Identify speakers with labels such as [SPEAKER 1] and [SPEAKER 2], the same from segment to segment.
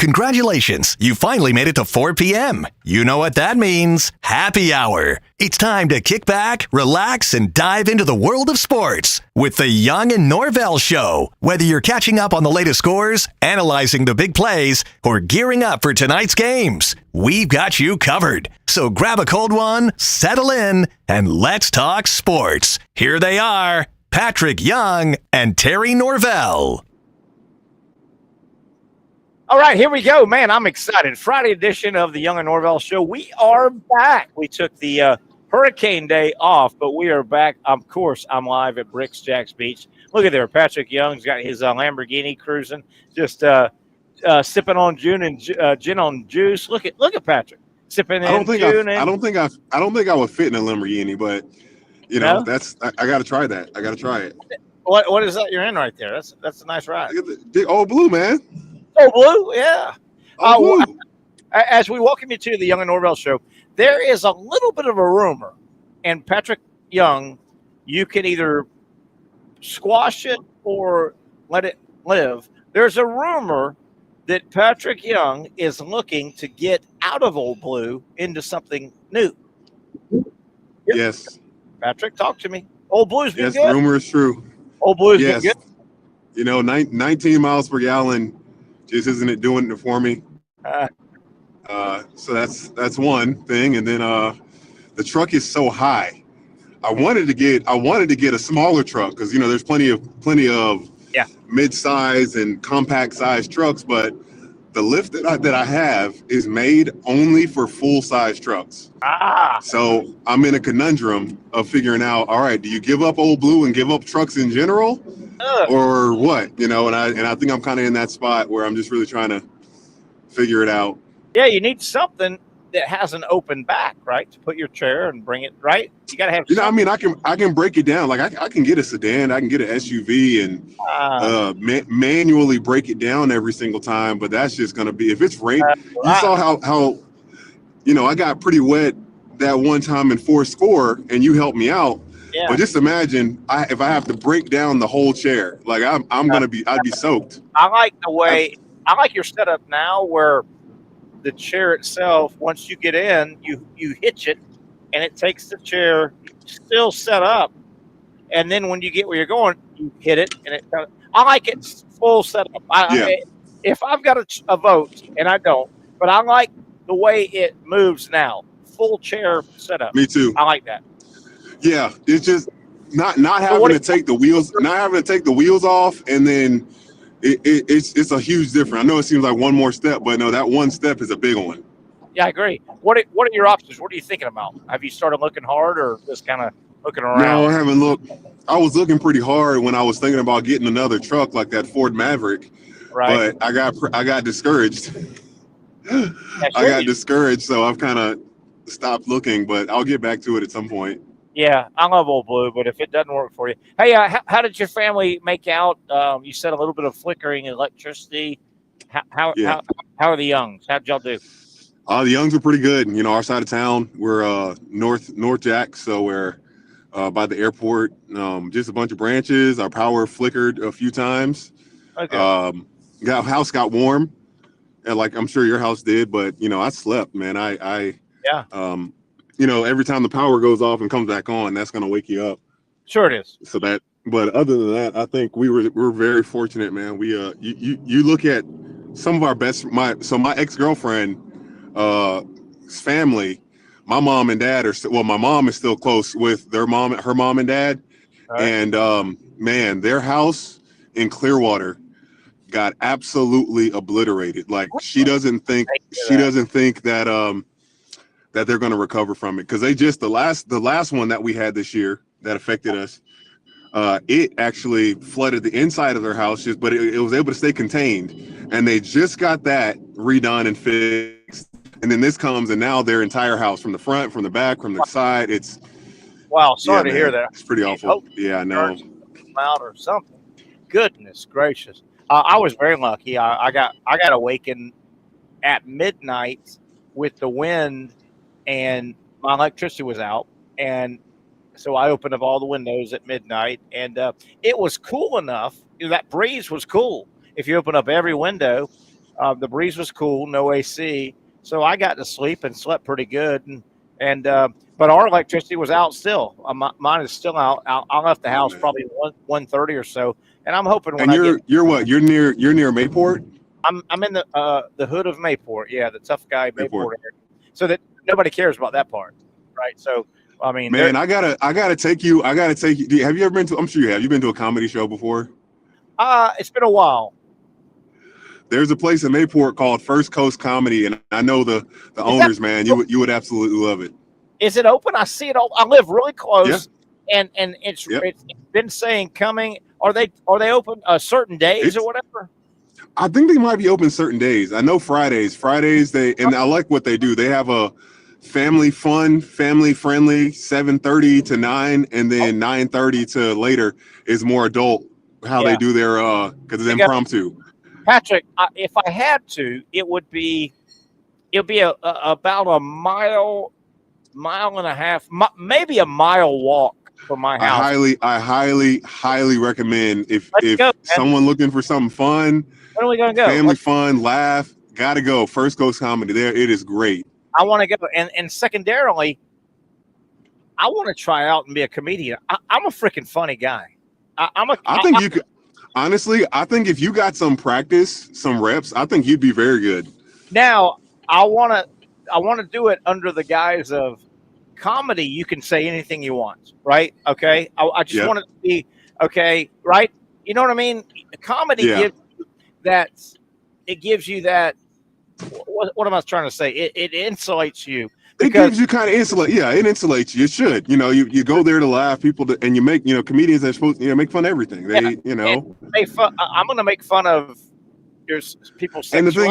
[SPEAKER 1] Congratulations, you finally made it to 4 p.m. You know what that means. Happy hour. It's time to kick back, relax, and dive into the world of sports with the Young and Norvelle Show. Whether you're catching up on the latest scores, analyzing the big plays, or gearing up for tonight's games, we've got you covered. So grab a cold one, settle in, and let's talk sports. Here they are, Patrick Young and Terry Norvelle.
[SPEAKER 2] All right, here we go, man. I'm excited. Friday edition of the Young and Norvelle Show. We are back. We took the Hurricane Day off, but we are back. Of course, I'm live at Brix Jax Beach. Look at there, Patrick Young's got his Lamborghini cruising, just sipping on gin on juice. Look at Patrick sipping
[SPEAKER 3] I don't think I would fit in a Lamborghini, but you know, I got to try that. I got to try it.
[SPEAKER 2] What is that you're in right there? That's a nice ride.
[SPEAKER 3] The old blue, man.
[SPEAKER 2] Oh, blue, yeah.
[SPEAKER 3] Blue.
[SPEAKER 2] As we welcome you to the Young and Norvelle Show, there is a little bit of a rumor, and Patrick Young, you can either squash it or let it live. There's a rumor that Patrick Young is looking to get out of Old Blue into something new.
[SPEAKER 3] Yes.
[SPEAKER 2] Patrick, talk to me. Old Blue's been good.
[SPEAKER 3] Yes, the rumor is true.
[SPEAKER 2] Old Blue's been good.
[SPEAKER 3] You know, 19 miles per gallon just isn't it doing it for me. So that's one thing. And then the truck is so high. I wanted to get a smaller truck because, you know, there's plenty of mid-size and compact size trucks, but the lift that I have is made only for full-size trucks. So I'm in a conundrum of figuring out, all right, do you give up Old Blue and give up trucks in general? Or what, you know, and I think I'm kind of in that spot where I'm just really trying to figure it out.
[SPEAKER 2] Yeah, you need something that has an open back, right, to put your chair and bring it, right? You got to have.
[SPEAKER 3] You know, I mean, I can break it down. Like I can get a sedan, I can get an SUV, and manually break it down every single time. But that's just going to be if it's rain. You saw how you know I got pretty wet that one time in Fourscore, and you helped me out.
[SPEAKER 2] Yeah.
[SPEAKER 3] But just imagine if I have to break down the whole chair, like I'd be soaked.
[SPEAKER 2] I like your setup now where the chair itself, once you get in, you hitch it and it takes the chair still set up. And then when you get where you're going, you hit it and I like it full setup. If I've got a vote, and I don't, but I like the way it moves now, full chair setup.
[SPEAKER 3] Me too.
[SPEAKER 2] I like that.
[SPEAKER 3] Yeah, it's just not having to take the wheels off, and then it's a huge difference. I know it seems like one more step, but no, that one step is a big one.
[SPEAKER 2] Yeah, I agree. What are your options? What are you thinking about? Have you started looking hard, or just kind of looking around?
[SPEAKER 3] No, I haven't looked. I was looking pretty hard when I was thinking about getting another truck like that Ford Maverick,
[SPEAKER 2] right?
[SPEAKER 3] But I got discouraged. I got discouraged, so I've kind of stopped looking. But I'll get back to it at some point. Yeah,
[SPEAKER 2] I love Old Blue, but if it doesn't work for you, hey, how did your family make out? You said a little bit of flickering electricity. How are the Youngs? How'd y'all do?
[SPEAKER 3] The Youngs are pretty good. You know, our side of town, we're North Jack, so we're by the airport. Just a bunch of branches. Our power flickered a few times.
[SPEAKER 2] Okay.
[SPEAKER 3] House got warm, and like I'm sure your house did, but you know, I slept, man. You know, every time the power goes off and comes back on, that's going to wake you up.
[SPEAKER 2] Sure it is.
[SPEAKER 3] But other than that, I think we're very fortunate, man. We you look at some of our best. My ex-girlfriend, family, my mom and dad my mom is still close with her mom and dad, right. And man, their house in Clearwater got absolutely obliterated. Like she doesn't think that they're going to recover from it, because they just the last one that we had this year that affected us, it actually flooded the inside of their house, but it was able to stay contained, and they just got that redone and fixed. And then this comes, and now their entire house, from the front, from the back, from the side, it's
[SPEAKER 2] sorry to hear that.
[SPEAKER 3] It's pretty awful. Yeah, I know.
[SPEAKER 2] Out or something. Goodness gracious. I was very lucky. I got awakened at midnight with the wind, and my electricity was out, and so I opened up all the windows at midnight, and it was cool enough. That breeze was cool. If you open up every window, The breeze was cool, no AC, so I got to sleep and slept pretty good. And but our electricity was out still. Mine is still out. I left the house probably 1:30 or so, and I'm hoping when
[SPEAKER 3] you're what? You're near Mayport.
[SPEAKER 2] I'm in the hood of Mayport. Yeah, the tough guy Mayport area. So that nobody cares about that part, right? So I mean,
[SPEAKER 3] man, I gotta take you. Have you ever been to? I'm sure you have. You been to a comedy show before?
[SPEAKER 2] It's been a while.
[SPEAKER 3] There's a place in Mayport called First Coast Comedy, and I know the owners, man. You would absolutely love it.
[SPEAKER 2] Is it open? I see it all. I live really close, and it's been saying coming. Are they open certain days or whatever?
[SPEAKER 3] I think they might be open certain days. I know Fridays. And I like what they do. They have a family fun, family friendly 7:30 to 9, and then 9:30 to later is more adult. How they do their because it's impromptu.
[SPEAKER 2] Patrick, if I had to, it would be about a mile and a half, maybe a mile walk from my house.
[SPEAKER 3] I highly recommend if someone looking for something fun.
[SPEAKER 2] When are we gonna go?
[SPEAKER 3] Family fun, laugh. Gotta go. First Coast Comedy. There, it is great.
[SPEAKER 2] I want to go, and secondarily, I want to try out and be a comedian. I'm a freaking funny guy.
[SPEAKER 3] I think you could. Honestly, I think if you got some practice, some reps, I think you'd be very good.
[SPEAKER 2] Now, I want to do it under the guise of comedy. You can say anything you want, right? Okay. I just want it to be okay, right? You know what I mean? Comedy gives you that. It gives you that. What am I trying to say? It insulates you.
[SPEAKER 3] It gives you kind of insulate. Yeah, it insulates you. It should. You go there to laugh, and you make, comedians are supposed to, make fun of everything. They,
[SPEAKER 2] make fun. I'm going to make fun of your people.
[SPEAKER 3] And the thing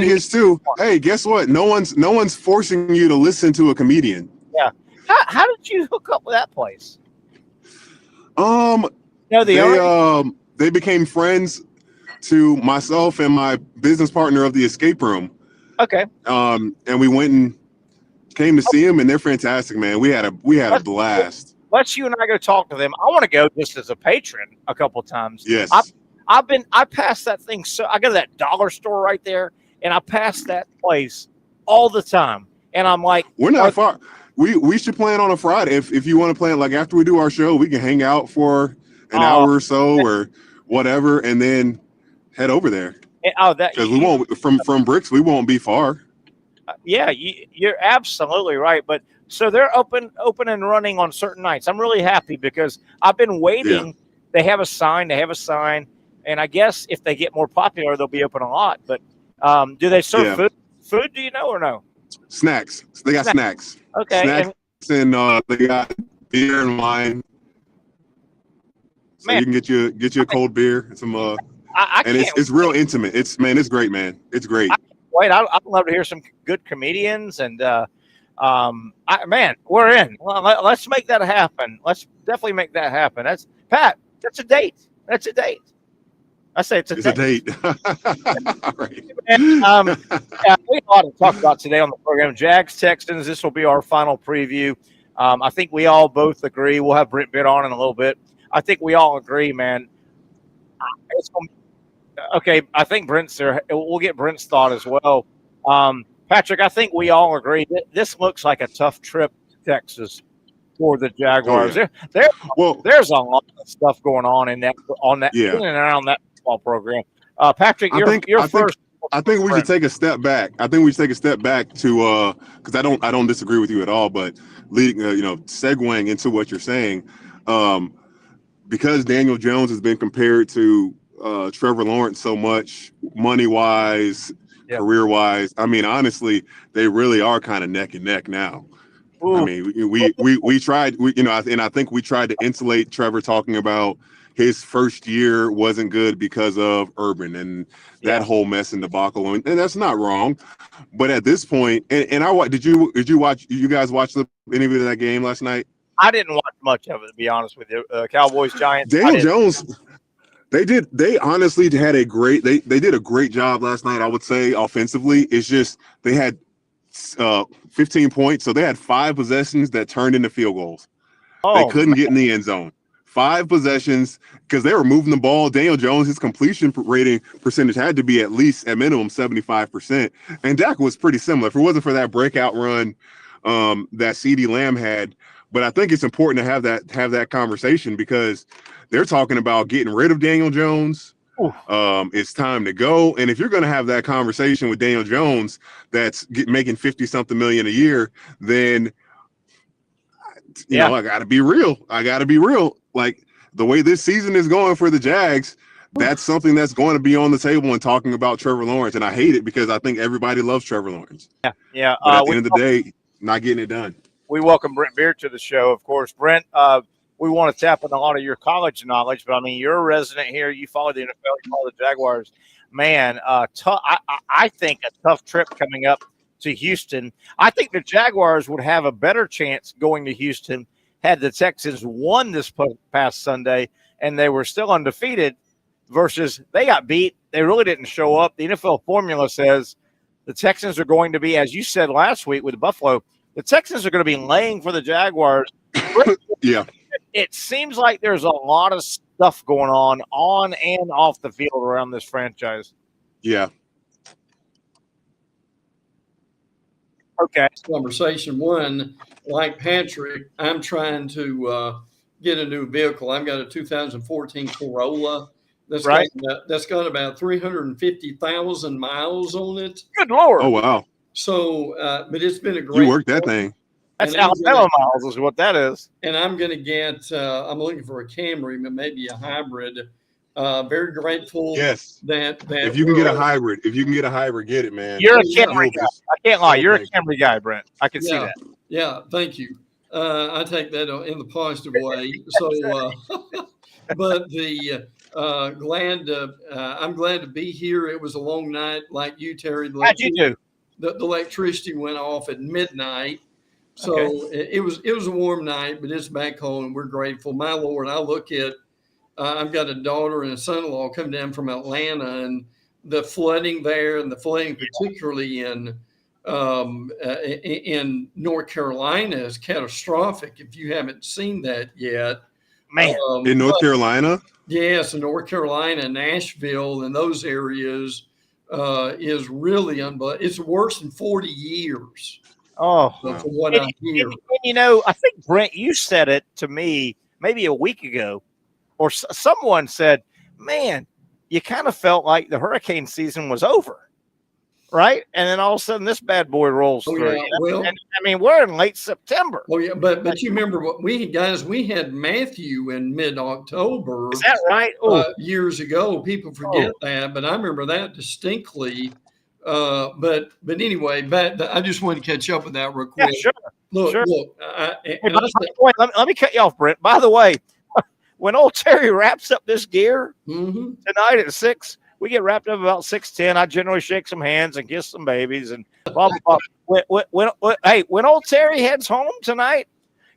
[SPEAKER 3] is too, hey, guess what? No one's forcing you to listen to a comedian.
[SPEAKER 2] Yeah. How did you hook up with that place?
[SPEAKER 3] They became friends to myself and my business partner of the escape room.
[SPEAKER 2] Okay.
[SPEAKER 3] And we went and came to see them, and they're fantastic, man. We had a blast.
[SPEAKER 2] Let's you and I go talk to them. I want to go just as a patron a couple times.
[SPEAKER 3] Yes.
[SPEAKER 2] I passed that thing. So I go to that dollar store right there, and I pass that place all the time. And I'm like,
[SPEAKER 3] we're not far. We should plan on a Friday. If you want to plan, like after we do our show, we can hang out for an hour or so or whatever, and then head over there. Because we won't from Brix, we won't be far.
[SPEAKER 2] Yeah, you're absolutely right. But so they're open and running on certain nights. I'm really happy because I've been waiting. Yeah. They have a sign, and I guess if they get more popular, they'll be open a lot. But do they serve food? Food? Do you know or no?
[SPEAKER 3] Snacks. They got snacks.
[SPEAKER 2] Okay.
[SPEAKER 3] Snacks and they got beer and wine. So you can get you a cold beer and some. And it's real intimate. It's great, man. It's great.
[SPEAKER 2] Wait, I'd love to hear some good comedians, and we're in. Well, let's make that happen. Let's definitely make that happen. That's Pat. That's a date. I say it's a date.
[SPEAKER 3] Right.
[SPEAKER 2] And, we have a lot to talk about today on the program. Jags Texans. This will be our final preview. I think we all both agree. We'll have Brent on in a little bit. I think we all agree, man. Okay, I think Brent's there. We'll get Brent's thought as well. Patrick, I think we all agree that this looks like a tough trip to Texas for the Jaguars.
[SPEAKER 3] Oh, yeah.
[SPEAKER 2] There's a lot of stuff going on in and around that football program. Patrick, you're first.
[SPEAKER 3] I think we should take a step back. to because I don't disagree with you at all, but segueing into what you're saying, because Daniel Jones has been compared to Trevor Lawrence so much, money-wise, career-wise. I mean, honestly, they really are kind of neck and neck now. Ooh. I mean, we tried, and I think we tried to insulate Trevor, talking about his first year wasn't good because of Urban and that whole mess and debacle, and that's not wrong. But at this point, did you guys watch any of that game last night?
[SPEAKER 2] I didn't watch much of it, to be honest with you. Cowboys, Giants.
[SPEAKER 3] Daniel Jones. They honestly had they did a great job last night, I would say, offensively. It's just they had 15 points, so they had 5 possessions that turned into field goals. They couldn't get in the end zone. 5 possessions because they were moving the ball. Daniel Jones, his completion rating percentage had to be at least at minimum 75%. And Dak was pretty similar. If it wasn't for that breakout run that CeeDee Lamb had. But I think it's important to have that conversation because they're talking about getting rid of Daniel Jones. It's time to go. And if you're going to have that conversation with Daniel Jones that's making 50-something million a year, then you know, I got to be real. Like the way this season is going for the Jags, that's something that's going to be on the table and talking about Trevor Lawrence. And I hate it because I think everybody loves Trevor Lawrence.
[SPEAKER 2] Yeah.
[SPEAKER 3] But at the end of the day, not getting it done.
[SPEAKER 2] We welcome Brent Beaird to the show, of course. Brent, we want to tap into a lot of your college knowledge, but I mean, you're a resident here. You follow the NFL, you follow the Jaguars. Man, I think a tough trip coming up to Houston. I think the Jaguars would have a better chance going to Houston had the Texans won this past Sunday and they were still undefeated versus they got beat. They really didn't show up. The NFL formula says the Texans are going to be, as you said last week with Buffalo, the Texans are going to be laying for the Jaguars.
[SPEAKER 3] Yeah.
[SPEAKER 2] It seems like there's a lot of stuff going on and off the field around this franchise.
[SPEAKER 3] Yeah.
[SPEAKER 2] Okay.
[SPEAKER 4] Conversation one, like Patrick, I'm trying to get a new vehicle. I've got a 2014 Corolla that's got about 350,000 miles on it.
[SPEAKER 2] Good Lord.
[SPEAKER 3] Oh, wow.
[SPEAKER 4] So, but it's been a great.
[SPEAKER 3] You worked that thing.
[SPEAKER 2] That's Alabama miles is what that is.
[SPEAKER 4] And I'm going to get, I'm looking for a Camry, but maybe a hybrid. Very grateful.
[SPEAKER 3] Yes.
[SPEAKER 4] That
[SPEAKER 3] if you can get a hybrid, get it, man.
[SPEAKER 2] You're a Camry guy. I can't lie. You're a Camry guy, Brent. I can see that.
[SPEAKER 4] Yeah. Thank you. I take that in the positive way. So, but I'm glad to be here. It was a long night, like you, Terry.
[SPEAKER 2] How'd you do?
[SPEAKER 4] The electricity went off at midnight. So it was a warm night, but it's back home and we're grateful. My Lord, I look at, I've got a daughter and a son-in-law coming down from Atlanta, and the flooding there, and the flooding particularly in North Carolina is catastrophic. If you haven't seen that yet,
[SPEAKER 2] man,
[SPEAKER 3] in North Carolina,
[SPEAKER 4] yes, in North Carolina, Nashville, and those areas is really unbelievable. It's worse than 40 years.
[SPEAKER 2] Oh,
[SPEAKER 4] from what I hear.
[SPEAKER 2] And, you know, I think Brent, you said it to me maybe a week ago. Or someone said, man, you kind of felt like the hurricane season was over, right? And then all of a sudden this bad boy rolls through.
[SPEAKER 4] Yeah, well,
[SPEAKER 2] and, I mean, we're in late September.
[SPEAKER 4] Oh, yeah, but you remember what we had Matthew in mid-October.
[SPEAKER 2] Is that right?
[SPEAKER 4] Years ago. People forget that, but I remember that distinctly. But anyway, I just wanted to catch up with that real quick.
[SPEAKER 2] Yeah, sure.
[SPEAKER 4] Look.
[SPEAKER 2] Let me cut you off, Brent. By the way, when old Terry wraps up this gear tonight at 6, we get wrapped up about 6:10. I generally shake some hands and kiss some babies and blah, blah, blah. When old Terry heads home tonight,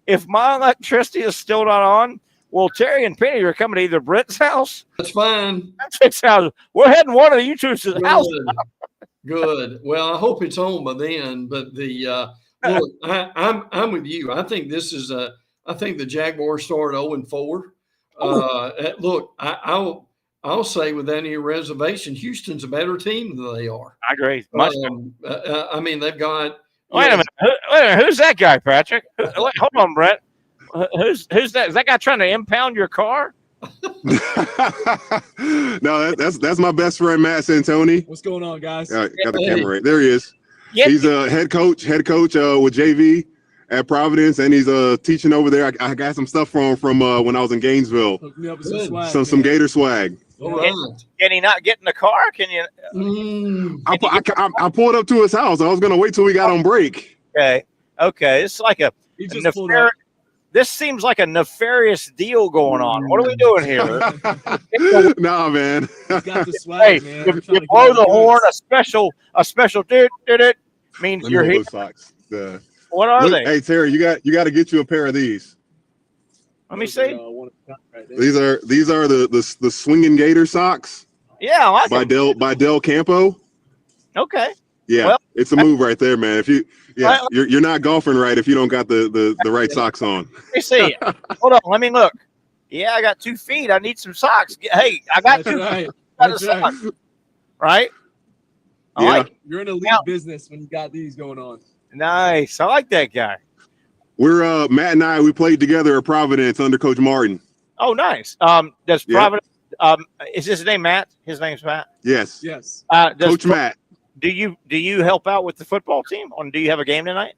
[SPEAKER 2] if my electricity is still not on, well, Terry and Penny are coming to either Brent's house.
[SPEAKER 4] That's fine.
[SPEAKER 2] That's house. We're heading one of you two's house.
[SPEAKER 4] Good. Well, I hope it's on by then. But look, I'm with you. I think this is I think the Jaguars started 0-4. Look, I'll say without any reservation, Houston's a better team than they are.
[SPEAKER 2] I agree.
[SPEAKER 4] I mean, they've got.
[SPEAKER 2] Wait a minute. Who's that guy, Patrick? Hold on, Brent. Who's that? Is that guy trying to impound your car?
[SPEAKER 3] No, that's my best friend Matt Santoni.
[SPEAKER 5] What's going on, guys?
[SPEAKER 3] Got the camera right there. He is. Yeah. He's a head coach with JV at Providence, and he's teaching over there. I got some stuff from when I was in Gainesville.
[SPEAKER 5] Hook me up with some swag,
[SPEAKER 3] some Gator swag.
[SPEAKER 4] All right.
[SPEAKER 2] Can he not get in the car? Can you?
[SPEAKER 3] I pulled up to his house. I was gonna wait till we got on break.
[SPEAKER 2] Okay. It's like this seems like a nefarious deal going on. What are we doing here?
[SPEAKER 3] Nah, man.
[SPEAKER 5] You got the swag, man.
[SPEAKER 2] You blow the horn, a special doot means you're here. What are they?
[SPEAKER 3] Hey, Terry, you got to get you a pair of these.
[SPEAKER 2] Let me see.
[SPEAKER 3] These are the swinging Gator socks.
[SPEAKER 2] Yeah, I like
[SPEAKER 3] by Del Campo.
[SPEAKER 2] Okay.
[SPEAKER 3] Yeah, well, it's a move right there, man. You're not golfing right if you don't got the right socks on.
[SPEAKER 2] Let me see. Hold on, let me look. Yeah, I got 2 feet. I need some socks. Hey, I got
[SPEAKER 5] That's
[SPEAKER 2] 2
[SPEAKER 5] right.
[SPEAKER 2] feet.
[SPEAKER 5] That's right.
[SPEAKER 2] Right? I
[SPEAKER 3] Yeah.
[SPEAKER 2] like it.
[SPEAKER 5] You're in elite
[SPEAKER 2] Now-
[SPEAKER 5] business when you got these going on.
[SPEAKER 2] Nice. I like that guy.
[SPEAKER 3] We're Matt and I. We played together at Providence under Coach Martin.
[SPEAKER 2] Oh, nice. Does
[SPEAKER 3] Yeah.
[SPEAKER 2] Providence? Is his name Matt? His name's Matt.
[SPEAKER 3] Yes.
[SPEAKER 5] Yes.
[SPEAKER 2] Does
[SPEAKER 3] Coach Matt
[SPEAKER 2] Do you help out with the football team? Do you have a game tonight?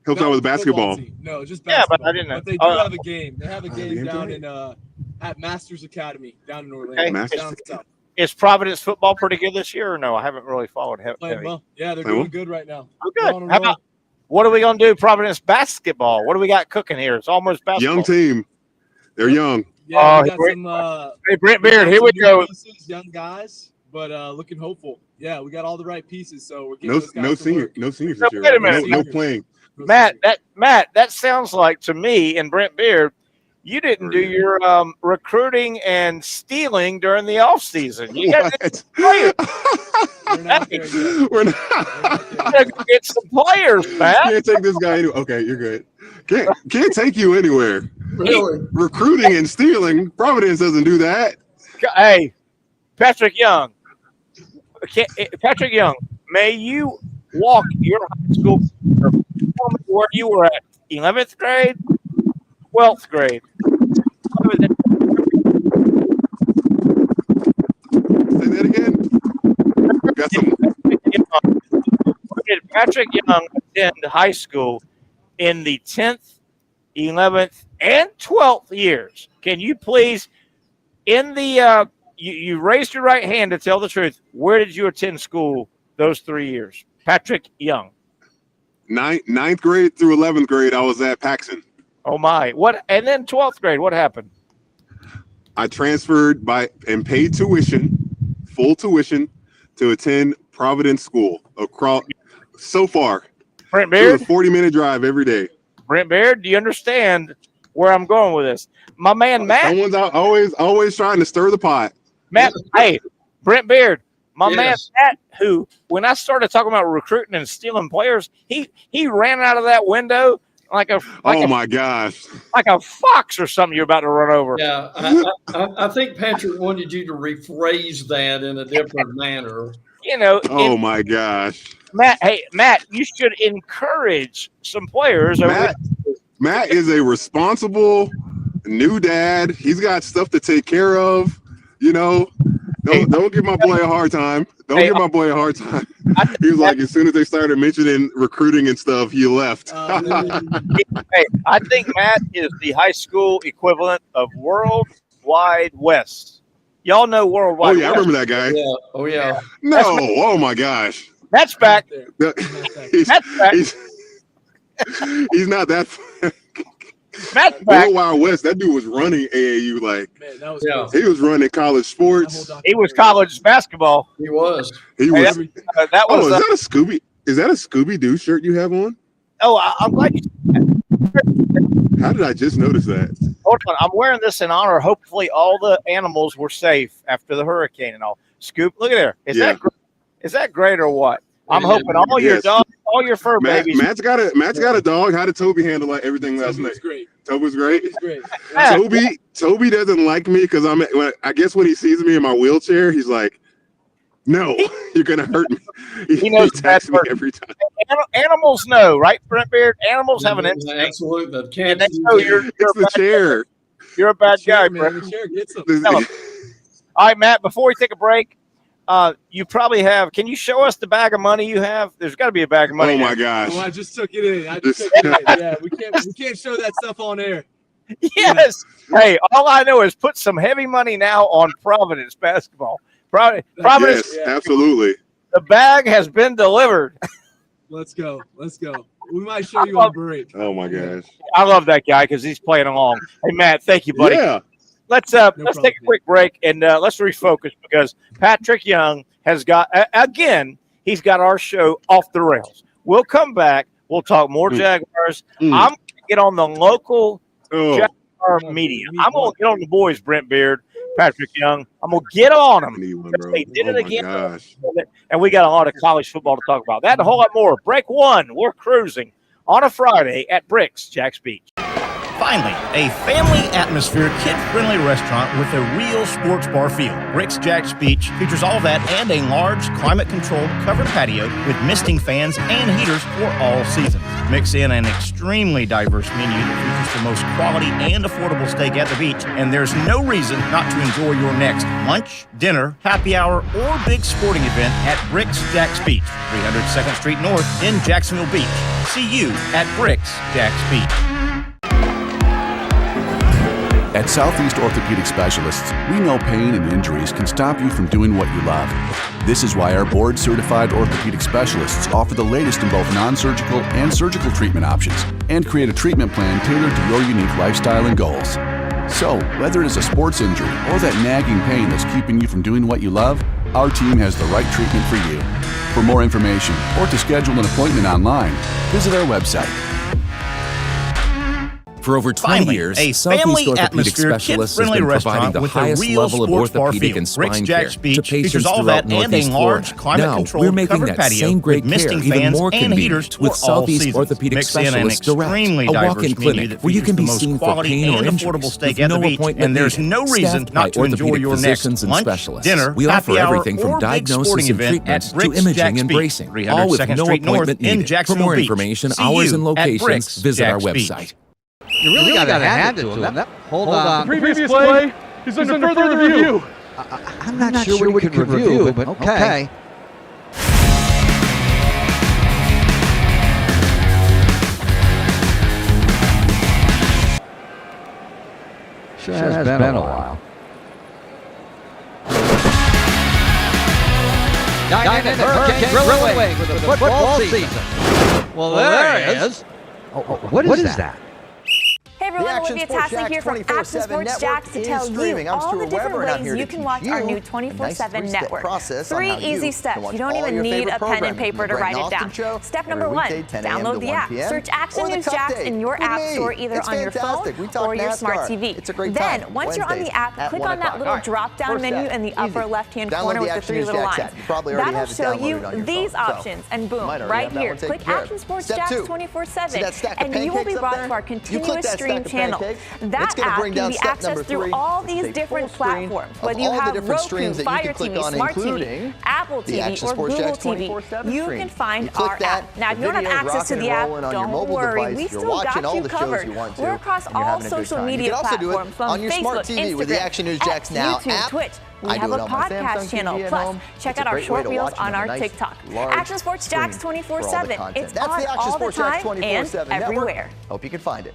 [SPEAKER 3] helps
[SPEAKER 5] Not
[SPEAKER 3] out with
[SPEAKER 5] the football
[SPEAKER 3] basketball.
[SPEAKER 5] team. No, just
[SPEAKER 2] Yeah,
[SPEAKER 5] basketball.
[SPEAKER 2] but I didn't know.
[SPEAKER 5] But they do have a game. They have a game
[SPEAKER 3] game
[SPEAKER 5] down
[SPEAKER 3] tonight?
[SPEAKER 5] in at Masters Academy down in Orlando.
[SPEAKER 2] Okay.
[SPEAKER 3] Masters.
[SPEAKER 5] Down south.
[SPEAKER 2] Is Providence football pretty good this year or no? I haven't really followed
[SPEAKER 5] Playing
[SPEAKER 2] heavy.
[SPEAKER 5] well. Yeah, they're
[SPEAKER 3] Playing
[SPEAKER 5] doing
[SPEAKER 3] well?
[SPEAKER 5] good right now.
[SPEAKER 2] Oh,
[SPEAKER 5] They're
[SPEAKER 2] good.
[SPEAKER 5] on a
[SPEAKER 2] How
[SPEAKER 5] roll.
[SPEAKER 2] about what are we gonna do? Providence basketball. What do we got cooking here? It's almost basketball.
[SPEAKER 3] Young team. They're young.
[SPEAKER 5] Yeah,
[SPEAKER 2] Oh,
[SPEAKER 5] we got
[SPEAKER 2] great.
[SPEAKER 5] some
[SPEAKER 2] Hey, Brent
[SPEAKER 5] we got
[SPEAKER 2] Beaird, here
[SPEAKER 5] some
[SPEAKER 2] we
[SPEAKER 5] new
[SPEAKER 2] go.
[SPEAKER 5] pieces, young guys, but looking hopeful. Yeah, we got all the right pieces, so we're getting
[SPEAKER 3] No,
[SPEAKER 5] those guys
[SPEAKER 3] no
[SPEAKER 5] to
[SPEAKER 3] senior,
[SPEAKER 5] work.
[SPEAKER 3] no seniors
[SPEAKER 2] No,
[SPEAKER 3] this year.
[SPEAKER 2] wait a
[SPEAKER 3] Right?
[SPEAKER 2] minute.
[SPEAKER 3] No playing.
[SPEAKER 5] No
[SPEAKER 2] Matt,
[SPEAKER 5] seniors.
[SPEAKER 2] that sounds like to me and Brent Beaird, you didn't do your recruiting and stealing during the off season. You got to
[SPEAKER 5] We're not there yet.
[SPEAKER 3] We're not.
[SPEAKER 2] get some players, Matt.
[SPEAKER 3] Can't take this guy anywhere. Okay, you're good. Can't take you anywhere.
[SPEAKER 4] Really?
[SPEAKER 3] Recruiting and stealing. Providence doesn't do that.
[SPEAKER 2] Hey, Patrick Young. Patrick Young, may you walk your high school career. Tell me where you were at 11th grade, 12th grade.
[SPEAKER 3] Say that again. Got some.
[SPEAKER 2] Did Patrick Young attend high school in the 10th, 11th, and 12th years? Can you please, in the you raised your right hand to tell the truth. Where did you attend school those 3 years? Patrick Young.
[SPEAKER 3] Ninth grade through 11th grade, I was at Paxson.
[SPEAKER 2] Oh my! What? And then 12th grade, what happened?
[SPEAKER 3] I transferred and paid tuition, full tuition, to attend Providence School across. So far,
[SPEAKER 2] Brent
[SPEAKER 3] it was
[SPEAKER 2] Beaird.
[SPEAKER 3] a 40-minute drive every day.
[SPEAKER 2] Brent Beaird, do you understand where I'm going with this? My man Matt.
[SPEAKER 3] Someone's out always trying to stir the pot.
[SPEAKER 2] Matt, hey, Brent Beaird, my
[SPEAKER 4] Yes.
[SPEAKER 2] man Matt, who when I started talking about recruiting and stealing players, he ran out of that window like a
[SPEAKER 3] My gosh.
[SPEAKER 2] like a fox or something you're about to run over.
[SPEAKER 4] Yeah, I think Patrick wanted you to rephrase that in a different manner.
[SPEAKER 2] You know,
[SPEAKER 3] Oh my gosh.
[SPEAKER 2] Matt, you should encourage some players.
[SPEAKER 3] Matt is a responsible new dad. He's got stuff to take care of. You know, don't give my boy a hard time. Don't give my boy a hard time. He was like, as soon as they started mentioning recruiting and stuff, he left.
[SPEAKER 2] Hey, I think Matt is the high school equivalent of Worldwide West. Y'all know Worldwide
[SPEAKER 3] Oh yeah, I
[SPEAKER 2] West.
[SPEAKER 3] remember that guy.
[SPEAKER 4] Yeah. Oh yeah.
[SPEAKER 3] No, oh my gosh.
[SPEAKER 2] That's back.
[SPEAKER 3] He's,
[SPEAKER 2] That's back.
[SPEAKER 3] he's not that.
[SPEAKER 2] Matt's back.
[SPEAKER 3] World Wild West, that dude was running AAU like
[SPEAKER 5] Man, that was
[SPEAKER 4] Yeah.
[SPEAKER 5] crazy.
[SPEAKER 3] he was running college sports.
[SPEAKER 2] He was college basketball.
[SPEAKER 4] He was.
[SPEAKER 3] He
[SPEAKER 2] Hey,
[SPEAKER 3] was.
[SPEAKER 2] That
[SPEAKER 3] Oh,
[SPEAKER 2] was.
[SPEAKER 3] is that a Scooby? Is that a Scooby Doo shirt you have on?
[SPEAKER 2] I'm glad you.
[SPEAKER 3] How did I just notice that?
[SPEAKER 2] Hold on, I'm wearing this in honor. Hopefully, all the animals were safe after the hurricane and all. Scoop, look at there. Is that great or what? I'm
[SPEAKER 4] Yeah.
[SPEAKER 2] hoping all your
[SPEAKER 3] Yes.
[SPEAKER 2] dogs, all your fur babies.
[SPEAKER 3] Matt's got a dog. How did Toby handle like everything last
[SPEAKER 5] Toby
[SPEAKER 3] night?
[SPEAKER 5] was great.
[SPEAKER 3] Toby was great.
[SPEAKER 5] He was great.
[SPEAKER 2] Yeah.
[SPEAKER 3] Toby doesn't like me because I guess when he sees me in my wheelchair, he's like, "No, you're gonna hurt me."
[SPEAKER 2] He knows
[SPEAKER 3] texts me
[SPEAKER 2] that
[SPEAKER 3] every time.
[SPEAKER 2] Animals know, right, Brent Beaird? Animals have an instinct.
[SPEAKER 4] Absolutely. The
[SPEAKER 2] And
[SPEAKER 4] cats.
[SPEAKER 2] they know
[SPEAKER 3] It's the chair.
[SPEAKER 2] you're a bad guy,
[SPEAKER 5] Sure, man,
[SPEAKER 2] Brent.
[SPEAKER 5] the chair gets him.
[SPEAKER 2] Tell him. All right, Matt, before we take a break, you probably have. Can you show us the bag of money you have? There's got to be a bag of money.
[SPEAKER 3] Oh my
[SPEAKER 2] there.
[SPEAKER 5] Oh,
[SPEAKER 3] gosh.
[SPEAKER 5] I just took it in.
[SPEAKER 3] Just-
[SPEAKER 5] Took it in. Yeah, we can't show that stuff on air.
[SPEAKER 2] Yes. Hey, all I know is put some heavy money now on Providence basketball. Providence,
[SPEAKER 3] Yes,
[SPEAKER 5] Yeah.
[SPEAKER 3] absolutely.
[SPEAKER 2] the bag has been delivered.
[SPEAKER 5] Let's go. We might show you on break.
[SPEAKER 3] Oh my gosh.
[SPEAKER 2] I love that guy because he's playing along. Hey, Matt, thank you, buddy.
[SPEAKER 3] Yeah.
[SPEAKER 2] Let's
[SPEAKER 5] problem,
[SPEAKER 2] take a quick break and let's refocus because Patrick Young has got again. He's got our show off the rails. We'll come back. We'll talk more Jaguars.
[SPEAKER 3] Mm.
[SPEAKER 2] I'm going to get on the local
[SPEAKER 3] Oh,
[SPEAKER 2] Jaguar media. I'm going to get on the boys, Brent Beaird, Patrick Young. I'm going to get on
[SPEAKER 3] I
[SPEAKER 2] them.
[SPEAKER 3] need one, bro.
[SPEAKER 2] They did
[SPEAKER 3] Oh
[SPEAKER 2] it
[SPEAKER 3] my
[SPEAKER 2] again.
[SPEAKER 3] gosh.
[SPEAKER 2] And we got a lot of college football to talk about. That and a whole lot more. Break one. We're cruising on a Friday at Brix Jax Beach.
[SPEAKER 6] Finally, a family atmosphere, kid-friendly restaurant with a real sports bar feel. Brix Jax Beach features all that and a large, climate-controlled covered patio with misting fans and heaters for all seasons. Mix in an extremely diverse menu that features the most quality and affordable steak at the beach, and there's no reason not to enjoy your next lunch, dinner, happy hour, or big sporting event at Brix Jax Beach, 300 2nd Street North in Jacksonville Beach. See you at Brix Jax Beach.
[SPEAKER 7] At Southeast Orthopedic Specialists, we know pain and injuries can stop you from doing what you love. This is why our board-certified orthopedic specialists offer the latest in both non-surgical and surgical treatment options and create a treatment plan tailored to your unique lifestyle and goals. So, whether it is a sports injury or that nagging pain that's keeping you from doing what you love, our team has the right treatment for you. For more information or to schedule an appointment online, visit our website.
[SPEAKER 8] For over 20 years, Southeast Orthopedic Specialists has been providing the highest level of orthopedic and spine care to patients throughout Northeast Florida. Now, we're making that same great care even more convenient with Southeast Orthopedic Specialists Direct, a walk-in clinic where you can be seen for pain or injuries with no appointment
[SPEAKER 6] and there's no reason not to enjoy your next lunch, dinner,
[SPEAKER 8] we offer
[SPEAKER 6] happy hour,
[SPEAKER 8] everything from
[SPEAKER 6] or big
[SPEAKER 8] diagnosis
[SPEAKER 6] sporting
[SPEAKER 8] and
[SPEAKER 6] event at
[SPEAKER 8] treatment to
[SPEAKER 6] Brix
[SPEAKER 8] imaging
[SPEAKER 6] Jax
[SPEAKER 8] and
[SPEAKER 6] Beach,
[SPEAKER 8] bracing,
[SPEAKER 6] 300
[SPEAKER 8] all with
[SPEAKER 6] 2nd
[SPEAKER 8] no
[SPEAKER 6] Street North
[SPEAKER 8] appointment
[SPEAKER 6] in
[SPEAKER 8] needed. For
[SPEAKER 6] Jacksonville
[SPEAKER 8] more
[SPEAKER 6] Beach.
[SPEAKER 8] information,
[SPEAKER 6] See
[SPEAKER 8] hours,
[SPEAKER 6] you
[SPEAKER 8] and
[SPEAKER 6] at
[SPEAKER 8] locations,
[SPEAKER 6] Brix
[SPEAKER 8] visit our
[SPEAKER 6] Jax Beach.
[SPEAKER 8] website.
[SPEAKER 9] You really got to hand it to him. Hold on.
[SPEAKER 5] The previous play is under further review.
[SPEAKER 9] I'm not sure what he could review, but okay. Sure has been a while. Dynamic Hurricane drill away for the football season. Well, there it is. What is that?
[SPEAKER 10] Hey everyone, Olivia Tassie here from Action Sports Jax to tell you all the different ways you can watch our new 24/7 network. 3 easy steps. You don't even need a pen and paper to write it down. Step number 1, download the app. Search Action News Jax in your app store either on your phone or your smart TV. Then, once you're on the app, click on that little drop-down menu in the upper left-hand corner with the 3 little lines. That'll show you these options, and boom, right here, click Action Sports Jax 24/7, and you will be brought to our continuous stream channel. That app can be accessed through all these different platforms, whether you have Roku, Fire TV, Smart TV, Apple TV, or Google TV. You can find our app. Now, if you don't have access to the app, don't worry. We still got you covered. We're across all social media platforms, from Facebook, Instagram, X, YouTube, Twitch. We have a podcast channel. Plus, check out our short reels on our TikTok. Action Sports Jax 24/7. It's on all the time and everywhere.
[SPEAKER 9] Hope you can find it.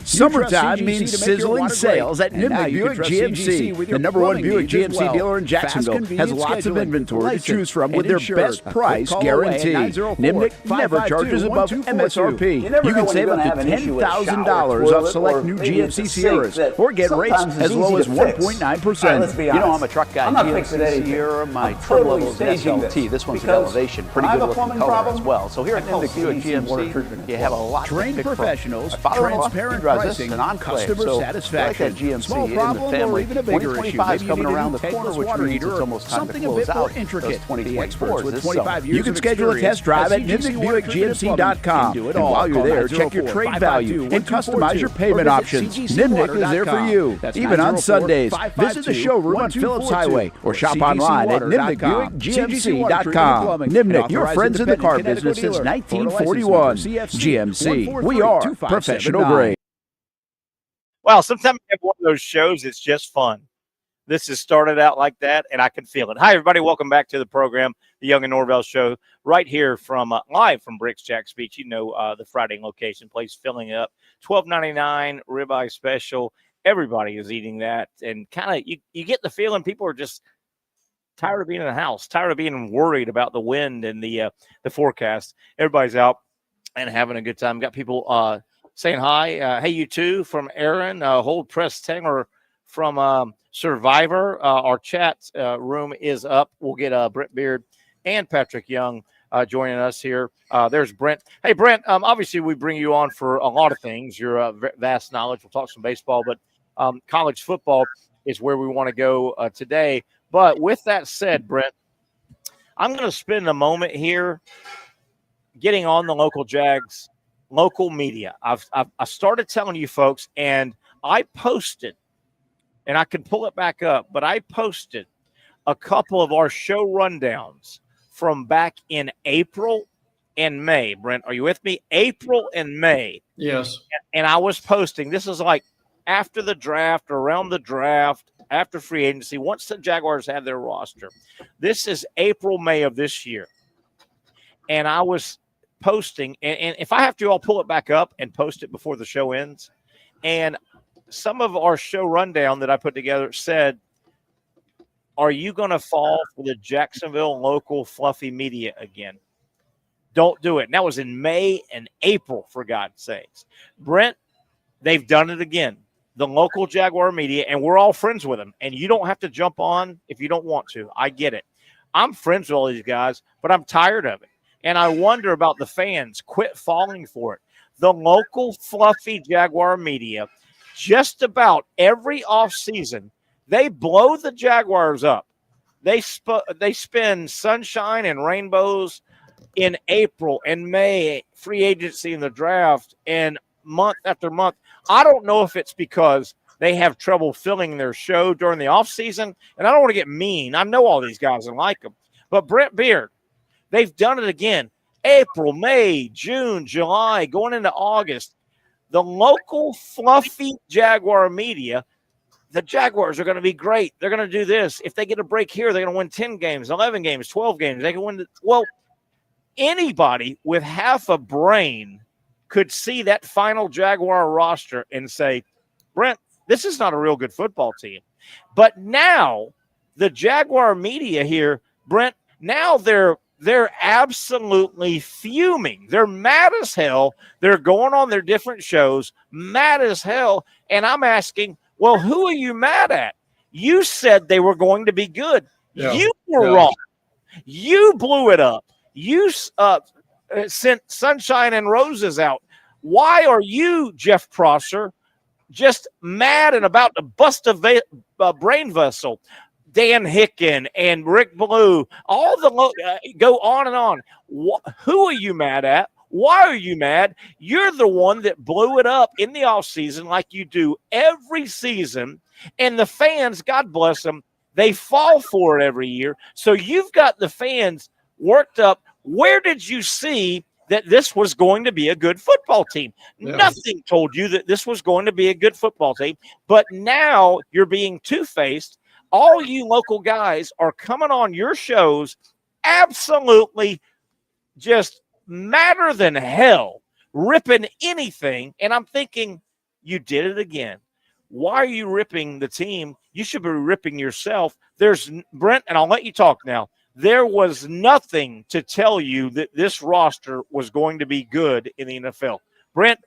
[SPEAKER 11] Summertime means sizzling sales at Nimnik Buick GMC. The #1 Buick GMC dealer in Jacksonville has lots of inventory to choose from with their best price guarantee. Nimnik never charges above MSRP. You can save up to $10,000 off select new GMC Sierras or get rates as low as 1.9%.
[SPEAKER 12] You know, I'm a truck guy. GMC Sierra, my trim level is an SLT. This one's an Elevation. Pretty good looking color as well. So here at Nimnik Buick GMC, you have a lot to pick from.
[SPEAKER 11] Trained professionals, transparent pricing, customer satisfaction. Small problem or even a bigger issue. Maybe you need a new tankless water heater or something a bit more intricate. The experts with 25 years of experience. You can schedule a test drive at NimnikBuickGMC.com. And while you're there, check your trade value and customize your payment options. Nimnik is there for you. Even on Sundays, visit the showroom on Phillips Highway or shop online at NimnikBuickGMC.com. Nimnik, your friends in the car business since 1941. GMC, we are professional grade.
[SPEAKER 2] Well, sometimes we have one of those shows, it's just fun. This has started out like that, and I can feel it. Hi, everybody. Welcome back to the program, the Young and Norvelle Show, right here from live from Brix Jax Beach. You know, the Friday location, place filling up. $12.99 ribeye special. Everybody is eating that, and kind of you get the feeling people are just tired of being in the house, tired of being worried about the wind and the forecast. Everybody's out and having a good time. Got people saying hi. Hey, you too, from Aaron. Hold Press Tanger from Survivor. Our chat room is up. We'll get Brent Beaird and Patrick Young joining us here. There's Brent. Hey, Brent, obviously we bring you on for a lot of things. Your vast knowledge. We'll talk some baseball, but college football is where we want to go today. But with that said, Brent, I'm going to spend a moment here getting on the local Jags local media. I started telling you folks, and I posted, and I can pull it back up, but I posted a couple of our show rundowns from back in April and May. Brent, are you with me? April and May.
[SPEAKER 4] Yes.
[SPEAKER 2] And I was posting, this is like after the draft, around the draft, after free agency, once the Jaguars had their roster. This is April, May of this year. And I was posting, and if I have to, I'll pull it back up and post it before the show ends. And some of our show rundown that I put together said, are you going to fall for the Jacksonville local fluffy media again? Don't do it. And that was in May and April, for God's sakes. Brent, they've done it again. The local Jaguar media, and we're all friends with them. And you don't have to jump on if you don't want to. I get it. I'm friends with all these guys, but I'm tired of it. And I wonder about the fans. Quit falling for it. The local fluffy Jaguar media, just about every offseason, they blow the Jaguars up. They spin sunshine and rainbows in April and May, free agency and the draft, and month after month. I don't know if it's because they have trouble filling their show during the offseason, and I don't want to get mean. I know all these guys and like them. But Brent Beaird, they've done it again. April, May, June, July, going into August. The local fluffy Jaguar media, the Jaguars are going to be great. They're going to do this. If they get a break here, they're going to win 10 games, 11 games, 12 games. They can win. Well, anybody with half a brain could see that final Jaguar roster and say, Brent, this is not a real good football team. But now the Jaguar media here, Brent, now they're absolutely fuming. They're mad as hell. They're going on their different shows, mad as hell. And I'm asking, well, who are you mad at? You said they were going to be good. Yeah. You were wrong. You blew it up. You sent sunshine and roses out. Why are you, Jeff Prosser, just mad and about to bust a brain vessel? Dan Hicken and Rick Blue, all the go on and on. Who are you mad at? Why are you mad? You're the one that blew it up in the offseason like you do every season. And the fans, God bless them, they fall for it every year. So you've got the fans worked up. Where did you see that this was going to be a good football team? Yeah. Nothing told you that this was going to be a good football team. But now you're being two-faced. All you local guys are coming on your shows absolutely just madder than hell, ripping anything. And I'm thinking, you did it again. Why are you ripping the team? You should be ripping yourself. There's Brent, and I'll let you talk now. There was nothing to tell you that this roster was going to be good in the NFL. Brent,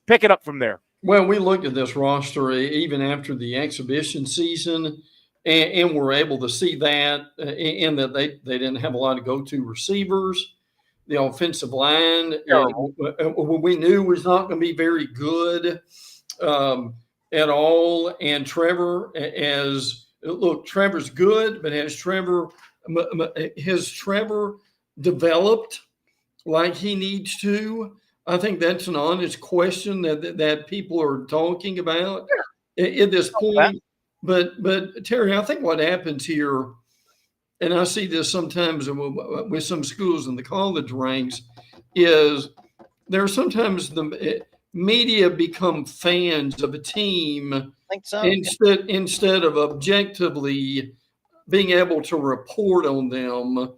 [SPEAKER 2] pick it up from there.
[SPEAKER 4] Well, we looked at this roster even after the exhibition season, and we're able to see that in that they didn't have a lot of go-to receivers. The offensive line, we knew was not going to be very good at all. And Trevor, Trevor's good, but has Trevor developed like he needs to? I think that's an honest question that people are talking about at this point. But Terry, I think what happens here, and I see this sometimes with some schools in the college ranks, is there sometimes the media become fans of a team instead of objectively being able to report on them,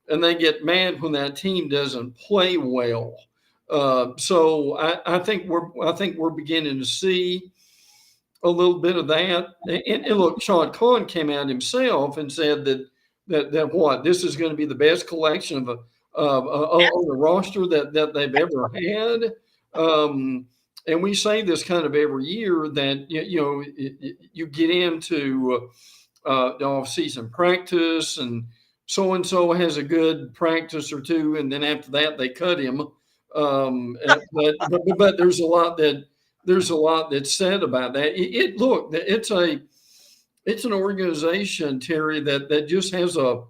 [SPEAKER 4] and they get mad when that team doesn't play well. So I think we're beginning to see a little bit of that. And look, Sean Cohen came out himself and said that what, this is going to be the best collection of on the roster that they've ever had. And we say this kind of every year that you get into the off-season practice, and so has a good practice or two, and then after that they cut him. But there's a lot that's said about that. It's an organization, Terry, that just has a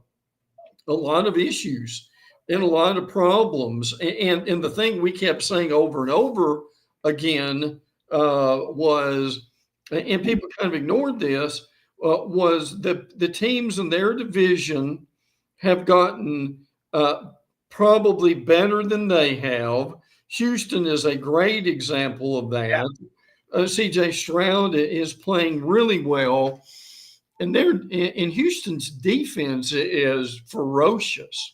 [SPEAKER 4] lot of issues. and a lot of problems. And the thing we kept saying over and over again was, and people kind of ignored this, was the teams in their division have gotten probably better than they have. Houston is a great example of that. CJ Stroud is playing really well. And in Houston's defense is ferocious.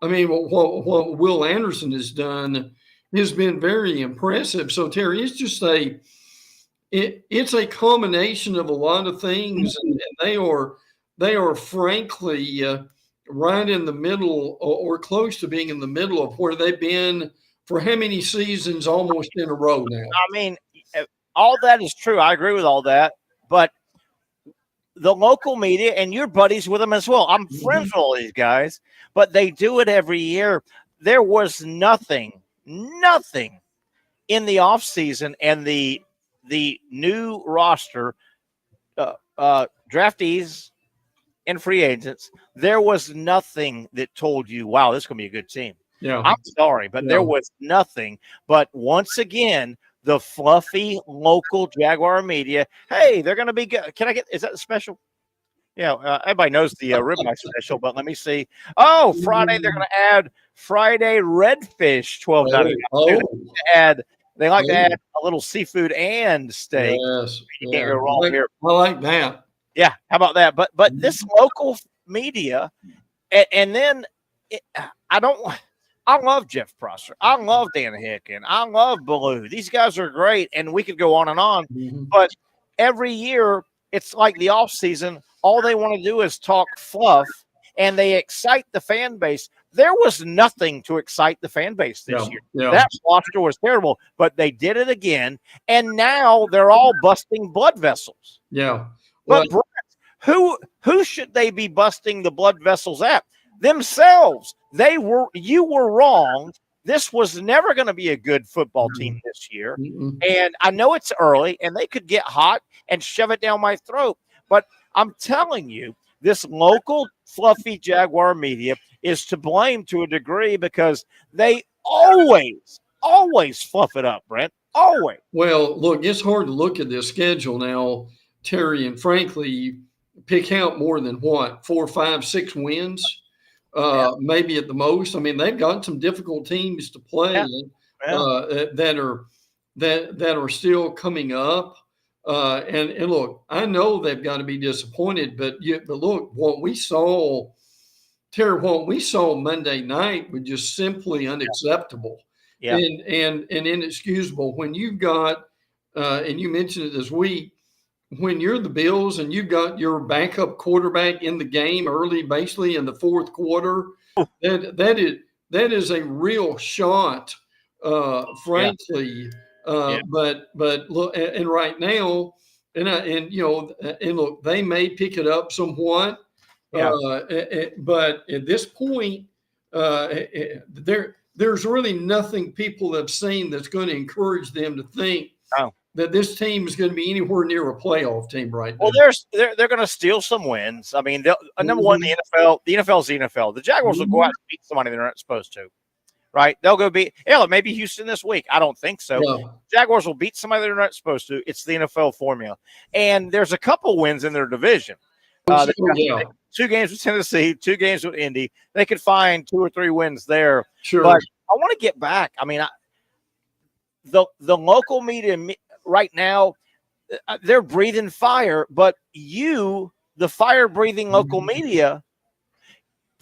[SPEAKER 4] I mean, what Will Anderson has done has been very impressive. So Terry, it's just it's a combination of a lot of things, and they are frankly right in the middle or close to being in the middle of where they've been for how many seasons almost in a row now.
[SPEAKER 2] I mean, all that is true. I agree with all that, but the local media, and you're buddies with them as well. I'm friends with all these guys, but they do it every year. There was nothing in the offseason and the new roster, draftees and free agents. There was nothing that told you, wow, this is going to be a good team.
[SPEAKER 4] Yeah.
[SPEAKER 2] I'm sorry, but there was nothing. But once again, the fluffy local Jaguar media, hey, they're going to be good. Can I get, is that special? Yeah, everybody knows the ribeye special, but let me see. Oh, Friday, they're going to add Friday redfish, $12.99. They like to add a little seafood and steak.
[SPEAKER 4] Yes.
[SPEAKER 2] You can't go wrong here.
[SPEAKER 4] I like that.
[SPEAKER 2] Yeah, how about that? But this local media, and then I love Jeff Prosser. I love Dan Hicken. I love Ballou. These guys are great, and we could go on and on. But every year, it's like the offseason. All they want to do is talk fluff, and they excite the fan base. There was nothing to excite the fan base this year.
[SPEAKER 4] Yeah.
[SPEAKER 2] That roster was terrible, but they did it again, and now they're all busting blood vessels.
[SPEAKER 4] Yeah.
[SPEAKER 2] But Brent, who should they be busting the blood vessels at? Themselves. You were wrong. This was never going to be a good football team this year. And I know it's early and they could get hot and shove it down my throat. But I'm telling you, this local fluffy Jaguar media is to blame to a degree because they always fluff it up, Brent. Always.
[SPEAKER 4] Well, look, it's hard to look at this schedule now, Terry, and frankly, pick out more than 4, 5, 6 wins. Maybe at the most. I mean, they've got some difficult teams to play that are still coming up. And look, I know they've got to be disappointed, but look, what we saw Monday night was just simply unacceptable and inexcusable. When you've got, and you mentioned it this week, when you're the Bills and you've got your backup quarterback in the game early, basically in the fourth quarter, that is a real shot, frankly. But look, and right now, and look, they may pick it up somewhat, but at this point, there's really nothing people have seen that's going to encourage them to think that this team is going to be anywhere near a playoff team right now.
[SPEAKER 2] Well, they're going to steal some wins. I mean, number one, the NFL is the NFL. The Jaguars will go out and beat somebody they're not supposed to, right? They'll go beat maybe Houston this week. I don't think so. No. Jaguars will beat somebody they're not supposed to. It's the NFL formula. And there's a couple wins in their division. 2 games with Tennessee, 2 games with Indy. They could find 2 or 3 wins there.
[SPEAKER 4] Sure.
[SPEAKER 2] But I want to get back. I mean, the local media right now, they're breathing fire, but the fire-breathing local media,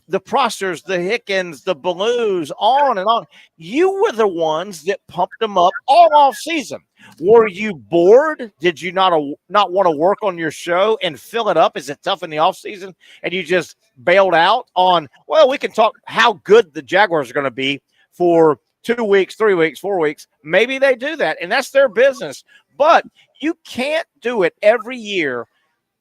[SPEAKER 2] the Prossers, the Hickens, the Balloos, on and on, you were the ones that pumped them up all off season. Were you bored? Did you not want to work on your show and fill it up? Is it tough in the offseason? And you just bailed out on, well, we can talk how good the Jaguars are going to be for 2 weeks, 3 weeks, 4 weeks. Maybe they do that, and that's their business. But you can't do it every year.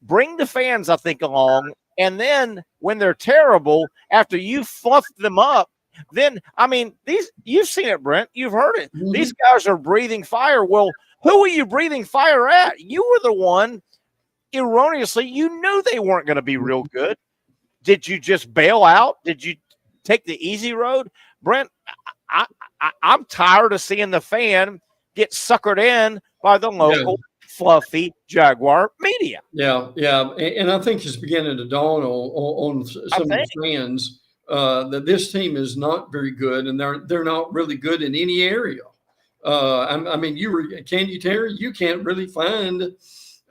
[SPEAKER 2] Bring the fans, I think, along, and then when they're terrible, after you fluffed them up, then, I mean, you've seen it, Brent. You've heard it. Mm-hmm. These guys are breathing fire. Well, who are you breathing fire at? You were the one, erroneously, you knew they weren't going to be real good. Did you just bail out? Did you take the easy road. Brent, I'm tired of seeing the fan get suckered in by the local fluffy Jaguar media.
[SPEAKER 4] Yeah, and I think it's beginning to dawn on some of the fans that this team is not very good, and they're not really good in any area. I mean, Terry? You can't really find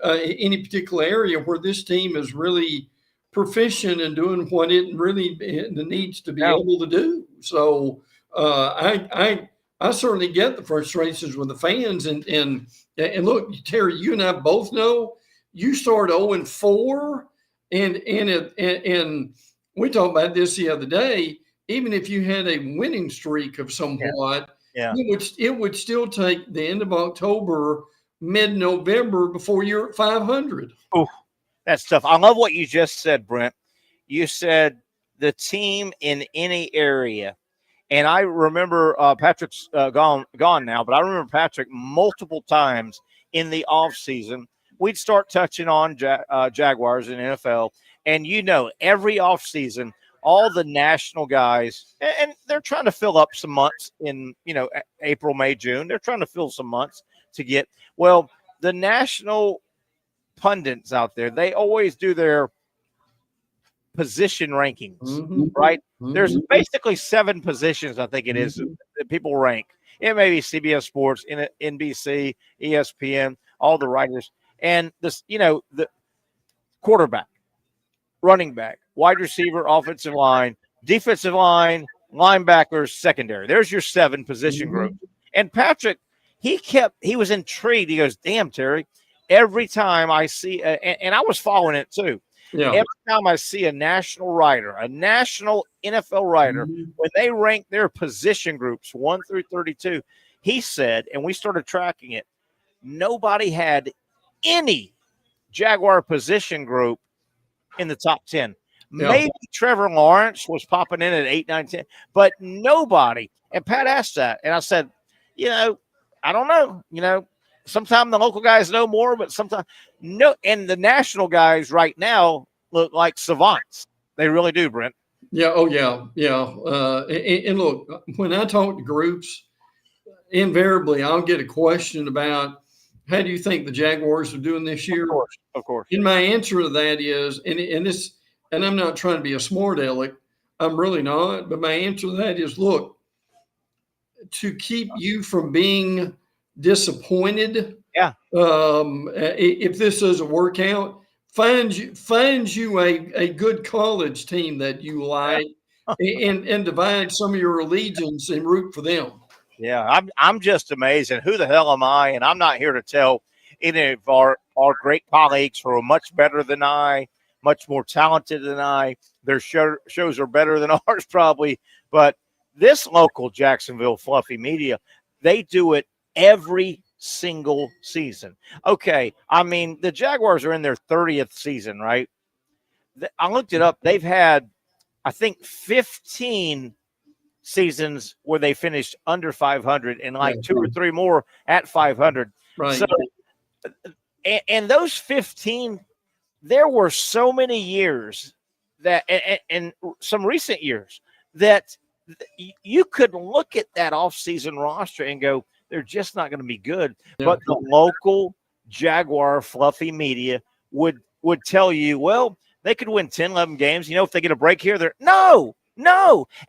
[SPEAKER 4] any particular area where this team is really proficient in doing what it really needs to be able to do. So I certainly get the frustrations with the fans, and look, Terry, you and I both know you start 0-4, and we talked about this the other day. Even if you had a winning streak of somewhat, it would still take the end of October, mid-November before you're at 500.
[SPEAKER 2] Oh, that's tough. I love what you just said, Brent. You said the team in any area. And I remember Patrick's gone now, but I remember Patrick multiple times in the offseason. We'd start touching on Jaguars in NFL. And, every offseason, all the national guys, and they're trying to fill up some months in, April, May, June. They're trying to fill some months to get. Well, the national pundits out there, they always do their position rankings, right? There's basically 7 positions, I think it is, that people rank. It may be CBS Sports, NBC, ESPN, all the writers. And this, the quarterback, running back, wide receiver, offensive line, defensive line, linebackers, secondary. There's your 7 position groups. And Patrick, he was intrigued. He goes, damn, Terry, every time I see, and I was following it too. Yeah. Every time I see a national writer, a national NFL writer, when they rank their position groups 1 through 32, he said, and we started tracking it, nobody had any Jaguar position group in the top 10. Yeah. Maybe Trevor Lawrence was popping in at 8, 9, 10, but nobody. And Pat asked that, and I said, I don't know. Sometimes the local guys know more, but sometimes no. And the national guys right now look like savants. They really do, Brent.
[SPEAKER 4] Yeah. Oh, yeah. And look, when I talk to groups, invariably I'll get a question about how do you think the Jaguars are doing this year?
[SPEAKER 2] Of course.
[SPEAKER 4] And my answer to that is, and I'm not trying to be a smart aleck, I'm really not. But my answer to that is, look, to keep you from being disappointed.
[SPEAKER 2] Yeah.
[SPEAKER 4] If this doesn't work out, find you a good college team that you like, and divide some of your allegiance and root for them.
[SPEAKER 2] Yeah, I'm just amazed. And who the hell am I? And I'm not here to tell any of our great colleagues who are much better than I, much more talented than I. Their shows are better than ours probably, but this local Jacksonville fluffy media, they do it every single season. Okay, I mean, the Jaguars are in their 30th season, right? I looked it up. They've had, I think, 15 seasons where they finished under 500 and like 2 or 3 more at 500.
[SPEAKER 4] Right.
[SPEAKER 2] So, and those 15, there were so many years that, and some recent years that you could look at that offseason roster and go, they're just not going to be good. Yeah. But the local Jaguar fluffy media would tell you, well, they could win 10, 11 games. If they get a break here, they're no.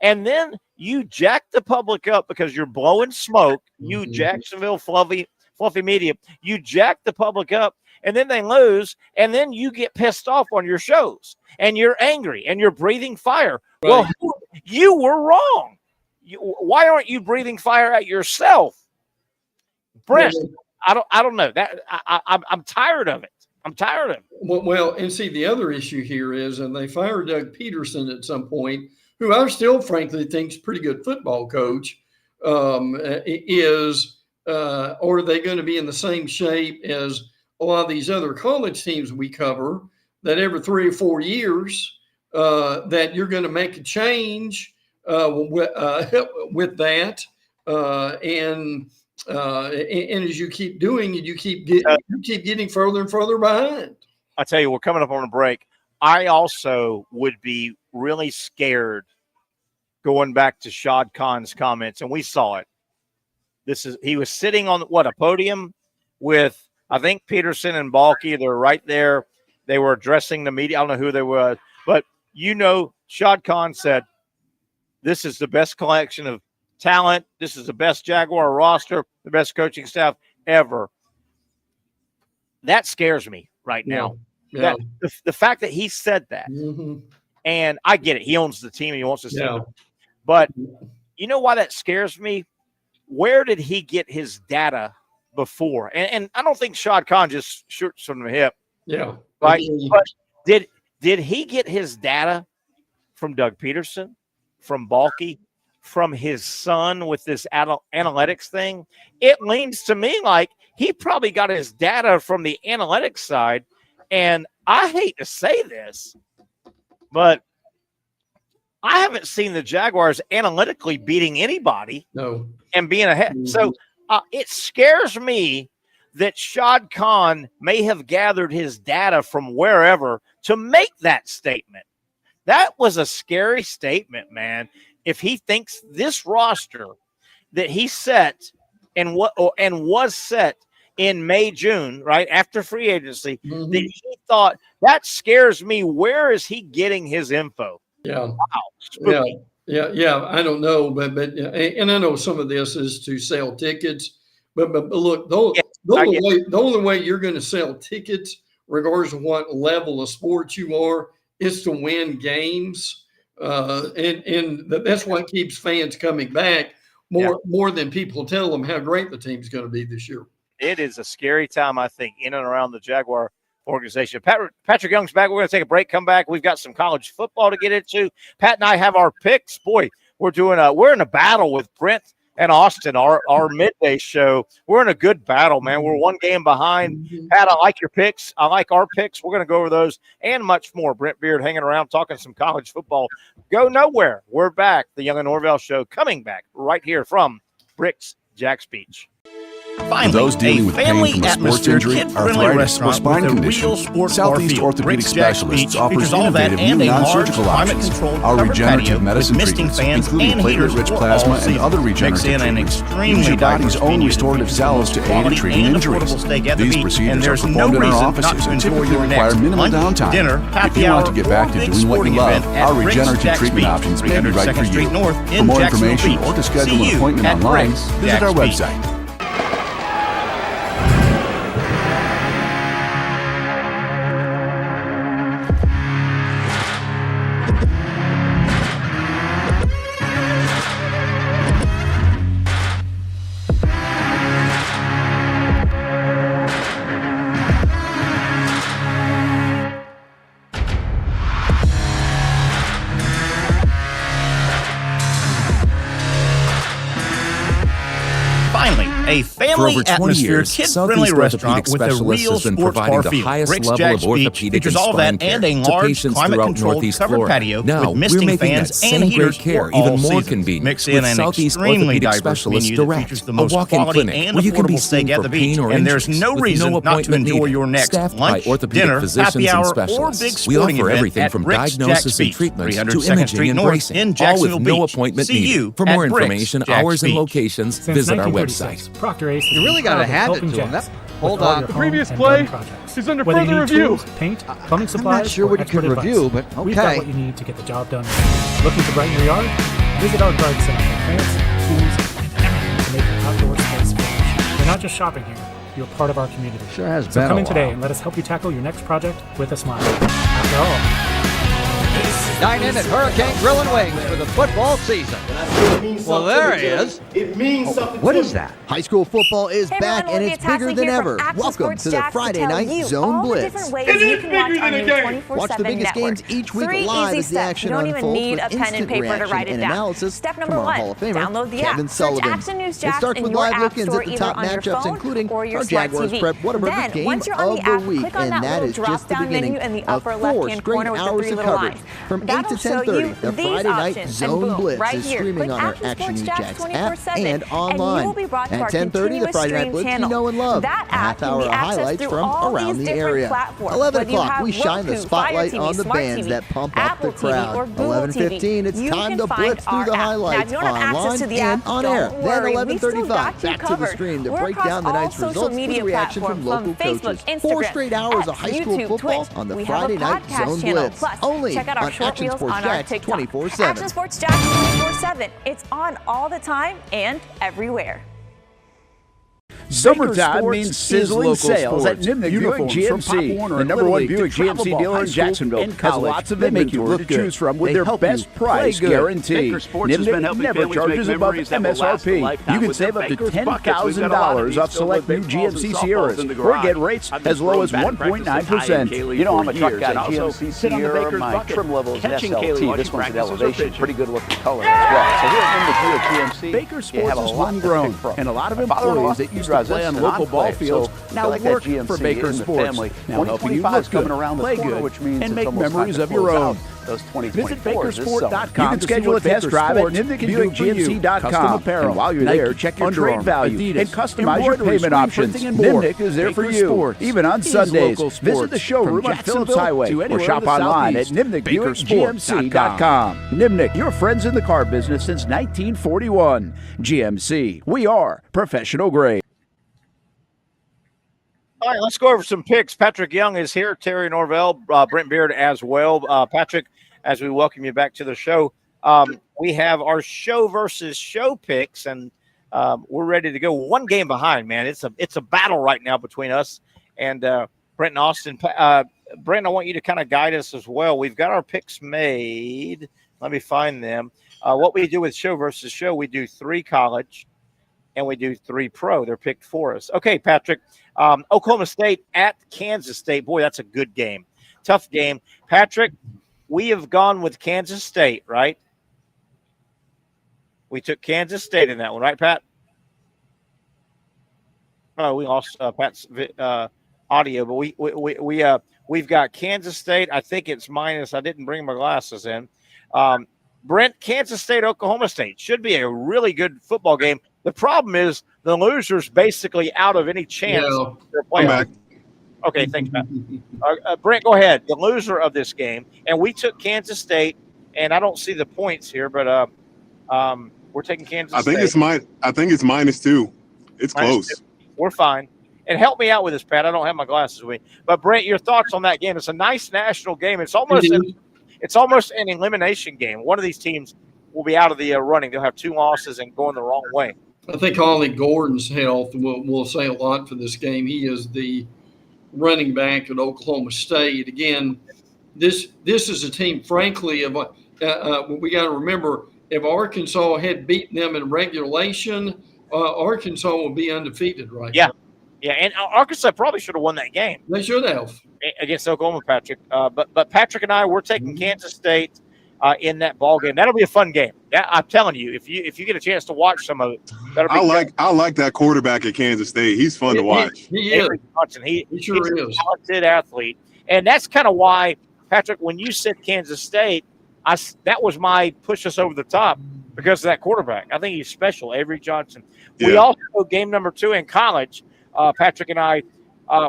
[SPEAKER 2] And then you jack the public up because you're blowing smoke. You Jacksonville fluffy media, you jack the public up, and then they lose, and then you get pissed off on your shows, and you're angry, and you're breathing fire. Right. Well, you were wrong. Why aren't you breathing fire at yourself? Brent, I don't know. That I'm tired of it. I'm tired of it.
[SPEAKER 4] Well, and see, the other issue here is, and they fired Doug Peterson at some point, who I still frankly think is a pretty good football coach, are they going to be in the same shape as a lot of these other college teams we cover, that every 3 or 4 years that you're going to make a change with that, and as you keep doing it, you keep getting further and further behind.
[SPEAKER 2] I tell you, we're coming up on a break. I also would be really scared going back to Shad Khan's comments, and we saw it. He was sitting on a podium with, I think, Peterson and Balky. They're right there. They were addressing the media. I don't know who they were, but Shad Khan said, "This is the best collection of talent. This is the best Jaguar roster, the best coaching staff ever." That scares me right now.
[SPEAKER 4] Yeah.
[SPEAKER 2] The fact that he said that, and I get it. He owns the team and he wants to say it. But you know why that scares me? Where did he get his data before? And I don't think Shad Khan just shoots from the hip.
[SPEAKER 4] Yeah.
[SPEAKER 2] Right. But did he get his data from Doug Peterson, from Balky, from his son with this analytics thing? It leans to me like he probably got his data from the analytics side. And I hate to say this, but I haven't seen the Jaguars analytically beating anybody and being ahead. So it scares me that Shad Khan may have gathered his data from wherever to make that statement. That was a scary statement, man. If he thinks this roster that he set and was set in May, June, right after free agency, that he thought, that scares me. Where is he getting his info?
[SPEAKER 4] Yeah.
[SPEAKER 2] Wow.
[SPEAKER 4] Yeah. I don't know, but and I know some of this is to sell tickets, but look, the only way you're going to sell tickets, regardless of what level of sports you are, is to win games, and that's what keeps fans coming back more than people tell them how great the team's going to be this year.
[SPEAKER 2] It is a scary time, I think, in and around the Jaguar organization. Patrick Young's back. We're going to take a break, come back. We've got some college football to get into. Pat and I have our picks. Boy, we're in a battle with Brent and Austin, our midday show. We're in a good battle, man. We're one game behind. Pat, I like your picks. I like our picks. We're going to go over those and much more. Brent Beaird hanging around talking some college football. Go nowhere. We're back. The Young and Norvelle Show coming back right here from Brix Jax Beach.
[SPEAKER 7] Finally, those dealing with pain from a sports injury, arthritis, or spine condition, Southeast Orthopedic Specialists offers innovative new non-surgical options. Our regenerative medicine treatments, including platelet-rich plasma and other regenerative treatments, use your body's own restorative cells to aid in treating injuries. These procedures are performed in our offices and typically require minimal downtime. If you want to get back to doing what you love, our regenerative treatment options may be right for you. For more information or to schedule an appointment online, visit our website.
[SPEAKER 6] A family atmosphere, kid-friendly restaurant with a real sports bar feel. Brix Jax Beach features all that and a large climate-controlled covered patio with misting fans and heaters for all seasons. Mix in an extremely diverse menu that features the most quality and affordable steak at the beach, and there's no reason not to enjoy your next lunch, dinner, happy hour, or big sporting event at Brix Jax Beach, 302nd Street North in Jacksonville Beach. See you
[SPEAKER 8] for more information, hours, and locations. Visit our website.
[SPEAKER 9] Proctor Ace, you really got to hand it to him. Hold on.
[SPEAKER 13] The previous play is under further review.
[SPEAKER 9] Tools, paint, plumbing supplies, I'm not sure what you can review, but okay. We've got what you need to get the job done. Looking to brighten your yard? Visit our garden center for plants, tools, and everything to make your outdoor space flourish. You're not just shopping here. You're part of our community.
[SPEAKER 8] Sure has been.
[SPEAKER 9] So come in today and let us help you tackle your next project with a smile. After all,
[SPEAKER 14] dine in at Hurricane Grill and Wings for the football season. Well, there he is.
[SPEAKER 15] It means something.
[SPEAKER 14] What is that?
[SPEAKER 15] High school football is back and it's bigger than ever. Welcome to the Friday Night Zone Blitz.
[SPEAKER 13] It is bigger than a game.
[SPEAKER 15] Watch the biggest games each week live as the action unfolds with instant reaction and analysis from our Hall of Famer, Kevin Sullivan. It starts with live look-ins at the top matchups, including our Jaguars prep whatever game of the week. And that is just the beginning of 4 straight hours of coverage From 8 to 10:30, the Friday Night Zone Blitz is streaming on our Action UGA app and online. At 10:30, the Friday Night Blitz you know and love. A half hour of highlights from around the area. 11 o'clock, we shine the spotlight on the bands that pump up the crowd. 11:15, it's time to blitz through the highlights online and on air. Then 11:35, back to the stream to break down the night's results with reaction from local coaches. 4 straight hours of high school football on the Friday Night Zone Blitz. Only on Action Sports Jax 24/7.
[SPEAKER 10] Action Sports Jax 24/7. It's on all the time and everywhere.
[SPEAKER 11] Summertime means sizzling sales at Nimnik Buick GMC, the #1 Buick GMC dealer in Jacksonville. Has lots of inventory to choose from with their best price guarantee. Nimnik never charges above MSRP. You can save up to $10,000 off select new GMC Sierras, or get rates as low as 1.9%.
[SPEAKER 12] You know, I'm a truck guy. GMC Sierra, my trim level is SLT. This one's at elevation. Pretty good looking color as well. So here at Nimnik Buick GMC,
[SPEAKER 11] Baker Sports is homegrown, and a lot of employees that used to play on local ball fields now work for Baker Sports. Now helping you look good, play good, and make memories of your own. Visit bakersport.com. You can schedule a test drive at nimnikbuickgmc.com. And while you're there, check your trade value and customize your payment options. Nimnik is there for you, even on Sundays. Visit the showroom on Phillips Highway or shop online at nimnikbuickgmc.com. Nimnik, your friends in the car business since 1941. GMC, we are professional grade.
[SPEAKER 2] All right, let's go over some picks. Patrick Young is here, Terry Norvelle, Brent Beaird as well. Patrick, as we welcome you back to the show, we have our show versus show picks, and we're ready to go. One game behind, man. It's a battle right now between us and Brent and Austin. Brent, I want you to kind of guide us as well. We've got our picks made. Let me find them. What we do with show versus show, we do 3 college and we do 3 pro. They're picked for us. Okay, Patrick. Oklahoma State at Kansas State. Boy, that's a good game. Tough game. Patrick, we have gone with Kansas State, right? We took Kansas State in that one, right, Pat? Oh, we lost Pat's audio, but we've got Kansas State. I think it's minus. I didn't bring my glasses in. Brent, Kansas State, Oklahoma State should be a really good football game. The problem is the loser's basically out of any chance they're playing. Okay, thanks, Matt. Brent, go ahead. The loser of this game, and we took Kansas State, and I don't see the points here, but we're taking Kansas State.
[SPEAKER 3] I think it's -2. It's close. -2.
[SPEAKER 2] We're fine. And help me out with this, Pat. I don't have my glasses with me. But Brent, your thoughts on that game? It's a nice national game. It's almost an elimination game. One of these teams will be out of the running. They'll have 2 losses and going the wrong way.
[SPEAKER 4] I think Ollie Gordon's health will say a lot for this game. He is the running back at Oklahoma State. Again, this is a team, frankly, of we got to remember, if Arkansas had beaten them in regulation, Arkansas would be undefeated right now.
[SPEAKER 2] Yeah, and Arkansas probably should have won that game.
[SPEAKER 4] They should have.
[SPEAKER 2] Against Oklahoma, Patrick. But Patrick and I, we're taking Kansas State in that ball game. That'll be a fun game. I'm telling you, if you get a chance to watch some of it, that'll be
[SPEAKER 3] I like that quarterback at Kansas State. He's fun to watch.
[SPEAKER 4] He is.
[SPEAKER 2] He
[SPEAKER 4] sure
[SPEAKER 2] is
[SPEAKER 4] is.
[SPEAKER 2] A talented athlete. And that's kind of why, Patrick, when you said Kansas State, that was my push us over the top because of that quarterback. I think he's special, Avery Johnson. Yeah. We also, game number 2 in college, Patrick and I,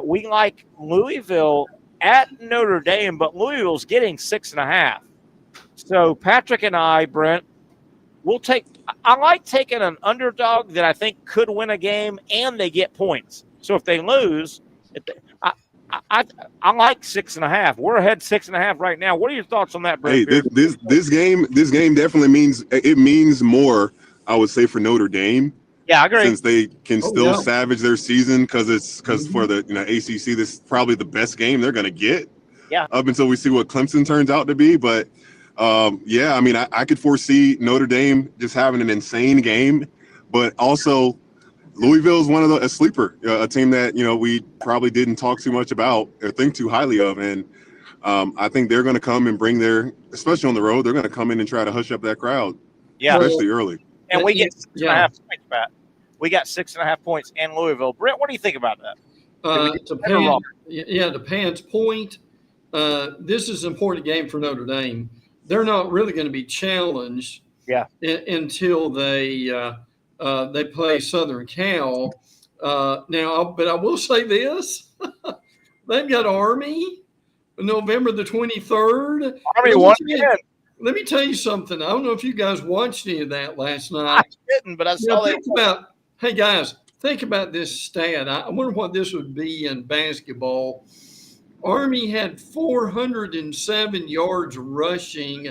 [SPEAKER 2] we like Louisville at Notre Dame, but Louisville's getting 6.5. So Patrick and I, Brent, I like taking an underdog that I think could win a game and they get points. So if they lose, I like 6.5. We're ahead 6.5 right now. What are your thoughts on that, Brent?
[SPEAKER 3] Hey, this game definitely means more, I would say, for Notre Dame.
[SPEAKER 2] Yeah, I agree.
[SPEAKER 3] Since they can still savage their season because for the ACC, this is probably the best game they're going to get.
[SPEAKER 2] Yeah.
[SPEAKER 3] Up until we see what Clemson turns out to be, but I mean, I could foresee Notre Dame just having an insane game, but also Louisville is one of a sleeper, a team that we probably didn't talk too much about or think too highly of, and I think they're going to come and bring especially on the road, they're going to come in and try to hush up that crowd, especially early.
[SPEAKER 2] And we get 6.5 points, Pat. We got 6.5 points in Louisville. Brent, what do you think about that?
[SPEAKER 4] It depends. Point. this is an important game for Notre Dame. They're not really going to be challenged until they play Southern Cal. Now, but I will say this. They've got Army November the 23rd.
[SPEAKER 2] Army won again.
[SPEAKER 4] Let me tell you something. I don't know if you guys watched any of that last night.
[SPEAKER 2] I didn't, but I saw that.
[SPEAKER 4] Hey, guys, think about this stat. I wonder what this would be in basketball. Army had 407 yards rushing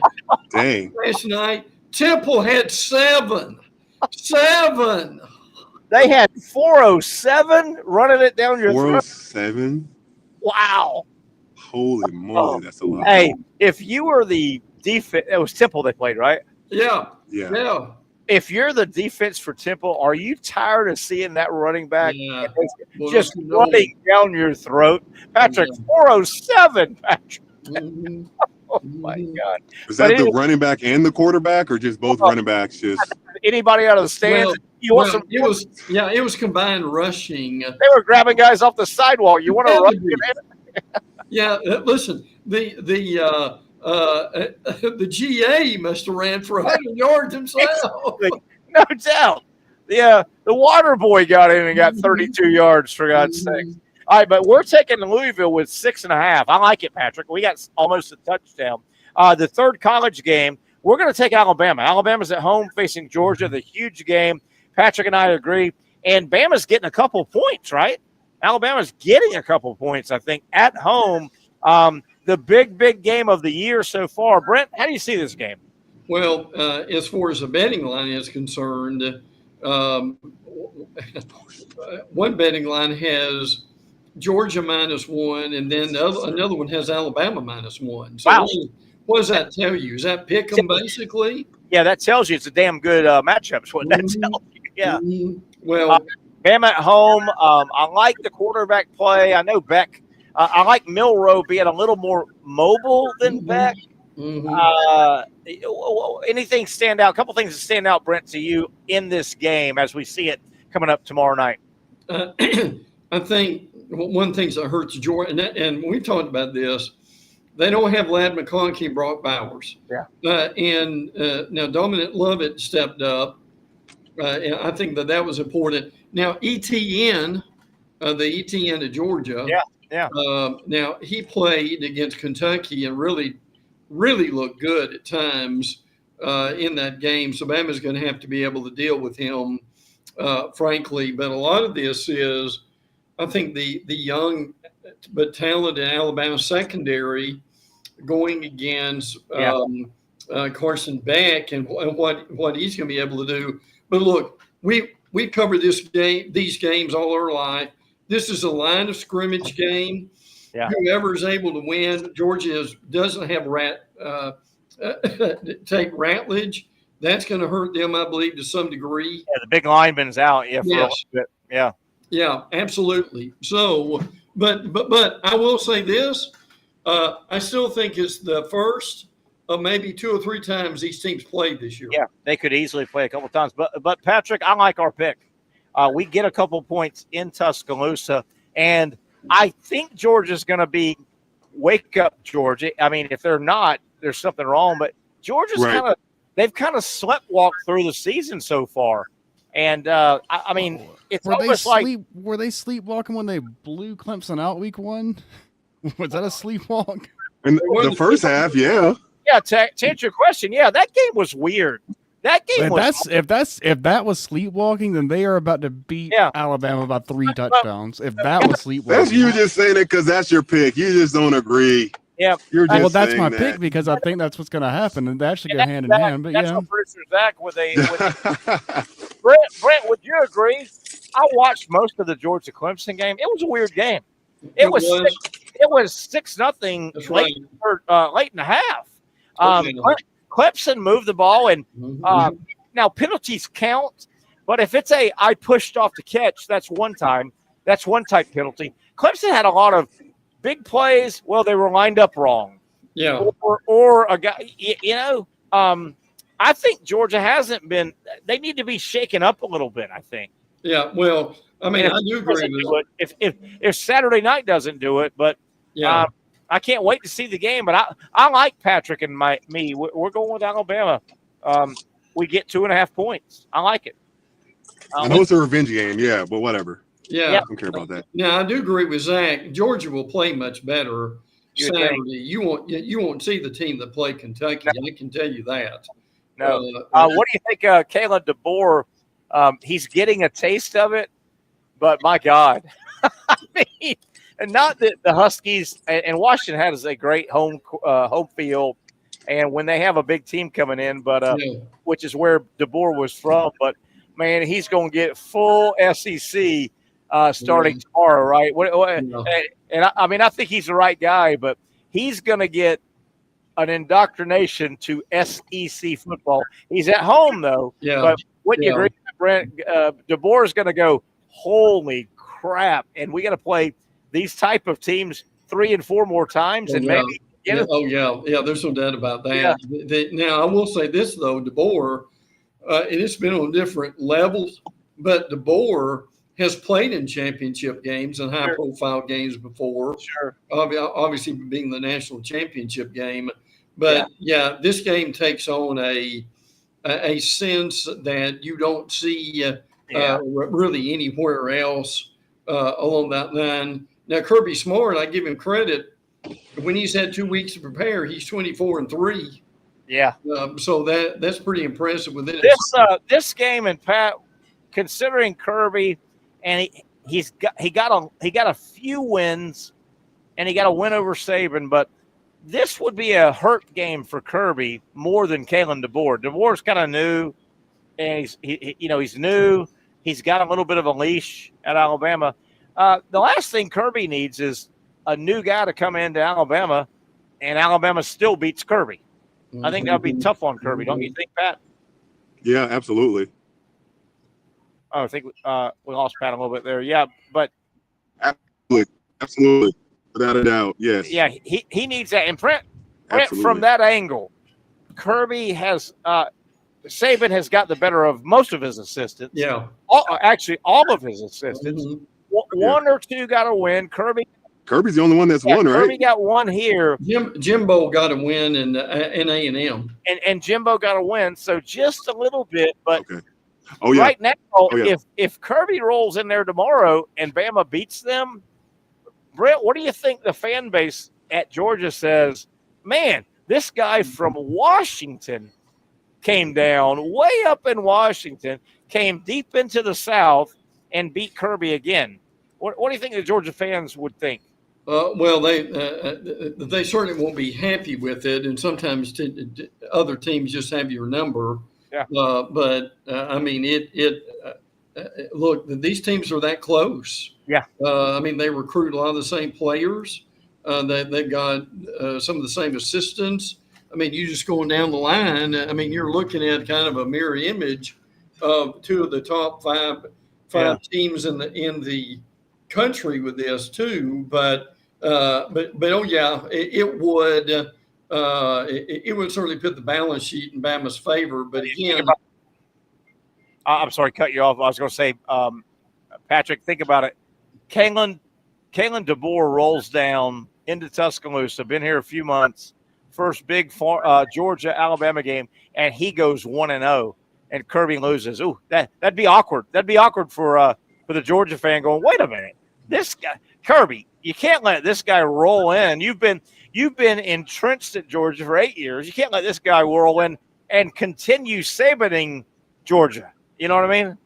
[SPEAKER 4] last night. Temple had 7. 7.
[SPEAKER 2] They had 407 running it down your throat.
[SPEAKER 3] 407?
[SPEAKER 2] Wow.
[SPEAKER 3] Holy moly, that's a lot.
[SPEAKER 2] Hey, if you were the defense, it was Temple they played, right?
[SPEAKER 4] Yeah.
[SPEAKER 2] If you're the defense for Temple, are you tired of seeing that running back just running down your throat? Patrick, 407, Patrick. Oh, my God.
[SPEAKER 3] Was that the running back and the quarterback, or just both running backs? Just
[SPEAKER 2] anybody out of the stands?
[SPEAKER 4] It was combined rushing.
[SPEAKER 2] They were grabbing guys off the sidewalk. You want to rush it?
[SPEAKER 4] Yeah, listen, the GA must have ran for 100 yards himself.
[SPEAKER 2] No doubt. The water boy got in and got 32 yards, for God's sake. All right, but we're taking Louisville with 6.5. I like it, Patrick. We got almost a touchdown. The third college game, we're going to take Alabama. Alabama's at home facing Georgia, the huge game. Patrick and I agree. And Bama's getting a couple points, right? Alabama's getting a couple points, I think, at home. The big game of the year so far. Brent, how do you see this game?
[SPEAKER 4] Well, as far as the betting line is concerned, one betting line has Georgia -1, and then another one has Alabama -1. So
[SPEAKER 2] wow.
[SPEAKER 4] What does that tell you? Is that pick 'em basically?
[SPEAKER 2] Yeah, that tells you it's a damn good matchup. Is what that tells you. Yeah.
[SPEAKER 4] Well,
[SPEAKER 2] Bama at home. I like the quarterback play. I know Beck. I like Milroe being a little more mobile than Beck. Anything stand out? A couple things that stand out, Brent, to you in this game as we see it coming up tomorrow night.
[SPEAKER 4] I think one of the things that hurts Georgia, and we talked about this, they don't have Ladd McConkey and Brock Bowers.
[SPEAKER 2] Yeah.
[SPEAKER 4] And now Dominic Lovett stepped up. And I think that was important. Now, ETN, the ETN of Georgia.
[SPEAKER 2] Yeah.
[SPEAKER 4] Now, he played against Kentucky and really looked good at times in that game. So Bama's going to have to be able to deal with him, frankly. But a lot of this is, I think, the young but talented Alabama secondary going against Carson Beck and what he's going to be able to do. But look, we cover these games all our life. This is a line of scrimmage game.
[SPEAKER 2] Yeah.
[SPEAKER 4] Whoever is able to win, Georgia doesn't have take Ratledge. That's going to hurt them, I believe, to some degree.
[SPEAKER 2] Yeah, the big lineman's out. Yeah, for a little bit. Yeah.
[SPEAKER 4] Yeah, absolutely. So, but I will say this: I still think it's the first of maybe 2 or 3 times these teams played this year.
[SPEAKER 2] Yeah, they could easily play a couple of times. But Patrick, I like our pick. We get a couple points in Tuscaloosa, and I think Georgia's going to be wake up Georgia. I mean, if they're not, there's something wrong. But Georgia's they've kind of sleptwalked through the season so far. And, I mean, it's almost like –
[SPEAKER 16] were they sleepwalking when they blew Clemson out week 1? Was that a sleepwalk?
[SPEAKER 3] In the first half, yeah.
[SPEAKER 2] Yeah, to answer your question, yeah, that game was weird. That game
[SPEAKER 16] if that was sleepwalking, then they are about to beat Alabama by 3 touchdowns. If that was sleepwalking.
[SPEAKER 3] That's you just saying it because that's your pick. You just don't agree.
[SPEAKER 2] Yeah.
[SPEAKER 3] You're just
[SPEAKER 16] that's my pick because I think that's what's going to happen, and they actually go hand in hand. But
[SPEAKER 2] that's what producer Zach Brent, would you agree? I watched most of the Georgia Clemson game. It was a weird game. It was 6-0 late in the half. Clemson moved the ball, and now penalties count. But if it's I pushed off to catch, that's one type penalty. Clemson had a lot of big plays. Well, they were lined up wrong.
[SPEAKER 4] Yeah.
[SPEAKER 2] Or a guy, I think Georgia hasn't been. They need to be shaken up a little bit, I think.
[SPEAKER 4] Yeah. Well, I mean, I do agree with
[SPEAKER 2] it. If Saturday night doesn't do it, but I can't wait to see the game. But I like Patrick and me. We're going with Alabama. We get 2.5 points. I like it.
[SPEAKER 3] I know it's a revenge game, yeah, but whatever.
[SPEAKER 4] Yeah,
[SPEAKER 3] I don't care about that.
[SPEAKER 4] Now I do agree with Zach. Georgia will play much better Saturday. You won't see the team that played Kentucky. No. I can tell you that.
[SPEAKER 2] No. What do you think, Kalen DeBoer? He's getting a taste of it, but my God, I mean, and not that the Huskies and Washington has a great home field, and when they have a big team coming in, but which is where DeBoer was from, but man, he's going to get full SEC starting tomorrow, right? And I mean, I think he's the right guy, but he's going to get an indoctrination to SEC football. He's at home though.
[SPEAKER 4] Yeah.
[SPEAKER 2] But wouldn't you agree, Brent? DeBoer is going to go, holy crap, and we got to play these type of teams 3 and 4 more times, and maybe.
[SPEAKER 4] There's no doubt about that. Yeah. Now I will say this though, DeBoer, and it's been on different levels, but DeBoer has played in championship games and high-profile games before.
[SPEAKER 2] Sure.
[SPEAKER 4] Obviously, being the national championship game, but this game takes on a sense that you don't see really anywhere else along that line. Now, Kirby Smart, I give him credit. When he's had 2 weeks to prepare, he's 24-3.
[SPEAKER 2] Yeah.
[SPEAKER 4] So that's pretty impressive within
[SPEAKER 2] this game. And Pat, considering Kirby, and he got a few wins, and he got a win over Saban, but this would be a hurt game for Kirby more than Kalen DeBoer. DeBoer's kind of new, and he's new. He's got a little bit of a leash at Alabama. The last thing Kirby needs is a new guy to come into Alabama, and Alabama still beats Kirby. I think that would be tough on Kirby, don't you think, Pat?
[SPEAKER 3] Yeah, absolutely.
[SPEAKER 2] Oh, I think we lost Pat a little bit there. Yeah, but
[SPEAKER 3] absolutely, without a doubt, yes.
[SPEAKER 2] Yeah, he needs that. And Brent from that angle, Kirby has Saban has got the better of most of his assistants.
[SPEAKER 4] Yeah,
[SPEAKER 2] actually, all of his assistants. Mm-hmm. One or two got a win. Kirby's
[SPEAKER 3] the only one that's won, right?
[SPEAKER 2] Kirby got one here.
[SPEAKER 4] Jimbo got a win in A&M.
[SPEAKER 2] And Jimbo got a win, so just a little bit. But
[SPEAKER 3] okay.
[SPEAKER 2] Right now, if Kirby rolls in there tomorrow and Bama beats them, Brent, what do you think the fan base at Georgia says? Man, this guy from Washington came down way up in Washington, came deep into the South, and beat Kirby again. What do you think the Georgia fans would think?
[SPEAKER 4] Well, they certainly won't be happy with it, and sometimes other teams just have your number.
[SPEAKER 2] Yeah.
[SPEAKER 4] But I mean, look, these teams are that close.
[SPEAKER 2] Yeah.
[SPEAKER 4] I mean, they recruit a lot of the same players. They've got some of the same assistants. I mean, you just going down the line. I mean, you're looking at kind of a mirror image of 2 of the top five teams in the country with this too. But it would certainly put the balance sheet in Bama's favor. But again,
[SPEAKER 2] I'm sorry, cut you off. I was going to say, Patrick, think about it. Kalen DeBoer rolls down into Tuscaloosa. Been here a few months. First big Georgia-Alabama game, and he goes 1-0, and Kirby loses. Ooh, that'd be awkward. That'd be awkward for the Georgia fan going, wait a minute, this guy Kirby, you can't let this guy roll in. You've been entrenched at Georgia for 8 years. You can't let this guy roll in and continue Sabaning Georgia. You know what I mean?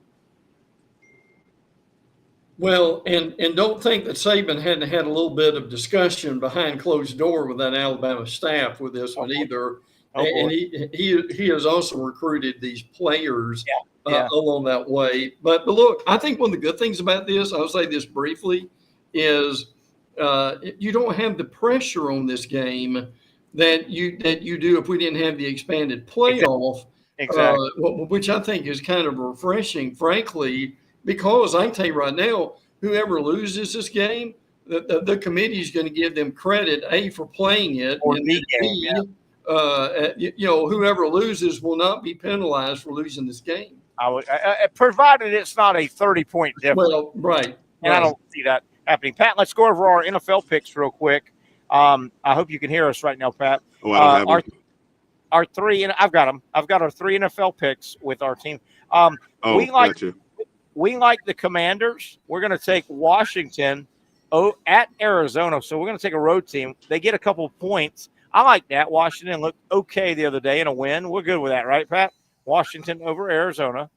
[SPEAKER 4] Well, and don't think that Saban hadn't had a little bit of discussion behind closed door with that Alabama staff with this one either. And he has also recruited these players along that way. But look, I think one of the good things about this, I'll say this briefly, is you don't have the pressure on this game that you do if we didn't have the expanded playoff,
[SPEAKER 2] exactly.
[SPEAKER 4] Which I think is kind of refreshing, frankly. Because I can tell you right now, whoever loses this game, the committee is going to give them credit, A, for playing it,
[SPEAKER 2] or
[SPEAKER 4] and
[SPEAKER 2] B,
[SPEAKER 4] whoever loses will not be penalized for losing this game.
[SPEAKER 2] Provided it's not a 30-point difference.
[SPEAKER 4] Well, right.
[SPEAKER 2] And I don't see that happening. Pat, let's go over our NFL picks real quick. I hope you can hear us right now, Pat.
[SPEAKER 3] Oh, I don't have them.
[SPEAKER 2] Our three, and I've got them. I've got our 3 NFL picks with our team. We like the Commanders. We're going to take Washington at Arizona. So we're going to take a road team. They get a couple of points. I like that. Washington looked okay the other day in a win. We're good with that, right, Pat? Washington over Arizona.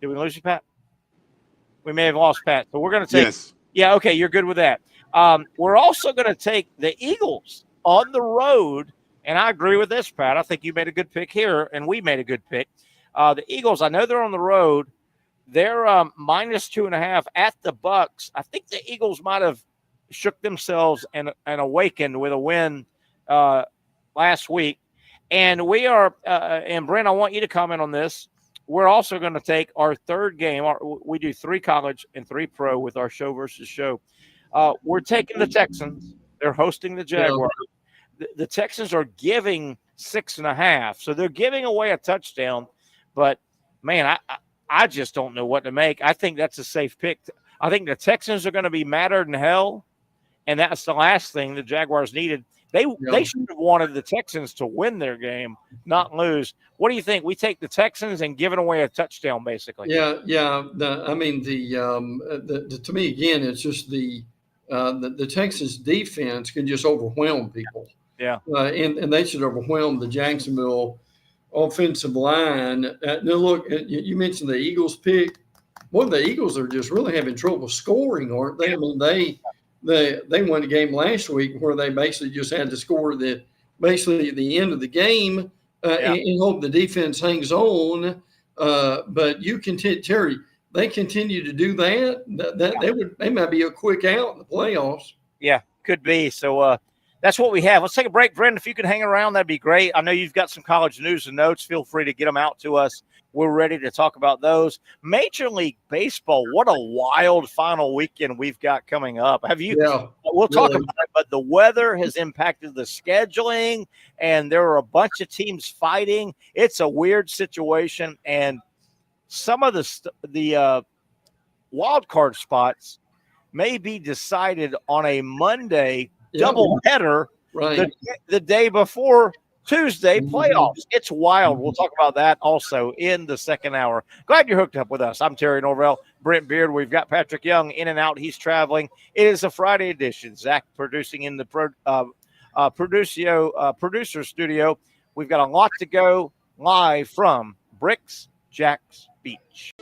[SPEAKER 2] Did we lose you, Pat? We may have lost Pat. So we're going to take.
[SPEAKER 3] Yes.
[SPEAKER 2] Yeah, okay, you're good with that. We're also going to take the Eagles on the road. And I agree with this, Pat. I think you made a good pick here, and we made a good pick. The Eagles, I know they're on the road. They're -2.5 at the Bucks. I think the Eagles might have shook themselves and awakened with a win last week. And we are, and Brent, I want you to comment on this. We're also going to take our third game. We do 3 college and 3 pro with our show versus show. We're taking the Texans. They're hosting the Jaguars. The Texans are giving 6.5, so they're giving away a touchdown. But, man, I just don't know what to make. I think that's a safe pick. I think the Texans are going to be madder than hell, and that's the last thing the Jaguars needed. They should have wanted the Texans to win their game, not lose. What do you think? We take the Texans and giving away a touchdown, basically.
[SPEAKER 4] Yeah. To me, again, it's just the Texans defense can just overwhelm people.
[SPEAKER 2] Yeah.
[SPEAKER 4] And they should overwhelm the Jacksonville offensive line. Now, look, you mentioned the Eagles pick. Boy, the Eagles are just really having trouble scoring, aren't they? I mean, they won the game last week where they basically just had to score at the end of the game and hope the defense hangs on. But you can Terry, they continue to do that. They might be a quick out in the playoffs.
[SPEAKER 2] Yeah, could be. So that's what we have. Let's take a break. Brent, if you could hang around, that'd be great. I know you've got some college news and notes. Feel free to get them out to us. We're ready to talk about those. Major League Baseball, what a wild final weekend we've got coming up. We'll talk about it, but the weather has impacted the scheduling, and there are a bunch of teams fighting. It's a weird situation, and some of the wild card spots may be decided on a Monday double header the day before Tuesday playoffs. It's wild. We'll talk about that also in the second hour. Glad you're hooked up with us. I'm Terry Norvelle, Brent Beaird. We've got Patrick Young in and out. He's traveling. It is a Friday edition. Zach producing in the producer studio. We've got a lot to go live from Brix Jax Beach.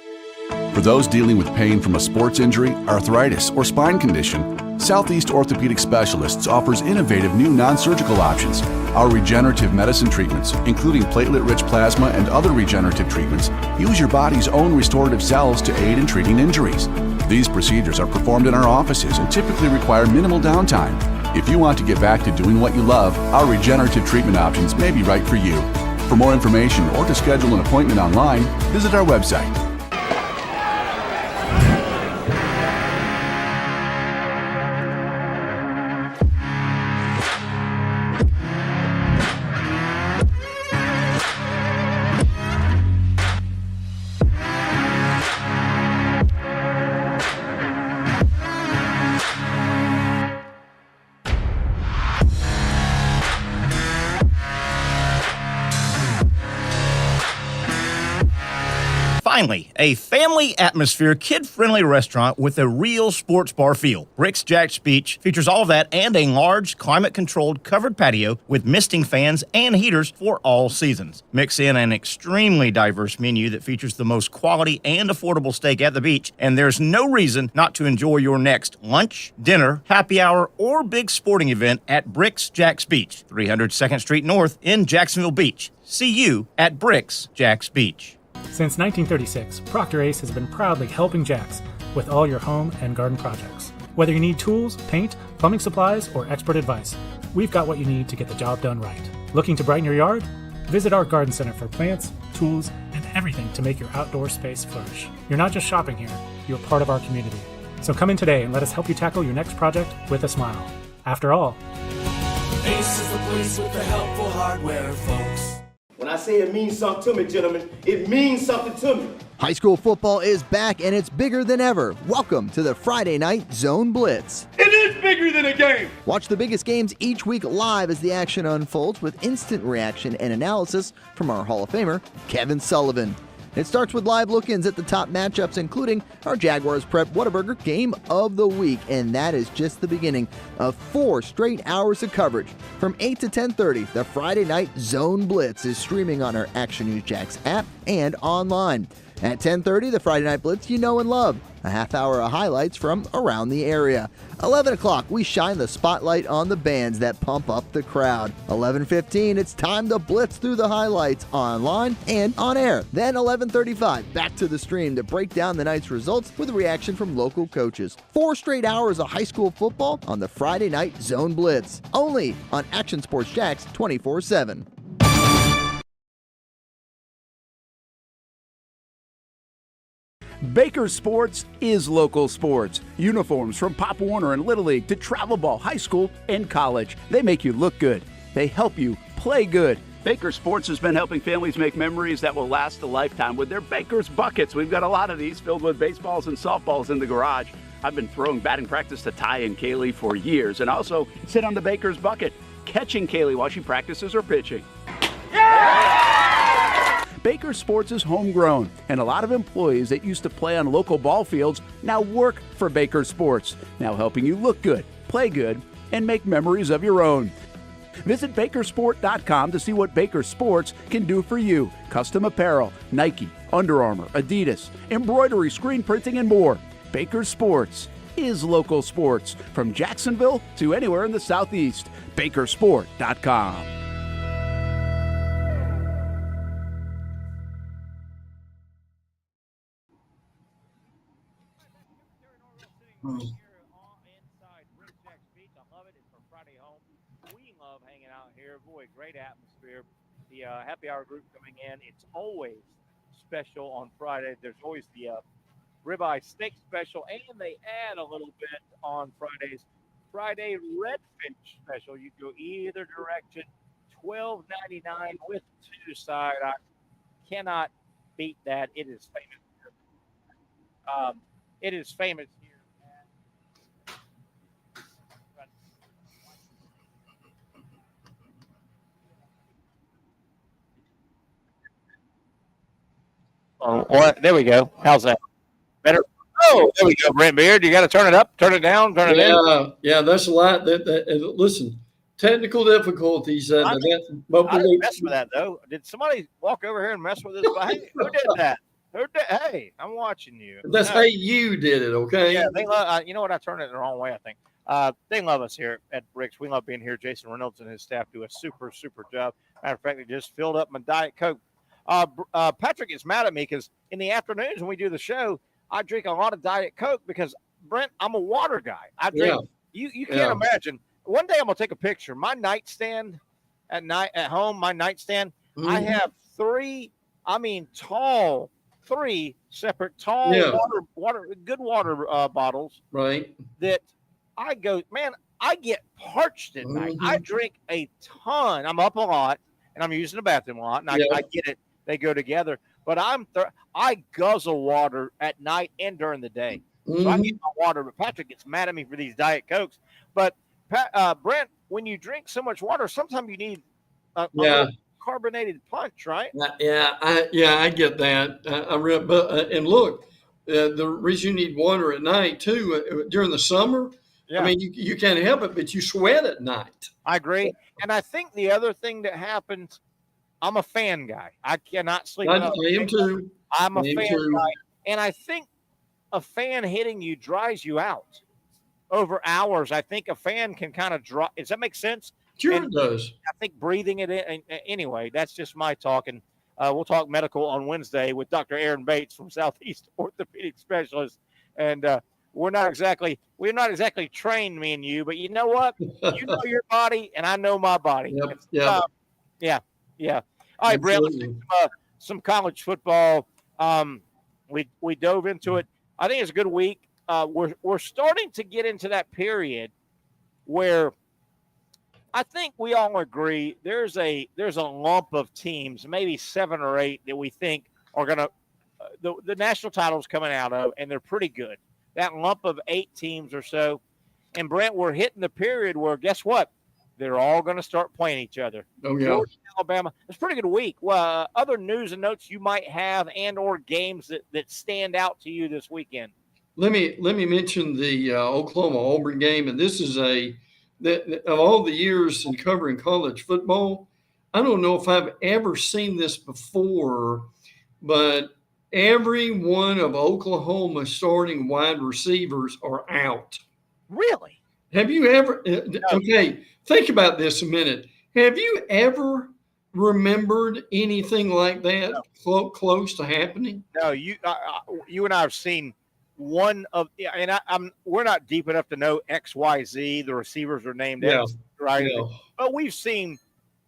[SPEAKER 7] For those dealing with pain from a sports injury, arthritis, or spine condition, Southeast Orthopedic Specialists offers innovative new non-surgical options. Our regenerative medicine treatments, including platelet-rich plasma and other regenerative treatments, use your body's own restorative cells to aid in treating injuries. These procedures are performed in our offices and typically require minimal downtime. If you want to get back to doing what you love, our regenerative treatment options may be right for you. For more information or to schedule an appointment online, visit our website.
[SPEAKER 6] Finally, a family atmosphere, kid-friendly restaurant with a real sports bar feel. Brix Jax Beach features all that and a large, climate-controlled covered patio with misting fans and heaters for all seasons. Mix in an extremely diverse menu that features the most quality and affordable steak at the beach, and there's no reason not to enjoy your next lunch, dinner, happy hour, or big sporting event at Brix Jax Beach, 300 2nd Street North in Jacksonville Beach. See you at Brix Jax Beach.
[SPEAKER 9] Since 1936, Procter Ace has been proudly helping Jax with all your home and garden projects. Whether you need tools, paint, plumbing supplies, or expert advice, we've got what you need to get the job done right. Looking to brighten your yard? Visit our garden center for plants, tools, and everything to make your outdoor space flourish. You're not just shopping here, you're part of our community. So come in today and let us help you tackle your next project with a smile. After all,
[SPEAKER 17] Ace is the place with the helpful hardware, folks.
[SPEAKER 18] When I say it means something to me, gentlemen, it means something to me.
[SPEAKER 15] High school football is back and it's bigger than ever. Welcome to the Friday Night Zone Blitz.
[SPEAKER 18] It is
[SPEAKER 13] is bigger than a game.
[SPEAKER 15] Watch the biggest games each week live as the action unfolds with instant reaction and analysis from our Hall of Famer, Kevin Sullivan. It starts with live look-ins at the top matchups, including our Jaguars Prep Whataburger Game of the Week, and that is just the beginning of 4 straight hours of coverage. From 8 to 10:30, the Friday Night Zone Blitz is streaming on our Action News Jax app and online. At 10:30, the Friday Night Blitz you know and love. A half hour of highlights from around the area. 11 o'clock, we shine the spotlight on the bands that pump up the crowd. 11:15, it's time to blitz through the highlights online and on air. Then 11:35, back to the stream to break down the night's results with a reaction from local coaches. 4 straight hours of high school football on the Friday Night Zone Blitz. Only on Action Sports Jax 24/7.
[SPEAKER 11] Baker Sports is local sports. Uniforms from Pop Warner and Little League to travel ball, high school, and college. They make you look good. They help you play good. Baker Sports has been helping families make memories that will last a lifetime with their Baker's Buckets. We've got a lot of these filled with baseballs and softballs in the garage. I've been throwing batting practice to Ty and Kaylee for years and also sit on the Baker's Bucket, catching Kaylee while she practices or pitching. Baker Sports is homegrown, and a lot of employees that used to play on local ball fields now work for Baker Sports, now helping you look good, play good, and make memories of your own. Visit Bakersport.com to see what Baker Sports can do for you. Custom apparel, Nike, Under Armour, Adidas, embroidery, screen printing, and more. Baker Sports is local sports from Jacksonville to anywhere in the Southeast. Bakersport.com.
[SPEAKER 2] Inside Brix Jax Beach. I love it. It's for Friday home. We love hanging out here. Boy, great atmosphere. The happy hour group coming in. It's always special on Friday. There's always the ribeye steak special, and they add a little bit on Fridays. Friday redfish special. You go either direction. $12.99 with 2 sides. I cannot beat that. It is famous. It is famous. Oh, what? There we go. How's that? Better? Oh, there we go, Brent Beaird. You got to turn it up, turn it down, turn it in.
[SPEAKER 4] Yeah, that's a lot. Listen, technical difficulties.
[SPEAKER 2] I didn't mess with that, though. Did somebody walk over here and mess with this? Hey, who did that? Hey, I'm watching you.
[SPEAKER 4] That's how you did it, okay?
[SPEAKER 2] Yeah, they love. You know what? I turned it the wrong way, I think. They love us here at Brix. We love being here. Jason Reynolds and his staff do a super job. Matter of fact, they just filled up my Diet Coke. Patrick is mad at me because in the afternoons when we do the show, I drink a lot of Diet Coke because, Brent, I'm a water guy. I drink. Yeah. You can't imagine. One day I'm gonna take a picture. My nightstand at night at home. My nightstand. Mm-hmm. I have 3 separate tall good water bottles.
[SPEAKER 4] Right.
[SPEAKER 2] That I go, man. I get parched at night. I drink a ton. I'm up a lot, and I'm using the bathroom a lot, and I get it. They go together. But I guzzle water at night and during the day. So I get my water. But Patrick gets mad at me for these Diet Cokes. But, Brent, when you drink so much water, sometimes you need a carbonated punch, right?
[SPEAKER 4] I get that. And look, the reason you need water at night, too, during the summer, I mean, you can't help it, but you sweat at night.
[SPEAKER 2] I agree. And I think the other thing that happens, I'm a fan guy. I cannot sleep.
[SPEAKER 4] I am too.
[SPEAKER 2] I'm a fan guy. And I think a fan hitting you dries you out over hours. I think a fan can kind of dry. Does that make sense?
[SPEAKER 4] Sure, it does.
[SPEAKER 2] I think breathing it in. Anyway, that's just my talk. And we'll talk medical on Wednesday with Dr. Aaron Bates from Southeast Orthopedic Specialist. And we're not exactly trained, me and you, but you know what? You know your body, and I know my body. Yeah. All right, Brent, let's do some college football. We dove into it. I think it's a good week. We're starting to get into that period where I think we all agree there's a lump of teams, maybe 7 or 8, that we think are going to the national title's coming out of, and they're pretty good. That lump of 8 teams or so, And Brent, we're hitting the period where, guess what? They're all going to start playing each other.
[SPEAKER 4] Oh, yeah.
[SPEAKER 2] Georgia, Alabama. It's a pretty good week. Well, other news and notes you might have and or games that stand out to you this weekend.
[SPEAKER 4] Let me mention the Oklahoma-Auburn game, and this is of all the years in covering college football, I don't know if I've ever seen this before, but every one of Oklahoma's starting wide receivers are out.
[SPEAKER 2] Really?
[SPEAKER 4] Have you ever? Okay, think about this a minute. Have you ever remembered anything like that close to happening?
[SPEAKER 2] No, you and I have seen one of, and we're not deep enough to know XYZ. The receivers are named X, right? Yeah. But we've seen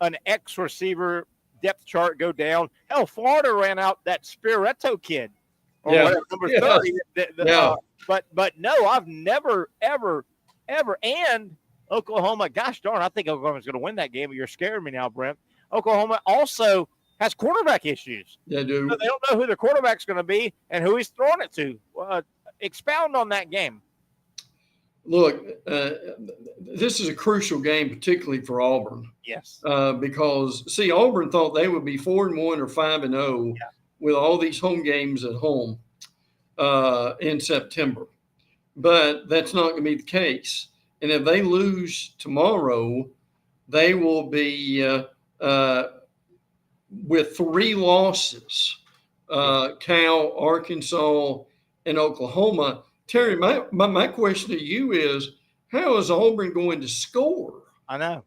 [SPEAKER 2] an X receiver depth chart go down. Hell, Florida ran out that Spirito kid, or whatever, number 30. But no, I've never ever. And Oklahoma, gosh darn, I think Oklahoma's going to win that game. You're scaring me now, Brent. Oklahoma also has quarterback issues.
[SPEAKER 4] They do.
[SPEAKER 2] So they don't know who their quarterback's going to be and who he's throwing it to. Expound on that game.
[SPEAKER 4] Look, this is a crucial game, particularly for Auburn.
[SPEAKER 2] Yes.
[SPEAKER 4] Because, see, Auburn thought they would be 4-1 or 5-0 with all these home games at home in September. But that's not going to be the case. And if they lose tomorrow, they will be with 3 losses, Cal, Arkansas, and Oklahoma. Terry, my question to you is, how is Auburn going to score?
[SPEAKER 2] I know.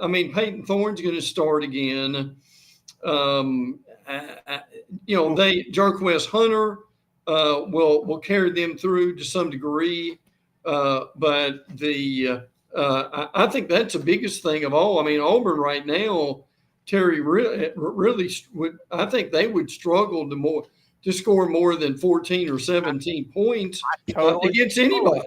[SPEAKER 4] I mean, Peyton Thorne's going to start again. Jarquez Hunter will carry them through to some degree. But I think that's the biggest thing of all. I mean, Auburn right now, Terry, really I think they would struggle to score more than 14 or 17 points against anybody.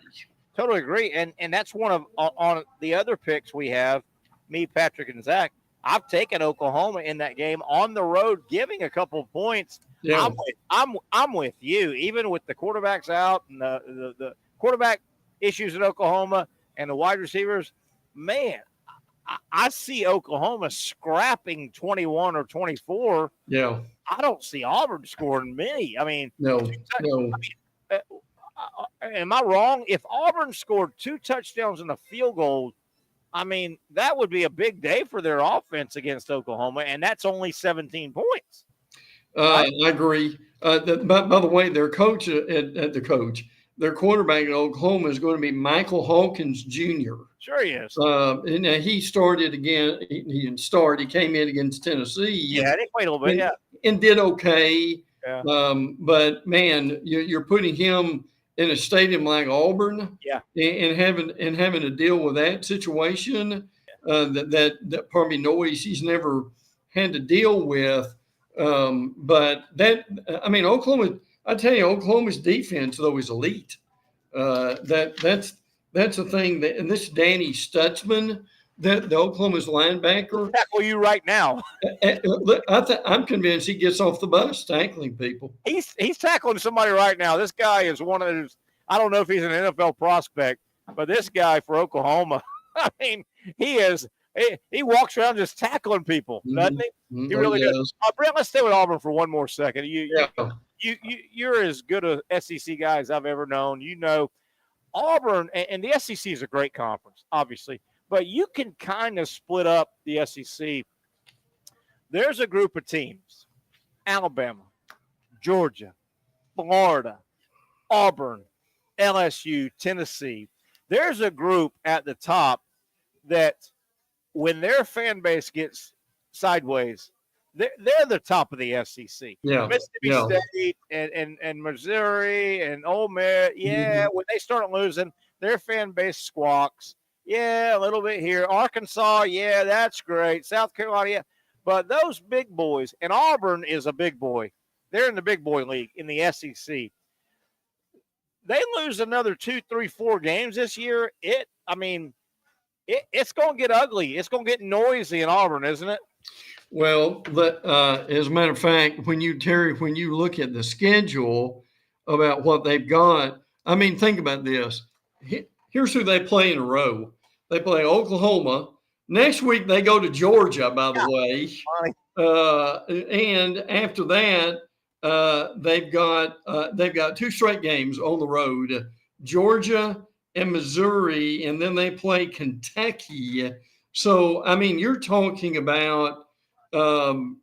[SPEAKER 2] Totally agree. And that's one of on the other picks we have, me, Patrick, and Zach. I've taken Oklahoma in that game on the road, giving a couple of points.
[SPEAKER 4] Yeah.
[SPEAKER 2] I'm with you, even with the quarterbacks out and the quarterback issues at Oklahoma and the wide receivers. Man, I see Oklahoma scrapping 21 or 24.
[SPEAKER 4] Yeah.
[SPEAKER 2] I don't see Auburn scoring many. I mean,
[SPEAKER 4] no.
[SPEAKER 2] Am I wrong? If Auburn scored 2 touchdowns and a field goal, I mean, that would be a big day for their offense against Oklahoma, and that's only 17 points.
[SPEAKER 4] I agree. By the way, their coach their quarterback at Oklahoma is going to be Michael Hawkins Jr.
[SPEAKER 2] Sure he is.
[SPEAKER 4] And he started again. He didn't start. He came in against Tennessee.
[SPEAKER 2] Yeah, they played a little bit,
[SPEAKER 4] and did okay.
[SPEAKER 2] Yeah.
[SPEAKER 4] But man, you're putting him in a stadium like Auburn, and having to deal with that situation, that probably noise he's never had to deal with. But Oklahoma, I tell you, Oklahoma's defense though is elite. That's the thing that, and this Danny Stutzman, the Oklahoma's linebacker,
[SPEAKER 2] he'll tackle you right now.
[SPEAKER 4] I'm convinced he gets off the bus tackling people.
[SPEAKER 2] He's tackling somebody right now. This guy is one of those. I don't know if he's an NFL prospect, but this guy for Oklahoma, I mean, he is. He walks around just tackling people, doesn't he? He really does. Brent, let's stay with Auburn for one more second. You're as good a SEC guy as I've ever known. You know, Auburn and the SEC is a great conference, obviously, but you can kind of split up the SEC. There's a group of teams: Alabama, Georgia, Florida, Auburn, LSU, Tennessee. There's a group at the top that, when their fan base gets sideways, they're the top of the SEC.
[SPEAKER 4] Yeah.
[SPEAKER 2] Mississippi State and Missouri and Ole Miss. Yeah, when they start losing, their fan base squawks. Yeah, a little bit here. Arkansas, yeah, that's great. South Carolina, yeah. But those big boys, and Auburn is a big boy. They're in the big boy league in the SEC. They lose another 2, 3, 4 games this year. It's going to get ugly. It's going to get noisy in Auburn, isn't it?
[SPEAKER 4] Well, as a matter of fact, when you look at the schedule about what they've got, I mean, think about this. here's who they play in a row. They play Oklahoma. Next week they go to Georgia, by the way. And after that, they've got 2 straight games on the road, Georgia and Missouri, and then they play Kentucky. So, I mean, you're talking about the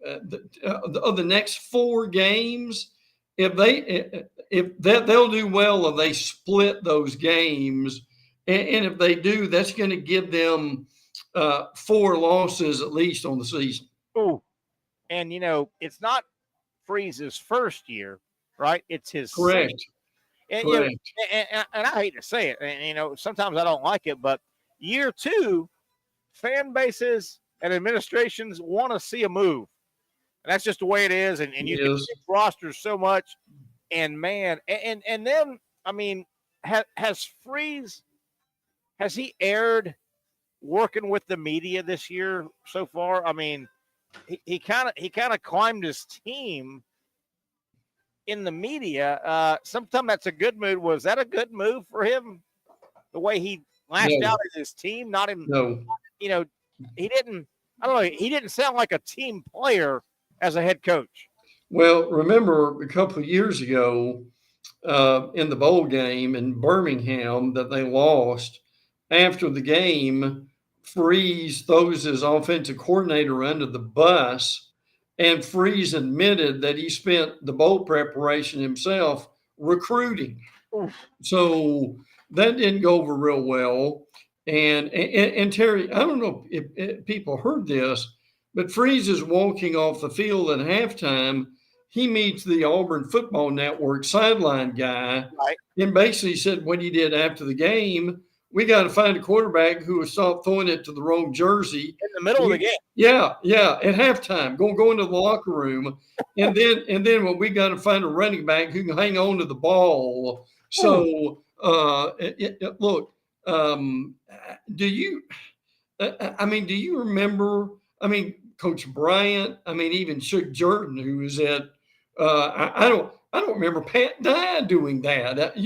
[SPEAKER 4] next 4 games. If they'll do well, if they split those games, and if they do, that's going to give them 4 losses at least on the season.
[SPEAKER 2] Ooh. And, it's not Freeze's first year, right? It's his
[SPEAKER 4] correct.
[SPEAKER 2] And, correct. And I hate to say it, and, sometimes I don't like it, but year 2, fan bases and administrations want to see a move. And that's just the way it is. And you can see rosters so much. And, man, and then, I mean, has Freeze, has he aired working with the media this year so far? I mean, he kind of climbed his team in the media. Sometimes that's a good move. Was that a good move for him? The way he lashed out at his team, not him.
[SPEAKER 4] No.
[SPEAKER 2] He didn't. I don't know. He didn't sound like a team player as a head coach.
[SPEAKER 4] Well, remember a couple of years ago in the bowl game in Birmingham that they lost. After the game, Freeze throws his offensive coordinator under the bus, and Freeze admitted that he spent the bowl preparation himself recruiting. Oof. So that didn't go over real well. And Terry, I don't know if people heard this, but Freeze is walking off the field at halftime. He meets the Auburn Football Network sideline guy, right, and basically said what he did after the game. We got to find a quarterback who will stop throwing it to the wrong jersey
[SPEAKER 2] in the middle of the game.
[SPEAKER 4] Yeah, at halftime, go into the locker room, and then we got to find a running back who can hang on to the ball. So look, do you remember? I mean, Coach Bryant. I mean, even Chuck Jordan, who was at. I don't remember Pat Dye doing that.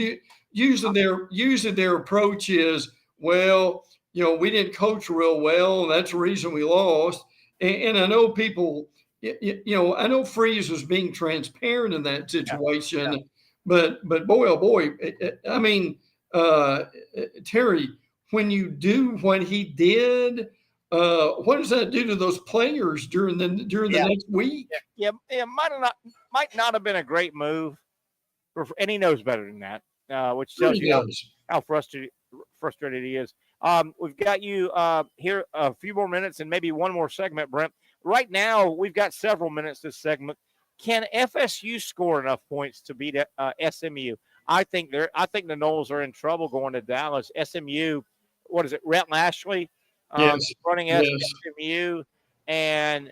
[SPEAKER 4] Usually their approach is, well, we didn't coach real well, and that's the reason we lost. And I know people, I know Freeze was being transparent in that situation, but boy, oh boy, I mean, Terry, when you do what he did, what does that do to those players during the next week?
[SPEAKER 2] Yeah, might not have been a great move, and he knows better than that. Which tells you how frustrated he is. We've got you here a few more minutes and maybe one more segment, Brent. Right now, we've got several minutes this segment. Can FSU score enough points to beat SMU? I think the Noles are in trouble going to Dallas. SMU, what is it? Rhett Lashley running SMU, and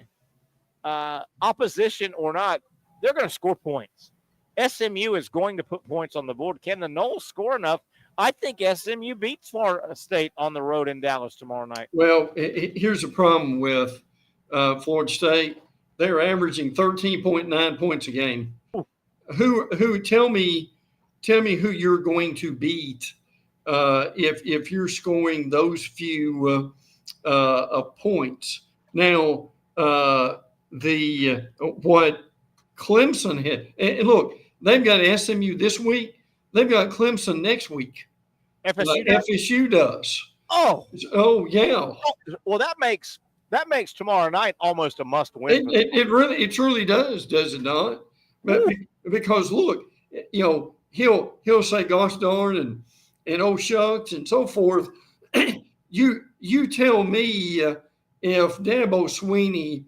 [SPEAKER 2] opposition or not, they're going to score points. SMU is going to put points on the board. Can the Noles score enough? I think SMU beats Florida State on the road in Dallas tomorrow night.
[SPEAKER 4] Well, here's the problem with Florida State. They're averaging 13.9 points a game. Who tell me who you're going to beat if you're scoring those few points. Now, what Clemson had, and look, they've got SMU this week. They've got Clemson next week. FSU does.
[SPEAKER 2] Oh,
[SPEAKER 4] yeah.
[SPEAKER 2] Well, that makes tomorrow night almost a must win.
[SPEAKER 4] It truly does it not? But because look, he'll say gosh darn and oh shucks and so forth. You tell me if Dabo Swinney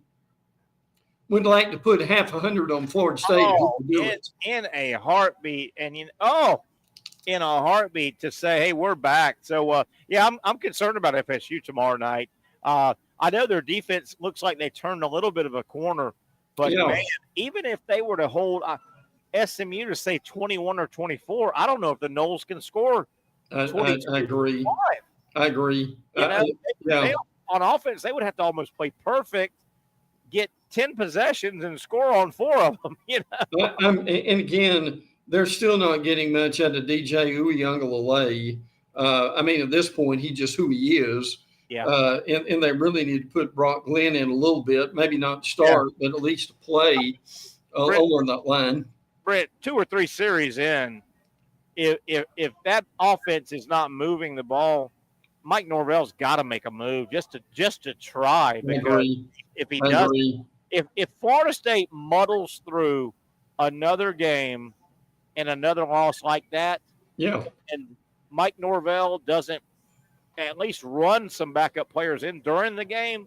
[SPEAKER 4] would like to put 100 on Florida State.
[SPEAKER 2] In a heartbeat, and in a heartbeat to say, hey, we're back. So I'm concerned about FSU tomorrow night. I know their defense looks like they turned a little bit of a corner, but man, even if they were to hold SMU to say 21 or 24, I don't know if the Noles can score.
[SPEAKER 4] I agree. I agree.
[SPEAKER 2] On offense, they would have to almost play perfect, get 10 possessions and score on 4 of them.
[SPEAKER 4] And again, they're still not getting much out of DJ Uiagalelei. I mean, at this point, he's just who he is.
[SPEAKER 2] Yeah.
[SPEAKER 4] And they really need to put Brock Glenn in a little bit, maybe not start, but at least to play over that line.
[SPEAKER 2] Brent, 2 or 3 series in, if that offense is not moving the ball, Mike Norvell's got to make a move just to try. Because if he does, if Florida State muddles through another game and another loss like that, and Mike Norvell doesn't at least run some backup players in during the game,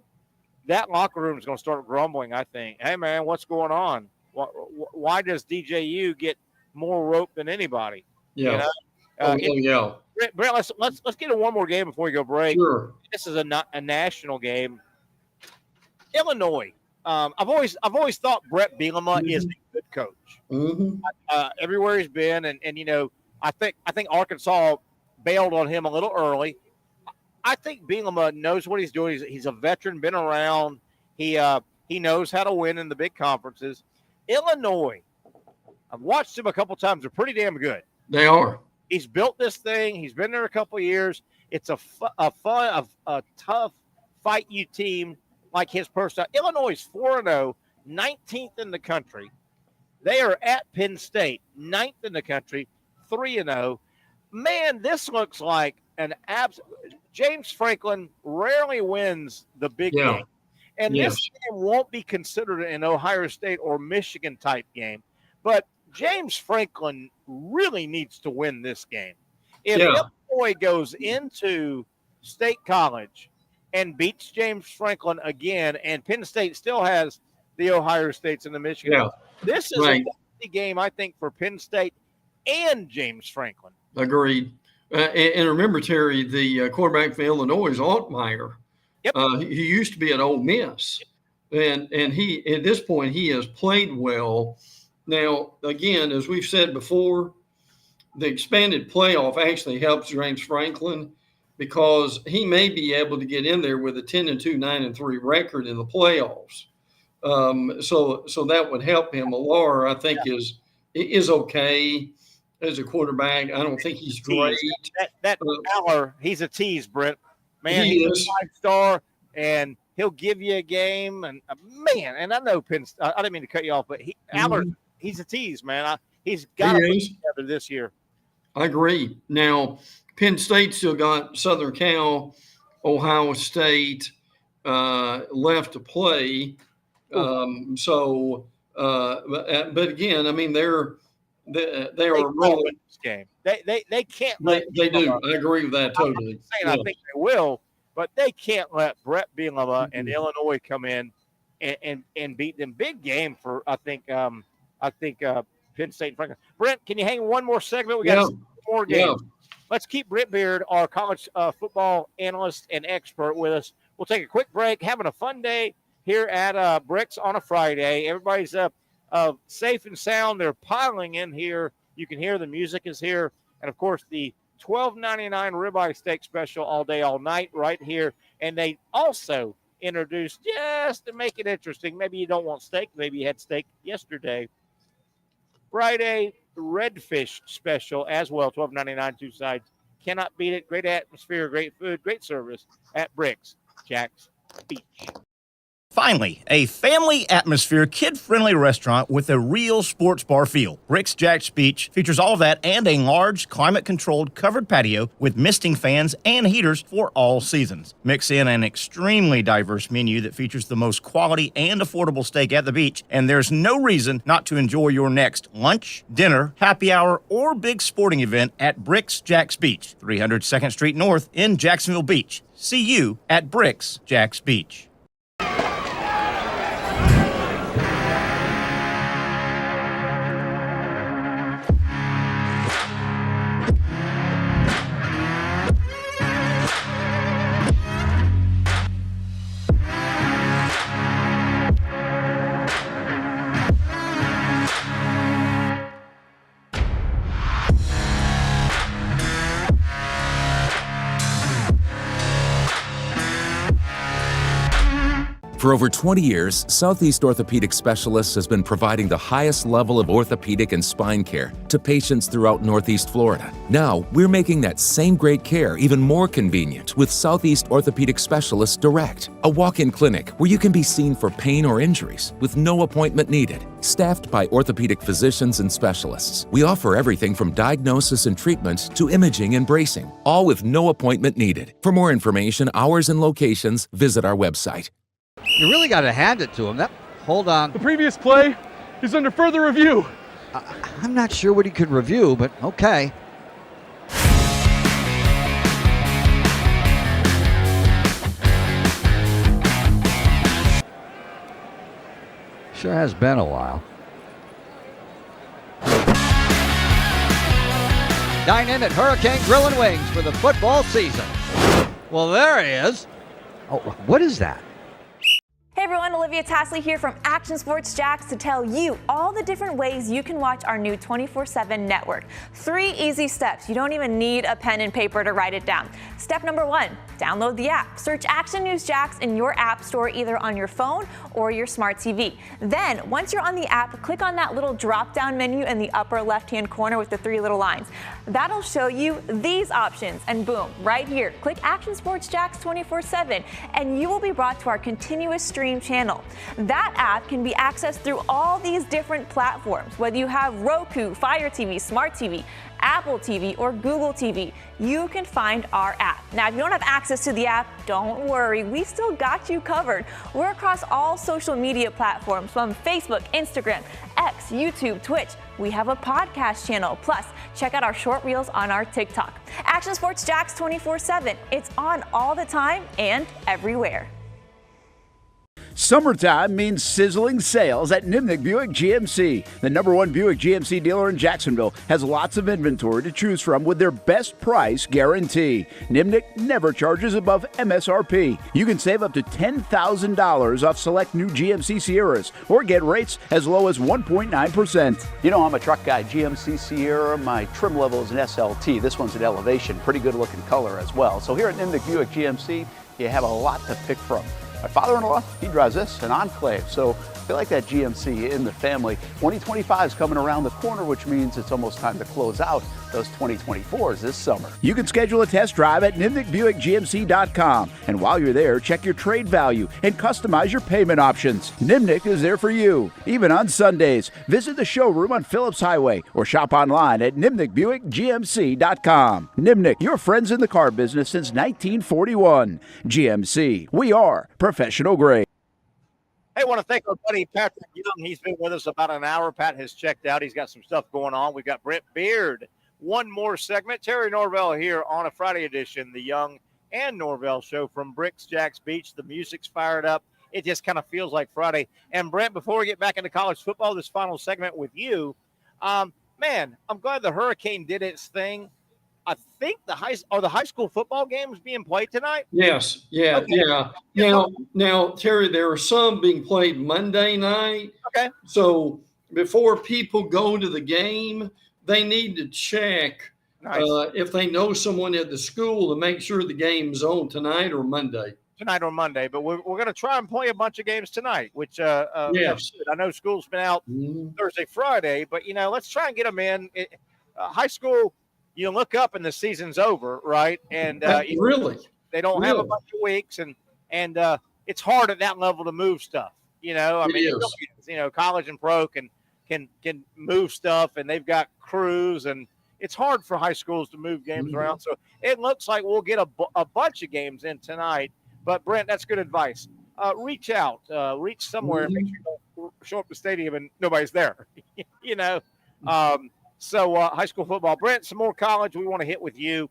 [SPEAKER 2] that locker room is going to start grumbling, I think. Hey, man, what's going on? Why does DJU get more rope than anybody?
[SPEAKER 4] Yeah.
[SPEAKER 2] Brent, let's get to one more game before we go break.
[SPEAKER 4] Sure.
[SPEAKER 2] This is a national game. Illinois. I've always thought Brett Bielema is a good coach. Everywhere he's been, and you know, I think Arkansas bailed on him a little early. I think Bielema knows what he's doing. He's a veteran, been around. He knows how to win in the big conferences. Illinois, I've watched him a couple times. They're pretty damn good.
[SPEAKER 4] They are.
[SPEAKER 2] He's built this thing. He's been there a couple of years. It's a tough fight you team like his person. Illinois is 4-0, 19th in the country. They are at Penn State, 9th in the country, 3-0. Man, this looks like an absolute. James Franklin rarely wins the big game. And this game won't be considered an Ohio State or Michigan type game. But James Franklin really needs to win this game. If Illinois goes into State College and beats James Franklin again, and Penn State still has the Ohio States and the Michigan, this is a game, I think, for Penn State and James Franklin.
[SPEAKER 4] Agreed. And remember, Terry, the quarterback for Illinois is Altmaier. He used to be at Ole Miss, and he at this point he has played well. Now, again, as we've said before, the expanded playoff actually helps James Franklin because he may be able to get in there with a 10-2, 9-3 record in the playoffs. So that would help him. Millar, I think, is okay as a quarterback. I don't think he's great.
[SPEAKER 2] That Aller, he's a tease, Brent. Man, he's a 5-star, and he'll give you a game. And man, and I know I didn't mean to cut you off, but Aller, he's a tease, man. He's got to put it together this year.
[SPEAKER 4] I agree. Now, Penn State still got Southern Cal, Ohio State left to play. But again, I mean, they are rolling
[SPEAKER 2] this game. They can't.
[SPEAKER 4] They do. I agree with that totally.
[SPEAKER 2] I think they will, but they can't let Brett Bielema and Illinois come in and beat them. Big game for I think Penn State and Franklin. Brent, can you hang one more segment? We got more games. Let's keep Brent Beaird, our college football analyst and expert, with us. We'll take a quick break. Having a fun day here at Brix on a Friday. Everybody's safe and sound. They're piling in here. You can hear the music is here. And, of course, the $12.99 ribeye steak special all day, all night right here. And they also introduced, just to make it interesting, maybe you don't want steak, maybe you had steak yesterday, Friday redfish special as well, $12.99, 2 sides. Cannot beat it. Great atmosphere, great food, great service at Brix Jax Beach.
[SPEAKER 6] Finally, a family atmosphere, kid-friendly restaurant with a real sports bar feel. Brix Jax Beach features all that and a large, climate-controlled covered patio with misting fans and heaters for all seasons. Mix in an extremely diverse menu that features the most quality and affordable steak at the beach, and there's no reason not to enjoy your next lunch, dinner, happy hour, or big sporting event at Brix Jax Beach, 300 2nd Street North in Jacksonville Beach. See you at Brix Jax Beach.
[SPEAKER 8] For over 20 years, Southeast Orthopedic Specialists has been providing the highest level of orthopedic and spine care to patients throughout Northeast Florida. Now, we're making that same great care even more convenient with Southeast Orthopedic Specialists Direct, a walk-in clinic where you can be seen for pain or injuries with no appointment needed. Staffed by orthopedic physicians and specialists, we offer everything from diagnosis and treatment to imaging and bracing, all with no appointment needed. For more information, hours, and locations, visit our website.
[SPEAKER 14] You really got to hand it to him. Hold on.
[SPEAKER 13] The previous play is under further review.
[SPEAKER 14] I'm not sure what he could review, but okay. Sure has been a while. 9 in at Hurricane Grill and Wings for the football season. Well, there he is. Oh, what is that?
[SPEAKER 10] Hey everyone, Olivia Tasley here from Action Sports Jax to tell you all the different ways you can watch our new 24/7 network. 3 easy steps. You don't even need a pen and paper to write it down. Step number 1, download the app. Search Action News Jax in your app store either on your phone or your smart TV. Then, once you're on the app, click on that little drop-down menu in the upper left-hand corner with the 3 little lines. That'll show you these options, and boom, right here, click Action Sports Jax 24/7, and you will be brought to our continuous stream channel. That app can be accessed through all these different platforms, whether you have Roku, Fire TV, Smart TV, Apple TV, or Google TV. You can find our app. Now, if you don't have access to the app, don't worry, we still got you covered. We're across all social media platforms from Facebook, Instagram, X, YouTube, Twitch. We have a podcast channel. Plus, check out our short reels on our TikTok. Action Sports Jax 24/7. It's on all the time and everywhere.
[SPEAKER 11] Summertime means sizzling sales at Nimnick Buick GMC. The #1 Buick GMC dealer in Jacksonville has lots of inventory to choose from with their best price guarantee. Nimnick never charges above MSRP. You can save up to $10,000 off select new GMC Sierras or get rates as low as 1.9%.
[SPEAKER 12] You know I'm a truck guy. GMC Sierra, my trim level is an SLT. This one's an Elevation. Pretty good looking color as well. So here at Nimnick Buick GMC, you have a lot to pick from. My father-in-law, he drives this, an Enclave, so I feel like that GMC in the family. 2025 is coming around the corner, which means it's almost time to close out those 2024s this summer.
[SPEAKER 11] You can schedule a test drive at NimnickBuickGMC.com, and while you're there, check your trade value and customize your payment options. Nimnick is there for you, even on Sundays. Visit the showroom on Phillips Highway or shop online at NimnickBuickGMC.com. Nimnick, your friends in the car business since 1941. GMC, we are professional grade.
[SPEAKER 2] Hey, I want to thank our buddy Patrick Young. He's been with us about an hour. Pat has checked out. He's got some stuff going on. We've got Brent Beaird. One more segment. Terry Norvelle here on a Friday edition, the Young and Norvelle Show from Brix Jax Beach. The music's fired up. It just kind of feels like Friday. And Brent, before we get back into college football, this final segment with you, man, I'm glad the Hurricane did its thing. I think the high school football games being played tonight?
[SPEAKER 4] Yes. Yeah. Okay. Yeah. Now, Terry, there are some being played Monday night.
[SPEAKER 2] Okay.
[SPEAKER 4] So before people go to the game, they need to check if they know someone at the school to make sure the game's on tonight or Monday.
[SPEAKER 2] Tonight or Monday, but we're going to try and play a bunch of games tonight, which
[SPEAKER 4] yes.
[SPEAKER 2] I know school's been out Thursday, Friday, but, let's try and get them in. High school, you look up and the season's over, right? And
[SPEAKER 4] really,
[SPEAKER 2] they don't have a bunch of weeks, and it's hard at that level to move stuff. College and pro can move stuff, and they've got crews, and it's hard for high schools to move games around. So it looks like we'll get a bunch of games in tonight. But Brent, that's good advice. Reach out, reach somewhere, and make sure you don't show up to the stadium and nobody's there. So high school football. Brent, some more college we want to hit with you.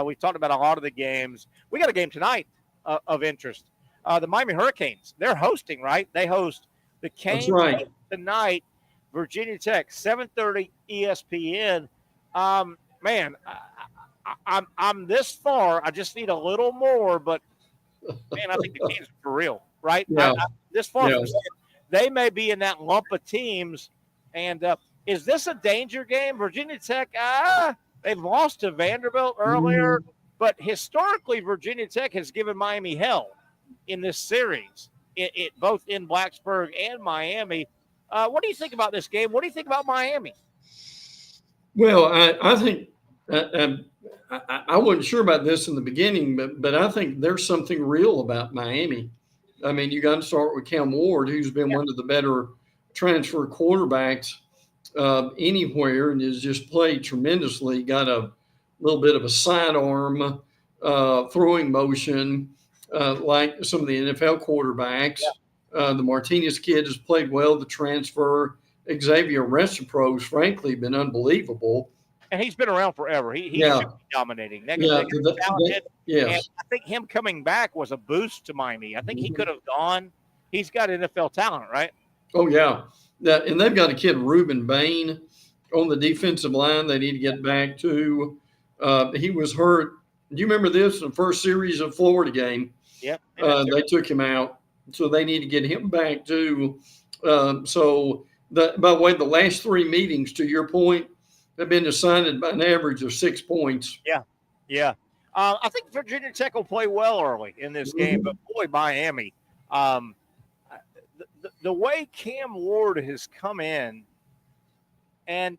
[SPEAKER 2] We've talked about a lot of the games. We got a game tonight of interest. The Miami Hurricanes, they're hosting, right? They host the Canes tonight, Virginia Tech, 7:30 ESPN. Man, I'm this far. I just need a little more, but, man, I think the Canes are for real, right?
[SPEAKER 4] Yeah.
[SPEAKER 2] This far, they may be in that lump of teams, and is this a danger game? Virginia Tech, they've lost to Vanderbilt earlier, but historically Virginia Tech has given Miami hell in this series. both in Blacksburg and Miami. What do you think about this game? What do you think about Miami?
[SPEAKER 4] Well, I think I wasn't sure about this in the beginning, but I think there's something real about Miami. I mean, you got to start with Cam Ward, who's been one of the better transfer quarterbacks anywhere and has just played tremendously. Got a little bit of a sidearm throwing motion like some of the NFL quarterbacks. The Martinez kid has played well, the transfer. Xavier Recipro's, frankly, been unbelievable.
[SPEAKER 2] And he's been around forever. He's should be dominating. Talented.
[SPEAKER 4] Yes.
[SPEAKER 2] And I think him coming back was a boost to Miami. I think he could have gone. He's got NFL talent, right?
[SPEAKER 4] Oh, yeah. And they've got a kid, Reuben Bain, on the defensive line they need to get back to. He was hurt. Do you remember this in the first series of Florida game?
[SPEAKER 2] Yep.
[SPEAKER 4] They took him out. So they need to get him back too. By the way, the last 3 meetings, to your point, have been decided by an average of 6 points.
[SPEAKER 2] Yeah. I think Virginia Tech will play well early in this game, but boy, Miami. The way Cam Ward has come in, and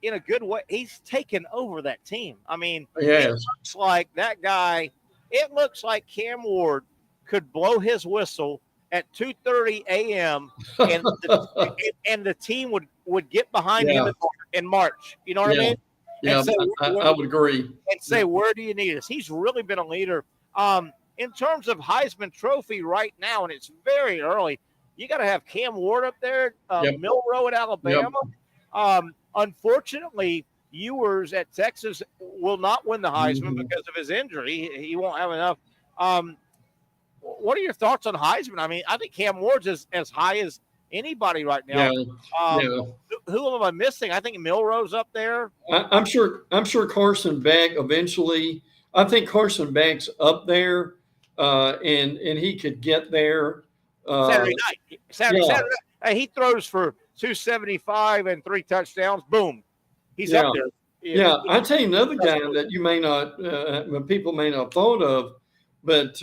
[SPEAKER 2] in a good way, he's taken over that team. I mean, it looks like that guy. It looks like Cam Ward could blow his whistle at 2:30 a.m. and the team would get behind him and march. You know what I mean?
[SPEAKER 4] Yeah, I would agree.
[SPEAKER 2] And say, where do you need us? He's really been a leader. In terms of Heisman Trophy right now, and it's very early, you got to have Cam Ward up there, Milroe at Alabama. Unfortunately, Ewers at Texas will not win the Heisman because of his injury. He won't have enough. What are your thoughts on Heisman? I mean, I think Cam Ward's as high as anybody right now. Who am I missing? I think Milroe's up there.
[SPEAKER 4] I'm sure Carson Beck eventually. I think Carson Beck's up there, and he could get there.
[SPEAKER 2] Saturday night. He throws for 275 and 3 touchdowns. Boom, he's up there.
[SPEAKER 4] Yeah, I'll tell you another guy that you may not, people may not have thought of, but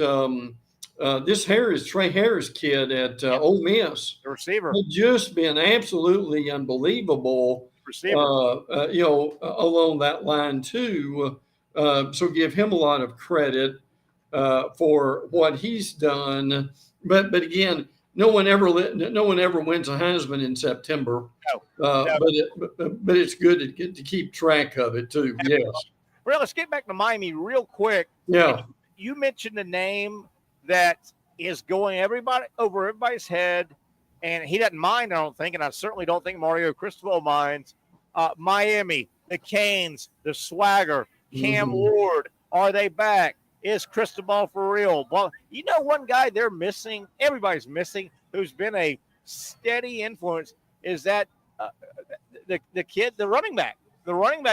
[SPEAKER 4] this Trey Harris kid at Ole Miss,
[SPEAKER 2] the receiver,
[SPEAKER 4] has just been absolutely unbelievable.
[SPEAKER 2] Receiver,
[SPEAKER 4] along that line too. So give him a lot of credit for what he's done. But again, no one ever wins a Heisman in September.
[SPEAKER 2] No.
[SPEAKER 4] But it's good to keep track of it too. Yes.
[SPEAKER 2] Well, let's get back to Miami real quick.
[SPEAKER 4] Yeah.
[SPEAKER 2] You mentioned a name that is going over everybody's head, and he doesn't mind, I don't think, and I certainly don't think Mario Cristobal minds. Miami, the Canes, the swagger, Cam Ward, are they back? Is Cristobal for real? Well, you know one guy they're missing, everybody's missing, who's been a steady influence, is that the kid, the running back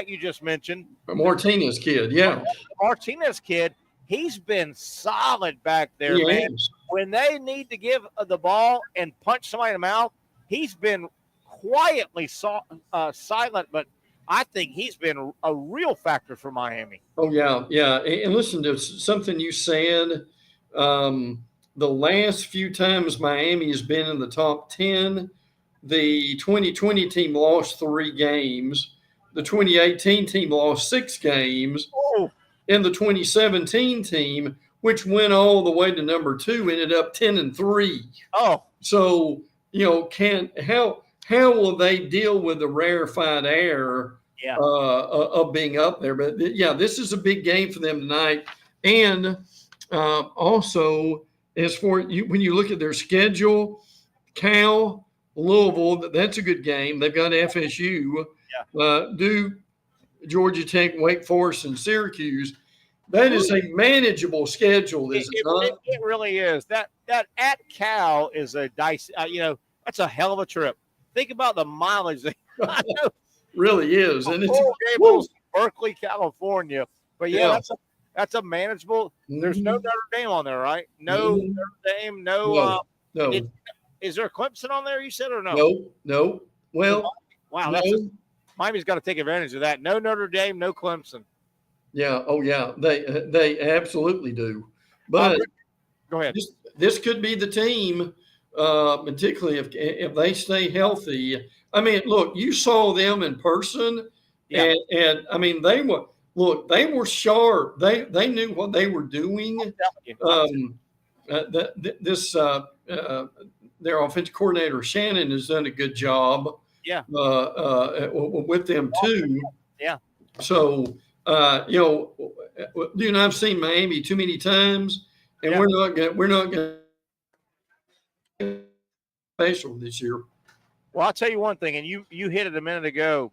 [SPEAKER 2] you just mentioned.
[SPEAKER 4] Martinez kid, yeah.
[SPEAKER 2] Martinez kid. He's been solid back there, man. When they need to give the ball and punch somebody in the mouth, he's been quietly silent, but I think he's been a real factor for Miami.
[SPEAKER 4] Oh, yeah. And listen to something you said. The last few times Miami has been in the top 10, the 2020 team lost 3 games. The 2018 team lost 6 games.
[SPEAKER 2] Oh.
[SPEAKER 4] And the 2017 team, which went all the way to number 2, ended up 10-3.
[SPEAKER 2] Oh,
[SPEAKER 4] so how will they deal with the rarefied air of being up there? But this is a big game for them tonight. And also, as for you, when you look at their schedule, Cal, Louisville, that's a good game. They've got FSU, Duke, Georgia Tech, Wake Forest, and Syracuse. That is a manageable schedule, is it not?
[SPEAKER 2] It really is. That at Cal is a dicey. That's a hell of a trip. Think about the mileage.
[SPEAKER 4] Really is, and
[SPEAKER 2] it's Berkeley, California. But that's a manageable. There's no Notre Dame on there, right? No Notre Dame. No. Is there Clemson on there? You said or no?
[SPEAKER 4] No. Well,
[SPEAKER 2] wow. Miami's got to take advantage of that. No Notre Dame, no Clemson.
[SPEAKER 4] Yeah. Oh, yeah. They absolutely do. But
[SPEAKER 2] go ahead.
[SPEAKER 4] This could be the team particularly if they stay healthy. I mean, look, you saw them in person, and I mean, they were sharp. They knew what they were doing. Their offensive coordinator Shannon has done a good job. With them too.
[SPEAKER 2] Yeah.
[SPEAKER 4] So I've seen Miami too many times, and we're not going to special this year.
[SPEAKER 2] Well, I'll tell you one thing, and you hit it a minute ago.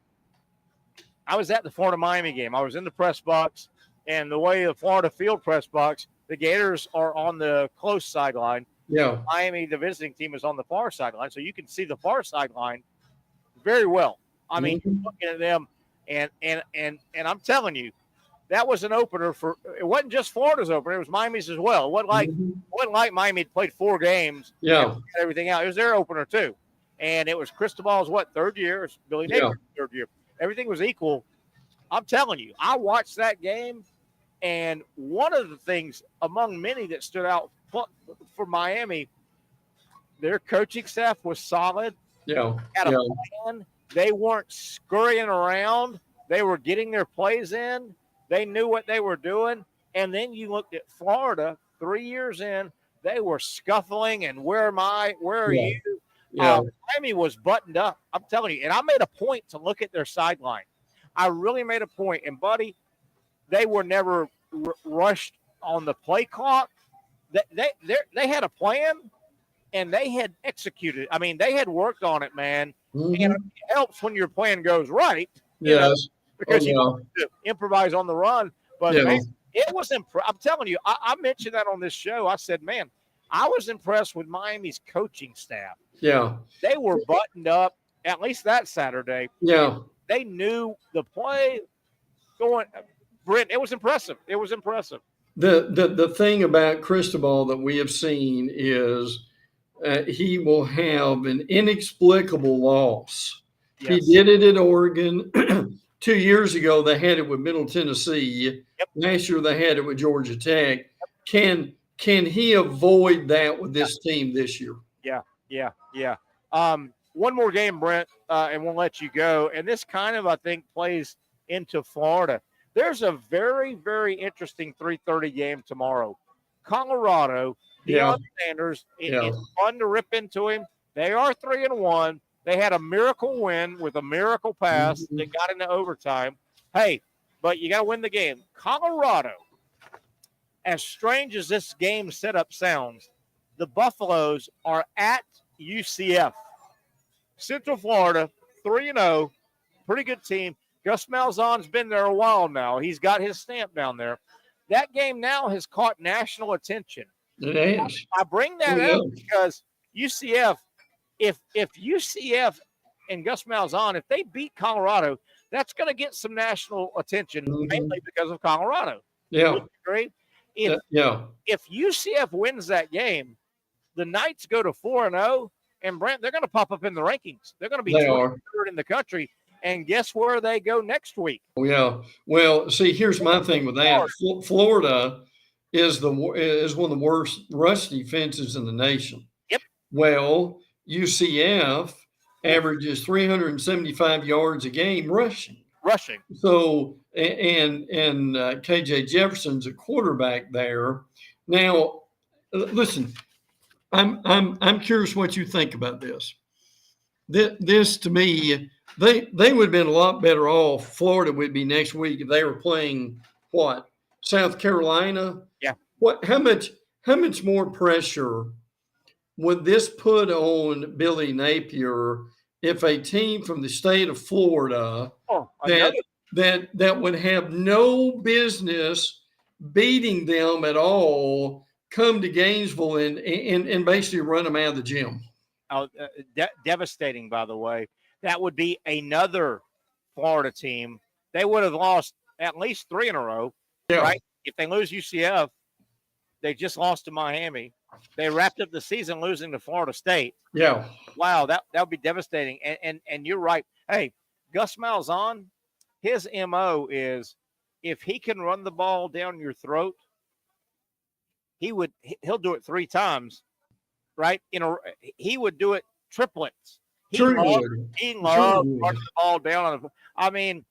[SPEAKER 2] I was at the Florida-Miami game. I was in the press box, and the way the Florida field press box, the Gators are on the close sideline.
[SPEAKER 4] Yeah.
[SPEAKER 2] Miami, the visiting team, is on the far sideline, so you can see the far sideline very well. I mean, looking at them, and I'm telling you, that was an opener for. It wasn't just Florida's opener; it was Miami's as well. It wasn't like Miami had played 4 games.
[SPEAKER 4] Yeah.
[SPEAKER 2] And everything out. It was their opener too, and it was Cristobal's third year? It's Billy Napier's third year. Everything was equal. I'm telling you, I watched that game, and one of the things among many that stood out for Miami, their coaching staff was solid.
[SPEAKER 4] Yeah.
[SPEAKER 2] Had a plan. They weren't scurrying around. They were getting their plays in. They knew what they were doing. And then you looked at Florida 3 years in, they were scuffling and where am I? Where are you?
[SPEAKER 4] Yeah.
[SPEAKER 2] Miami was buttoned up. I'm telling you. And I made a point to look at their sideline. I really made a point. And, buddy, they were never rushed on the play clock. They had a plan, and they had executed. I mean, they had worked on it, man.
[SPEAKER 4] Mm-hmm.
[SPEAKER 2] And it helps when your plan goes right.
[SPEAKER 4] Yes.
[SPEAKER 2] Because you have to improvise on the run. But man, it was I'm telling you, I mentioned that on this show. I said, man, I was impressed with Miami's coaching staff.
[SPEAKER 4] Yeah.
[SPEAKER 2] They were buttoned up, at least that Saturday.
[SPEAKER 4] Yeah.
[SPEAKER 2] They knew the play going. Brent, it was impressive. It was impressive.
[SPEAKER 4] The thing about Cristobal that we have seen is he will have an inexplicable loss. Yes. He did it at Oregon. 2 years ago, they had it with Middle Tennessee.
[SPEAKER 2] Yep.
[SPEAKER 4] Last year, they had it with Georgia Tech. Can he avoid that with this team this year?
[SPEAKER 2] Yeah. One more game, Brent, and we'll let you go. And this kind of, I think, plays into Florida. There's a very, very interesting 3:30 game tomorrow. Colorado, Deion Sanders, it's fun to rip into him. They are 3-1. They had a miracle win with a miracle pass that got into overtime. Hey, but you got to win the game. Colorado, as strange as this game setup sounds, the Buffaloes are at UCF. Central Florida, 3-0, pretty good team. Gus Malzahn's been there a while now. He's got his stamp down there. That game now has caught national attention.
[SPEAKER 4] It has.
[SPEAKER 2] I bring that up because UCF, if UCF and Gus Malzahn, if they beat Colorado, that's going to get some national attention, mainly because of Colorado.
[SPEAKER 4] Yeah.
[SPEAKER 2] Would you agree? If UCF wins that game, the Knights go to 4-0, and Brent, they're going to pop up in the rankings. They're going to be third in the country. And guess where they go next week?
[SPEAKER 4] Oh, yeah. Well, see, here's my thing with that. Florida is one of the worst rush defenses in the nation.
[SPEAKER 2] Yep.
[SPEAKER 4] Well, UCF averages 375 yards a game rushing. So, and KJ Jefferson's a quarterback there. Now, listen, I'm curious what you think about this. This to me, they would have been a lot better off. Florida would be next week if they were playing South Carolina.
[SPEAKER 2] Yeah.
[SPEAKER 4] How much more pressure would this put on Billy Napier if a team from the state of Florida that would have no business beating them at all come to Gainesville and basically run them out of the gym?
[SPEAKER 2] Devastating, by the way. That would be another Florida team. They would have lost at least 3 in a row, right? If they lose UCF, they just lost to Miami. They wrapped up the season losing to Florida State.
[SPEAKER 4] Yeah.
[SPEAKER 2] Wow, that would be devastating. And you're right. Hey, Gus Malzahn, his MO is if he can run the ball down your throat, he'll do it 3 times. right? He would do it triplets. He
[SPEAKER 4] Sure
[SPEAKER 2] loved
[SPEAKER 4] Sure
[SPEAKER 2] running the ball down. I mean,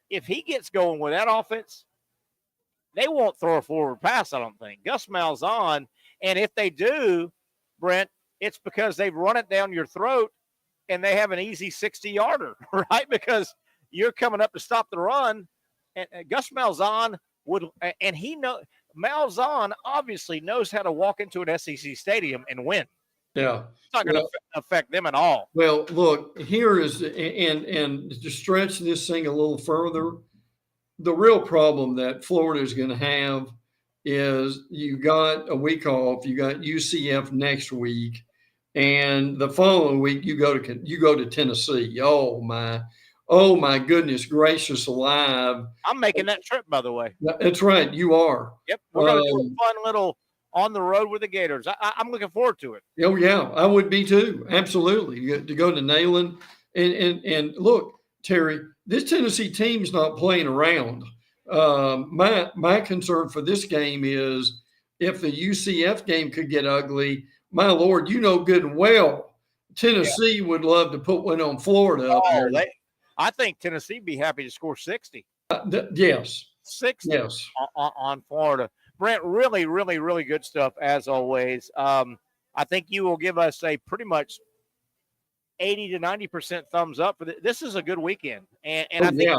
[SPEAKER 2] if he gets going with that offense, they won't throw a forward pass, I don't think. Gus Malzahn, and if they do, Brent, it's because they've run it down your throat and they have an easy 60-yarder, right? Because you're coming up to stop the run, and Gus Malzahn and Malzahn obviously knows how to walk into an SEC stadium and win.
[SPEAKER 4] Yeah.
[SPEAKER 2] It's not going to affect them at all.
[SPEAKER 4] Well, look, here is, and to stretch this thing a little further, the real problem that Florida is going to have is you got a week off, you got UCF next week, and the following week you go to Tennessee. Oh my goodness gracious alive!
[SPEAKER 2] I'm making that trip, by the way.
[SPEAKER 4] That's right, you are.
[SPEAKER 2] Yep, we're going to do a fun little on the road with the Gators. I'm looking forward to it.
[SPEAKER 4] Oh yeah, I would be too. Absolutely, to go to Neyland and look, Terry, this Tennessee team's not playing around. My concern for this game is if the UCF game could get ugly. My Lord, you know good and well, Tennessee would love to put one on Florida up here.
[SPEAKER 2] I think Tennessee would be happy to score 60.
[SPEAKER 4] Yes.
[SPEAKER 2] 60
[SPEAKER 4] yes.
[SPEAKER 2] on Florida. Brent, really, really, really good stuff as always. I think you will give us a pretty much 80 to 90% thumbs up for this. Is a good weekend, and I think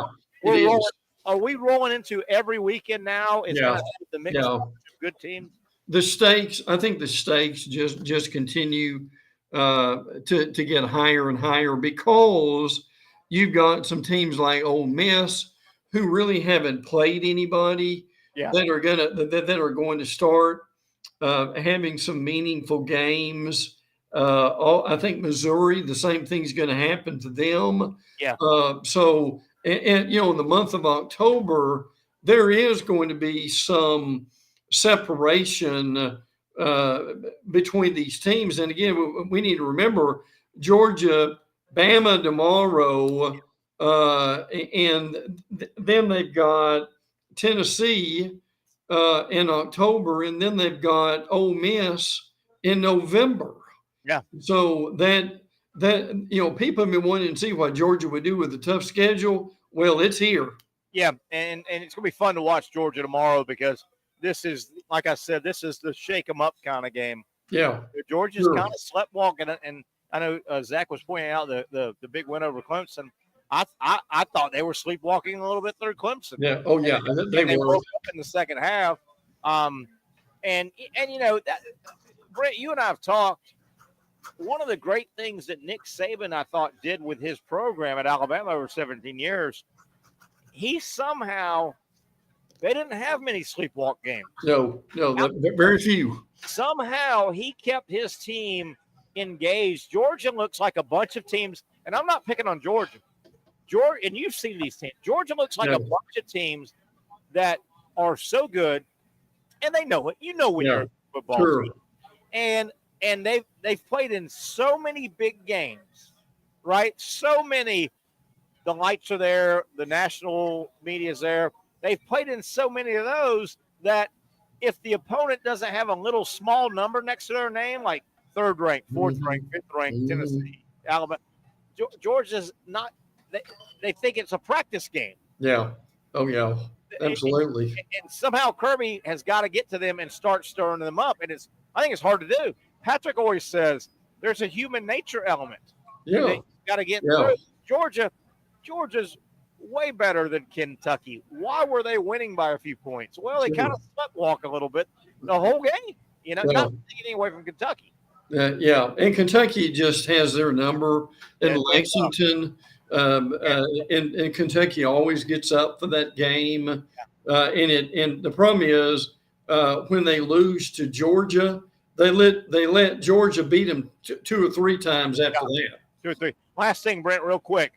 [SPEAKER 2] we're rolling. Are we rolling into every weekend now? Is that the mix of good teams?
[SPEAKER 4] The stakes, I think the stakes just continue to get higher and higher because you've got some teams like Ole Miss who really haven't played anybody that are going to start having some meaningful games. I think Missouri, the same thing's going to happen to them.
[SPEAKER 2] Yeah.
[SPEAKER 4] So in the month of October, there is going to be some separation between these teams. And again, we need to remember Georgia, Bama tomorrow, and then they've got Tennessee in October, and then they've got Ole Miss in November.
[SPEAKER 2] Yeah.
[SPEAKER 4] So that people have been wanting to see what Georgia would do with a tough schedule. Well, it's here.
[SPEAKER 2] Yeah, and it's going to be fun to watch Georgia tomorrow because this is, like I said, this is the shake 'em up kind of game.
[SPEAKER 4] Yeah.
[SPEAKER 2] Georgia's kind of sleptwalking, and I know Zach was pointing out the big win over Clemson. I thought they were sleepwalking a little bit through Clemson.
[SPEAKER 4] Yeah. Oh yeah.
[SPEAKER 2] They broke up in the second half. And that, Brent, you and I have talked. One of the great things that Nick Saban, I thought, did with his program at Alabama over 17 years, he somehow they didn't have many sleepwalk games.
[SPEAKER 4] No, very few.
[SPEAKER 2] Somehow he kept his team engaged. Georgia looks like a bunch of teams, and I'm not picking on Georgia. And you've seen these teams. Georgia looks like a bunch of teams that are so good, and they know it. You know when you're a football team. And they've played in so many big games, right? So many. The lights are there. The national media is there. They've played in so many of those that if the opponent doesn't have a little small number next to their name, like third ranked, fourth ranked, fifth ranked, Tennessee, Alabama, Georgia's not. They think it's a practice game.
[SPEAKER 4] Yeah. Oh yeah. Absolutely.
[SPEAKER 2] And somehow Kirby has got to get to them and start stirring them up. And I think it's hard to do. Patrick always says there's a human nature element.
[SPEAKER 4] Yeah.
[SPEAKER 2] They got to get through. Georgia's way better than Kentucky. Why were they winning by a few points? Well, they kind of sleptwalk a little bit the whole game. Not taking away from Kentucky.
[SPEAKER 4] And Kentucky just has their number in Lexington. And Kentucky always gets up for that game. And the problem is when they lose to Georgia, they let Georgia beat them two or three times after that.
[SPEAKER 2] 2 or 3. Last thing, Brent, real quick.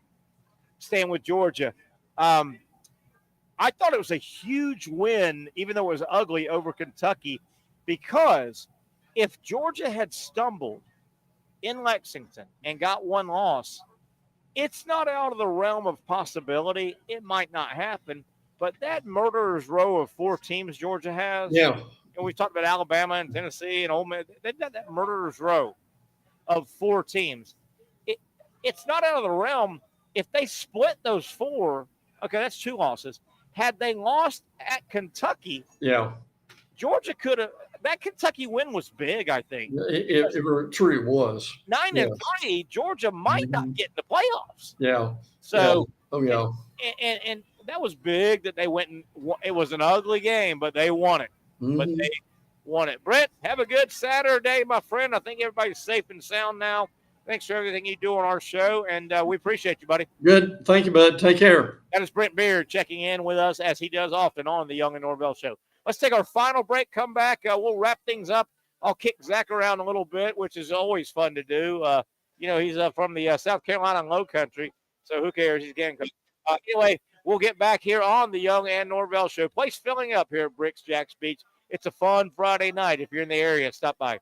[SPEAKER 2] Staying with Georgia. I thought it was a huge win, even though it was ugly, over Kentucky, because if Georgia had stumbled in Lexington and got one loss, it's not out of the realm of possibility. It might not happen, but that murderer's row of 4 teams Georgia has, we talked about Alabama and Tennessee and Ole Miss. They've got that murderer's row of 4 teams. It's not out of the realm. If they split those 4, okay, that's 2 losses. Had they lost at Kentucky, Georgia could have. That Kentucky win was big, I think.
[SPEAKER 4] It truly was.
[SPEAKER 2] 9-3, Georgia might not get in the playoffs.
[SPEAKER 4] Yeah.
[SPEAKER 2] So,
[SPEAKER 4] and
[SPEAKER 2] that was big that they went and it was an ugly game, but they won it. But they won it. Brent, have a good Saturday, my friend. I think everybody's safe and sound now. Thanks for everything you do on our show, and we appreciate you, buddy.
[SPEAKER 4] Good. Thank you, bud. Take care.
[SPEAKER 2] That is Brent Beaird checking in with us, as he does often on the Young and Norvelle Show. Let's take our final break, come back. We'll wrap things up. I'll kick Zach around a little bit, which is always fun to do. He's from the South Carolina Low Country, so who cares? He's getting anyway, we'll get back here on the Young and Norvelle Show. Place filling up here at Brix Jax Beach. It's a fun Friday night. If you're in the area, stop by.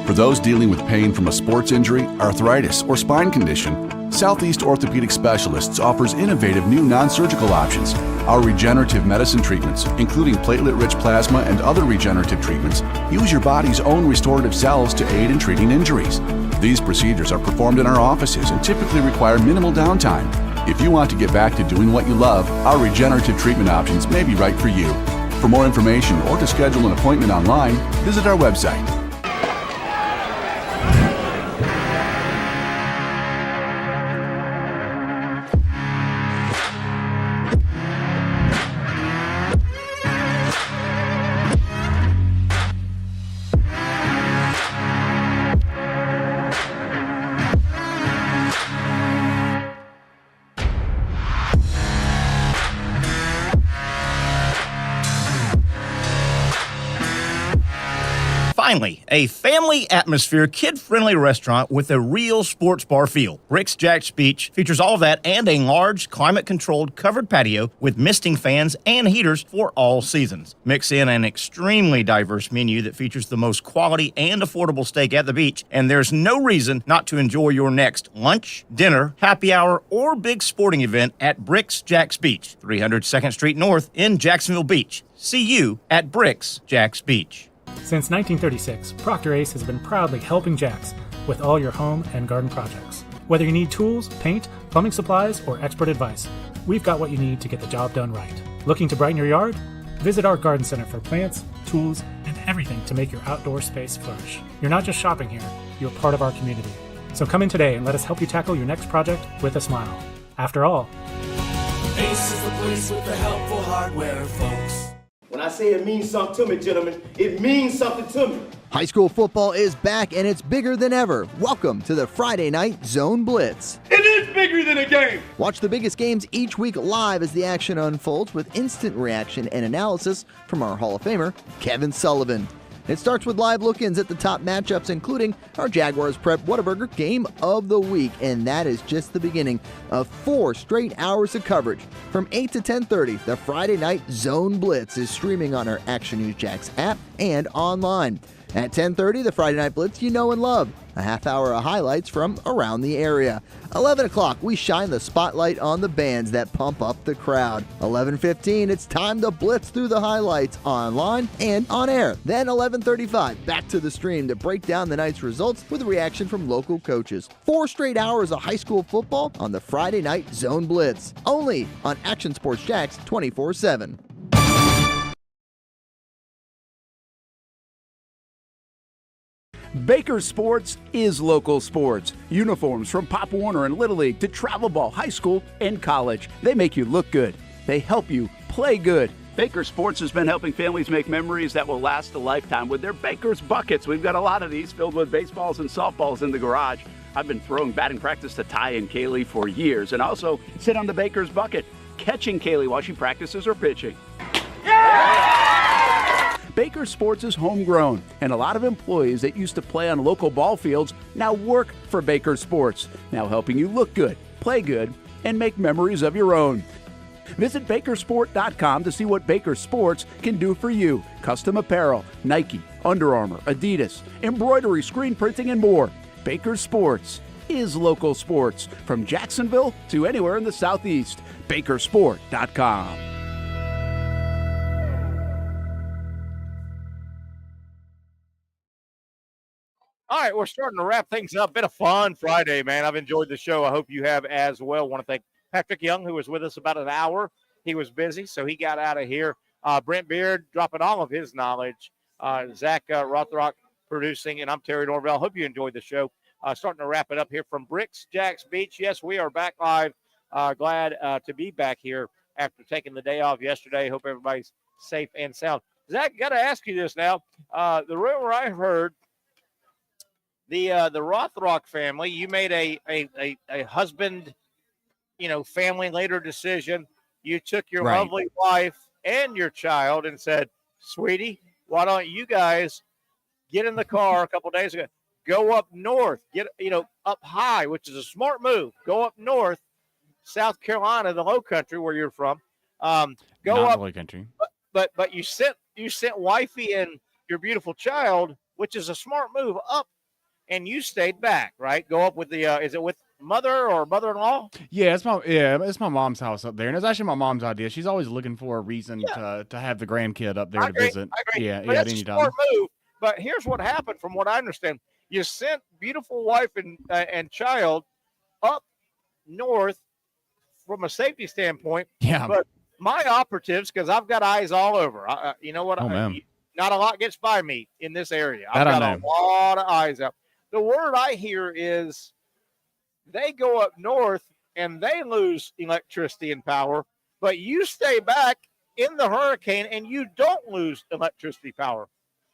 [SPEAKER 7] For those dealing with pain from a sports injury, arthritis, or spine condition, Southeast Orthopedic Specialists offers innovative new non-surgical options. Our regenerative medicine treatments, including platelet-rich plasma and other regenerative treatments, use your body's own restorative cells to aid in treating injuries. These procedures are performed in our offices and typically require minimal downtime. If you want to get back to doing what you love, our regenerative treatment options may be right for you. For more information or to schedule an appointment online, visit our website.
[SPEAKER 6] Finally, a family atmosphere, kid-friendly restaurant with a real sports bar feel. Brix Jax Beach features all that and a large, climate-controlled covered patio with misting fans and heaters for all seasons. Mix in an extremely diverse menu that features the most quality and affordable steak at the beach, and there's no reason not to enjoy your next lunch, dinner, happy hour, or big sporting event at Brix Jax Beach, 300 2nd Street North in Jacksonville Beach. See you at Brix Jax Beach.
[SPEAKER 9] Since 1936, Procter Ace has been proudly helping Jax with all your home and garden projects. Whether you need tools, paint, plumbing supplies, or expert advice, we've got what you need to get the job done right. Looking to brighten your yard? Visit our garden center for plants, tools, and everything to make your outdoor space flourish. You're not just shopping here, you're part of our community. So come in today and let us help you tackle your next project with a smile. After all,
[SPEAKER 17] Ace is the place with the helpful hardware, folks.
[SPEAKER 18] When I say it means something to me, gentlemen, it means something to me.
[SPEAKER 15] High school football is back and it's bigger than ever. Welcome to the Friday Night Zone Blitz.
[SPEAKER 13] It is bigger than a game.
[SPEAKER 15] Watch the biggest games each week live as the action unfolds with instant reaction and analysis from our Hall of Famer, Kevin Sullivan. It starts with live look-ins at the top matchups, including our Jaguars Prep Whataburger Game of the Week, and that is just the beginning of 4 straight hours of coverage. From 8 to 10:30, the Friday Night Zone Blitz is streaming on our Action News Jax app and online. At 10:30, the Friday Night Blitz you know and love. A half hour of highlights from around the area. 11 o'clock, we shine the spotlight on the bands that pump up the crowd. 11:15, it's time to blitz through the highlights online and on air. Then 11:35, back to the stream to break down the night's results with a reaction from local coaches. 4 straight hours of high school football on the Friday Night Zone Blitz. Only on Action Sports Jax 24/7.
[SPEAKER 11] Baker Sports is local sports. Uniforms from Pop Warner and Little League to travel ball, high school, and college. They make you look good. They help you play good. Baker Sports has been helping families make memories that will last a lifetime with their Baker's Buckets. We've got a lot of these filled with baseballs and softballs in the garage. I've been throwing batting practice to Ty and Kaylee for years and also sit on the Baker's Bucket, catching Kaylee while she practices her pitching. Baker Sports is homegrown, and a lot of employees that used to play on local ball fields now work for Baker Sports, now helping you look good, play good, and make memories of your own. Visit Bakersport.com to see what Baker Sports can do for you. Custom apparel, Nike, Under Armour, Adidas, embroidery, screen printing, and more. Baker Sports is local sports from Jacksonville to anywhere in the Southeast. Bakersport.com.
[SPEAKER 2] right, we're starting to wrap things up. Been a fun Friday, man. I've enjoyed the show. I hope you have as well. Want to thank Patrick Young, who was with us about an hour. He was busy, so he got out of here. Brent Beaird dropping all of his knowledge. Zach Rothrock producing, and I'm Terry Norvelle. Hope you enjoyed the show. Starting to wrap it up here from Brix Jax Beach. Yes, we are back live. Glad to be back here after taking the day off yesterday. Hope everybody's safe and sound. Zach, got to ask you this now. The rumor I heard, the Rothrock family, you made a husband, family later decision. You took your lovely wife and your child and said, sweetie, why don't you guys get in the car a couple days ago, go up north, get, up high, which is a smart move. Go up north, South Carolina, the low country where you're from. Go
[SPEAKER 16] Not
[SPEAKER 2] up
[SPEAKER 16] the low country.
[SPEAKER 2] But you sent wifey and your beautiful child, which is a smart move, up, and you stayed back, right? Go up with the is it with mother or mother-in-law?
[SPEAKER 16] Yeah, it's my mom's house up there, and it's actually my mom's idea. She's always looking for a reason to have the grandkid up there to visit.
[SPEAKER 2] I agree.
[SPEAKER 16] Yeah,
[SPEAKER 2] but
[SPEAKER 16] at
[SPEAKER 2] that's
[SPEAKER 16] any
[SPEAKER 2] a
[SPEAKER 16] time.
[SPEAKER 2] smart move. But here's what happened, from what I understand: you sent beautiful wife and child up north from a safety standpoint.
[SPEAKER 16] Yeah.
[SPEAKER 2] But my operatives, because I've got eyes all over. You know what? Not a lot gets by me in this area. I've got a lot of eyes out. The word I hear is they go up north and they lose electricity and power, but you stay back in the hurricane and you don't lose electricity power.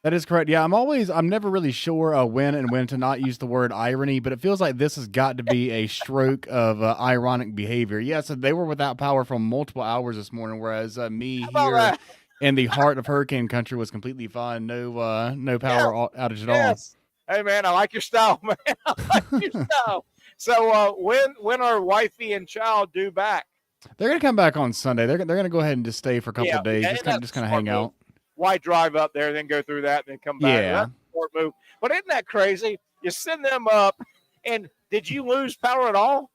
[SPEAKER 16] That is correct. Yeah, I'm never really sure when and when to not use the word irony, but it feels like this has got to be a stroke of ironic behavior. Yeah, so they were without power for multiple hours this morning, whereas me here in the heart of hurricane country was completely fine. No power outage at all.
[SPEAKER 2] Hey, man, I like your style, man. I like your style. So when are wifey and child due back?
[SPEAKER 16] They're going to come back on Sunday. They're going to go ahead and just stay for a couple of days, just kind of hang out.
[SPEAKER 2] Why drive up there, then go through that, and then come back?
[SPEAKER 16] Yeah.
[SPEAKER 2] That's a smart move. But isn't that crazy? You send them up, and did you lose power at all?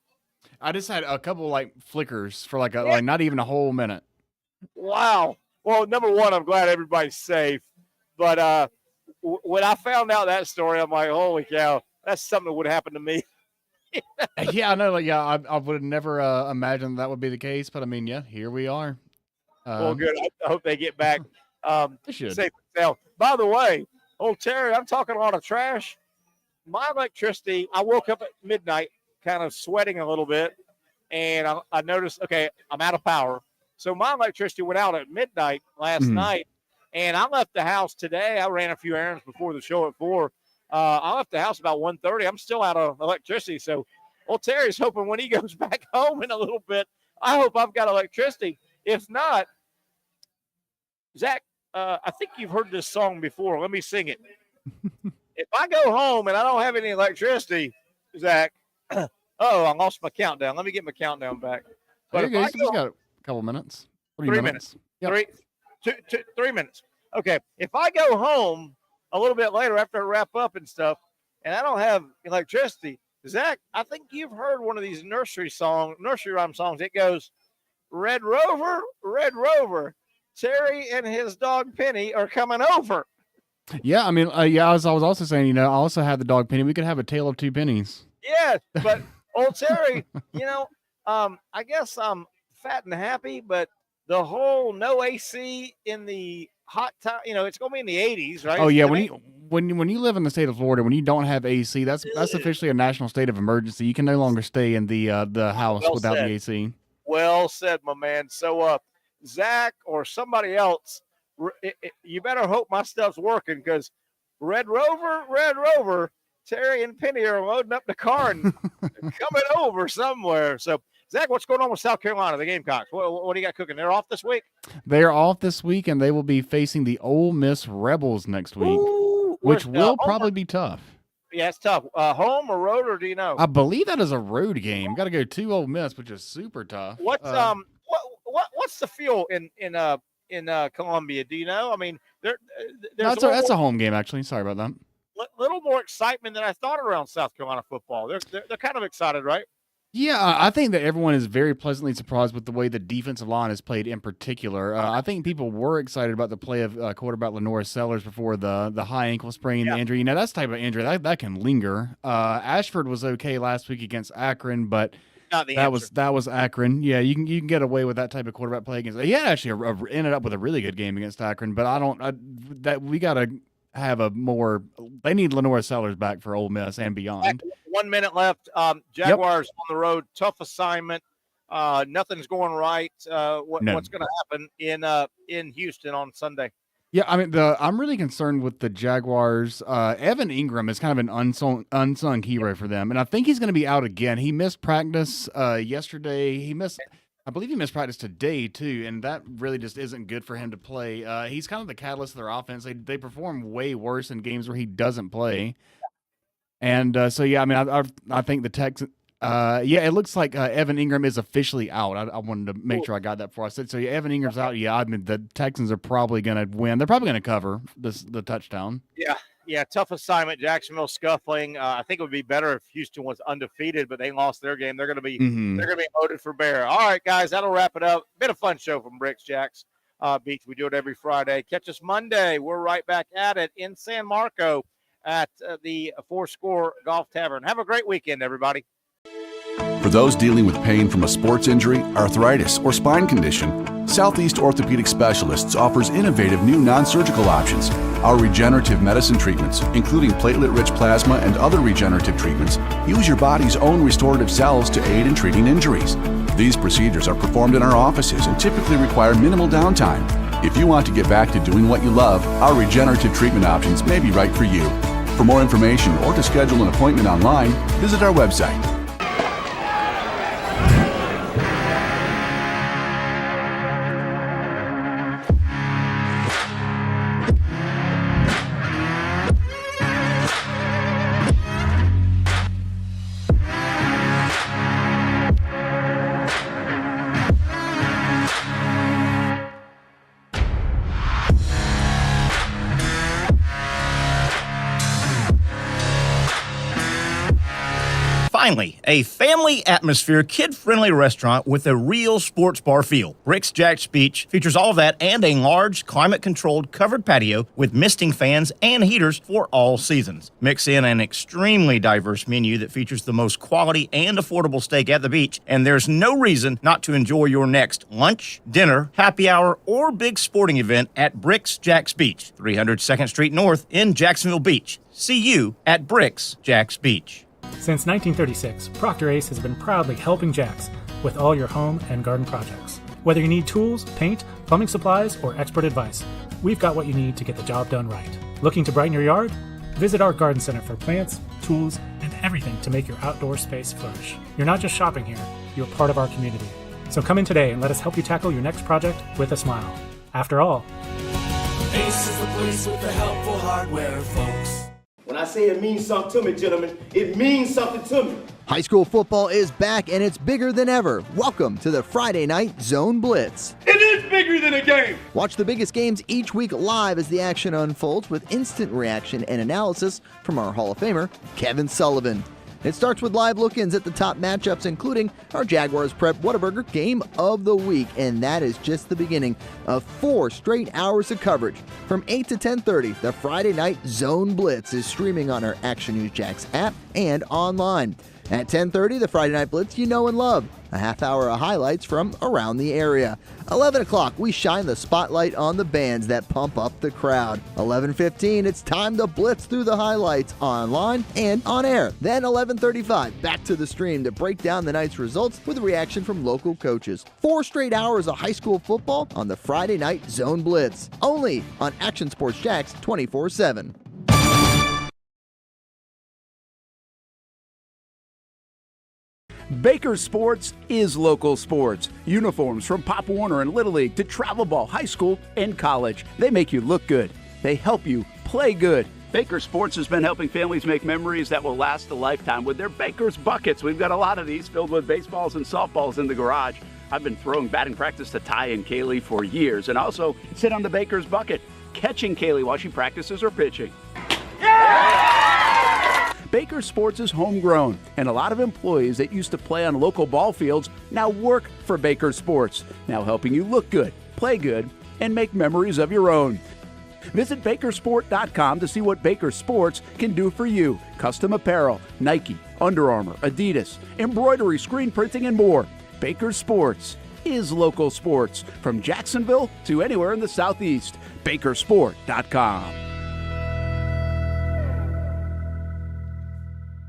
[SPEAKER 16] I just had a couple flickers for like not even a whole minute.
[SPEAKER 2] Wow. Well, number one, I'm glad everybody's safe. But when I found out that story, I'm like, holy cow, that's something that would happen to me.
[SPEAKER 16] Yeah, I know. I would have never imagined that would be the case. But I mean, yeah, here we are.
[SPEAKER 2] Well, good. I hope they get back.
[SPEAKER 16] They should.
[SPEAKER 2] Safe and sound. By the way, old Terry, I'm talking a lot of trash. My electricity, I woke up at midnight kind of sweating a little bit, and I noticed, okay, I'm out of power. So my electricity went out at midnight last night, and I left the house today. I ran a few errands before the show at 4. I left the house about 1:30. I'm still out of electricity. So old Terry's hoping when he goes back home in a little bit, I hope I've got electricity. If not, Zach, I think you've heard this song before. Let me sing it. If I go home and I don't have any electricity, Zach, I lost my countdown. Let me get my countdown back.
[SPEAKER 16] But you just got a couple minutes.
[SPEAKER 2] 3 minutes. Yep. 3 minutes. Okay. If I go home a little bit later after I wrap up and stuff, and I don't have electricity, Zach, I think you've heard one of these nursery rhyme songs. It goes, Red Rover, Terry and his dog Penny are coming over.
[SPEAKER 16] Yeah, I mean, I was also saying, I also have the dog Penny. We could have a tale of two pennies.
[SPEAKER 2] Yeah, but old Terry, I guess I'm fat and happy, but the whole no AC in the hot time, it's going to be in the 80s, right?
[SPEAKER 16] Oh yeah, when you live in the state of Florida, when you don't have AC, that's officially a national state of emergency. You can no longer stay in the house without the AC.
[SPEAKER 2] Well said, my man. So, Zach or somebody else, you better hope my stuff's working, because Red Rover, Terry and Penny are loading up the car and coming over somewhere. So, Zach, what's going on with South Carolina, the Gamecocks? What do you got cooking? They're off this week?
[SPEAKER 16] They are off this week, and they will be facing the Ole Miss Rebels next week, which will probably be tough.
[SPEAKER 2] Yeah, it's tough. Home or road, or do you know?
[SPEAKER 16] I believe that is a road game. Got to go to Ole Miss, which is super tough.
[SPEAKER 2] What's the feel in Columbia? Do you know? I mean,
[SPEAKER 16] that's a home game, actually. Sorry about that.
[SPEAKER 2] Little more excitement than I thought around South Carolina football. They're kind of excited, right?
[SPEAKER 16] Yeah, I think that everyone is very pleasantly surprised with the way the defensive line has played in particular. I think people were excited about the play of quarterback Lenora Sellers before the high ankle sprain injury. You know, that's the type of injury that can linger. Ashford was okay last week against Akron, but that was Akron. Yeah, you can get away with that type of quarterback play against. He actually ended up with a really good game against Akron, but we got to have a more. They need Lenora Sellers back for Ole Miss and beyond.
[SPEAKER 2] 1 minute left. Jaguars on the road. Tough assignment. Nothing's going right. What's going to happen in Houston on Sunday?
[SPEAKER 16] Yeah, I mean, I'm really concerned with the Jaguars. Evan Ingram is kind of an unsung hero for them, and I think he's going to be out again. He missed practice yesterday. I believe he missed practice today too, and that really just isn't good for him to play. He's kind of the catalyst of their offense. They perform way worse in games where he doesn't play. And so, yeah, I mean, I think the Texans. It looks like Evan Ingram is officially out. I wanted to make sure I got that before I said so. Yeah, Evan Ingram's out. Yeah, I mean, the Texans are probably going to win. They're probably going to cover the touchdown.
[SPEAKER 2] Yeah, tough assignment. Jacksonville scuffling. I think it would be better if Houston was undefeated, but they lost their game. They're going to be voted for Bear. All right, guys, that'll wrap it up. Been a fun show from Brix Jax Beach. We do it every Friday. Catch us Monday. We're right back at it in San Marco at the Fourscore Golf Tavern. Have a great weekend, everybody.
[SPEAKER 7] For those dealing with pain from a sports injury, arthritis, or spine condition, Southeast Orthopedic Specialists offers innovative new non-surgical options. Our regenerative medicine treatments, including platelet-rich plasma and other regenerative treatments, use your body's own restorative cells to aid in treating injuries. These procedures are performed in our offices and typically require minimal downtime. If you want to get back to doing what you love, our regenerative treatment options may be right for you. For more information or to schedule an appointment online, visit our website.
[SPEAKER 6] Finally, a family atmosphere, kid-friendly restaurant with a real sports bar feel. Brix Jax Beach features all that and a large, climate-controlled covered patio with misting fans and heaters for all seasons. Mix in an extremely diverse menu that features the most quality and affordable steak at the beach, and there's no reason not to enjoy your next lunch, dinner, happy hour, or big sporting event at Brix Jax Beach, 300 2nd Street North in Jacksonville Beach. See you at Brix Jax Beach.
[SPEAKER 9] Since 1936, Procter Ace has been proudly helping Jax with all your home and garden projects. Whether you need tools, paint, plumbing supplies, or expert advice, we've got what you need to get the job done right. Looking to brighten your yard? Visit our garden center for plants, tools, and everything to make your outdoor space flourish. You're not just shopping here, you're part of our community. So come in today and let us help you tackle your next project with a smile. After all,
[SPEAKER 17] Ace is the place with the helpful hardware, folks.
[SPEAKER 18] When I say it means something to me, gentlemen, it means something to me.
[SPEAKER 15] High school football is back, and it's bigger than ever. Welcome to the Friday Night Zone Blitz.
[SPEAKER 13] It is bigger than a game.
[SPEAKER 15] Watch the biggest games each week live as the action unfolds with instant reaction and analysis from our Hall of Famer, Kevin Sullivan. It starts with live look-ins at the top matchups, including our Jaguars Prep Whataburger Game of the Week, and that is just the beginning of 4 straight hours of coverage. From 8 to 10:30, the Friday Night Zone Blitz is streaming on our Action News Jax app and online. At 10:30, the Friday Night Blitz you know and love. A half hour of highlights from around the area. 11 o'clock, we shine the spotlight on the bands that pump up the crowd. 11:15, it's time to blitz through the highlights online and on air. Then 11:35, back to the stream to break down the night's results with a reaction from local coaches. 4 straight hours of high school football on the Friday Night Zone Blitz. Only on Action Sports Jax 24/7.
[SPEAKER 11] Baker Sports is local sports. Uniforms from Pop Warner and Little League to travel ball, high school, and college. They make you look good. They help you play good. Baker Sports has been helping families make memories that will last a lifetime with their Baker's Buckets. We've got a lot of these filled with baseballs and softballs in the garage. I've been throwing batting practice to Ty and Kaylee for years and also sit on the Baker's Bucket, catching Kaylee while she practices her pitching. Yeah! Baker Sports is homegrown, and a lot of employees that used to play on local ball fields now work for Baker Sports, now helping you look good, play good, and make memories of your own. Visit Bakersport.com to see what Baker Sports can do for you. Custom apparel, Nike, Under Armour, Adidas, embroidery, screen printing, and more. Baker Sports is local sports from Jacksonville to anywhere in the Southeast. Bakersport.com.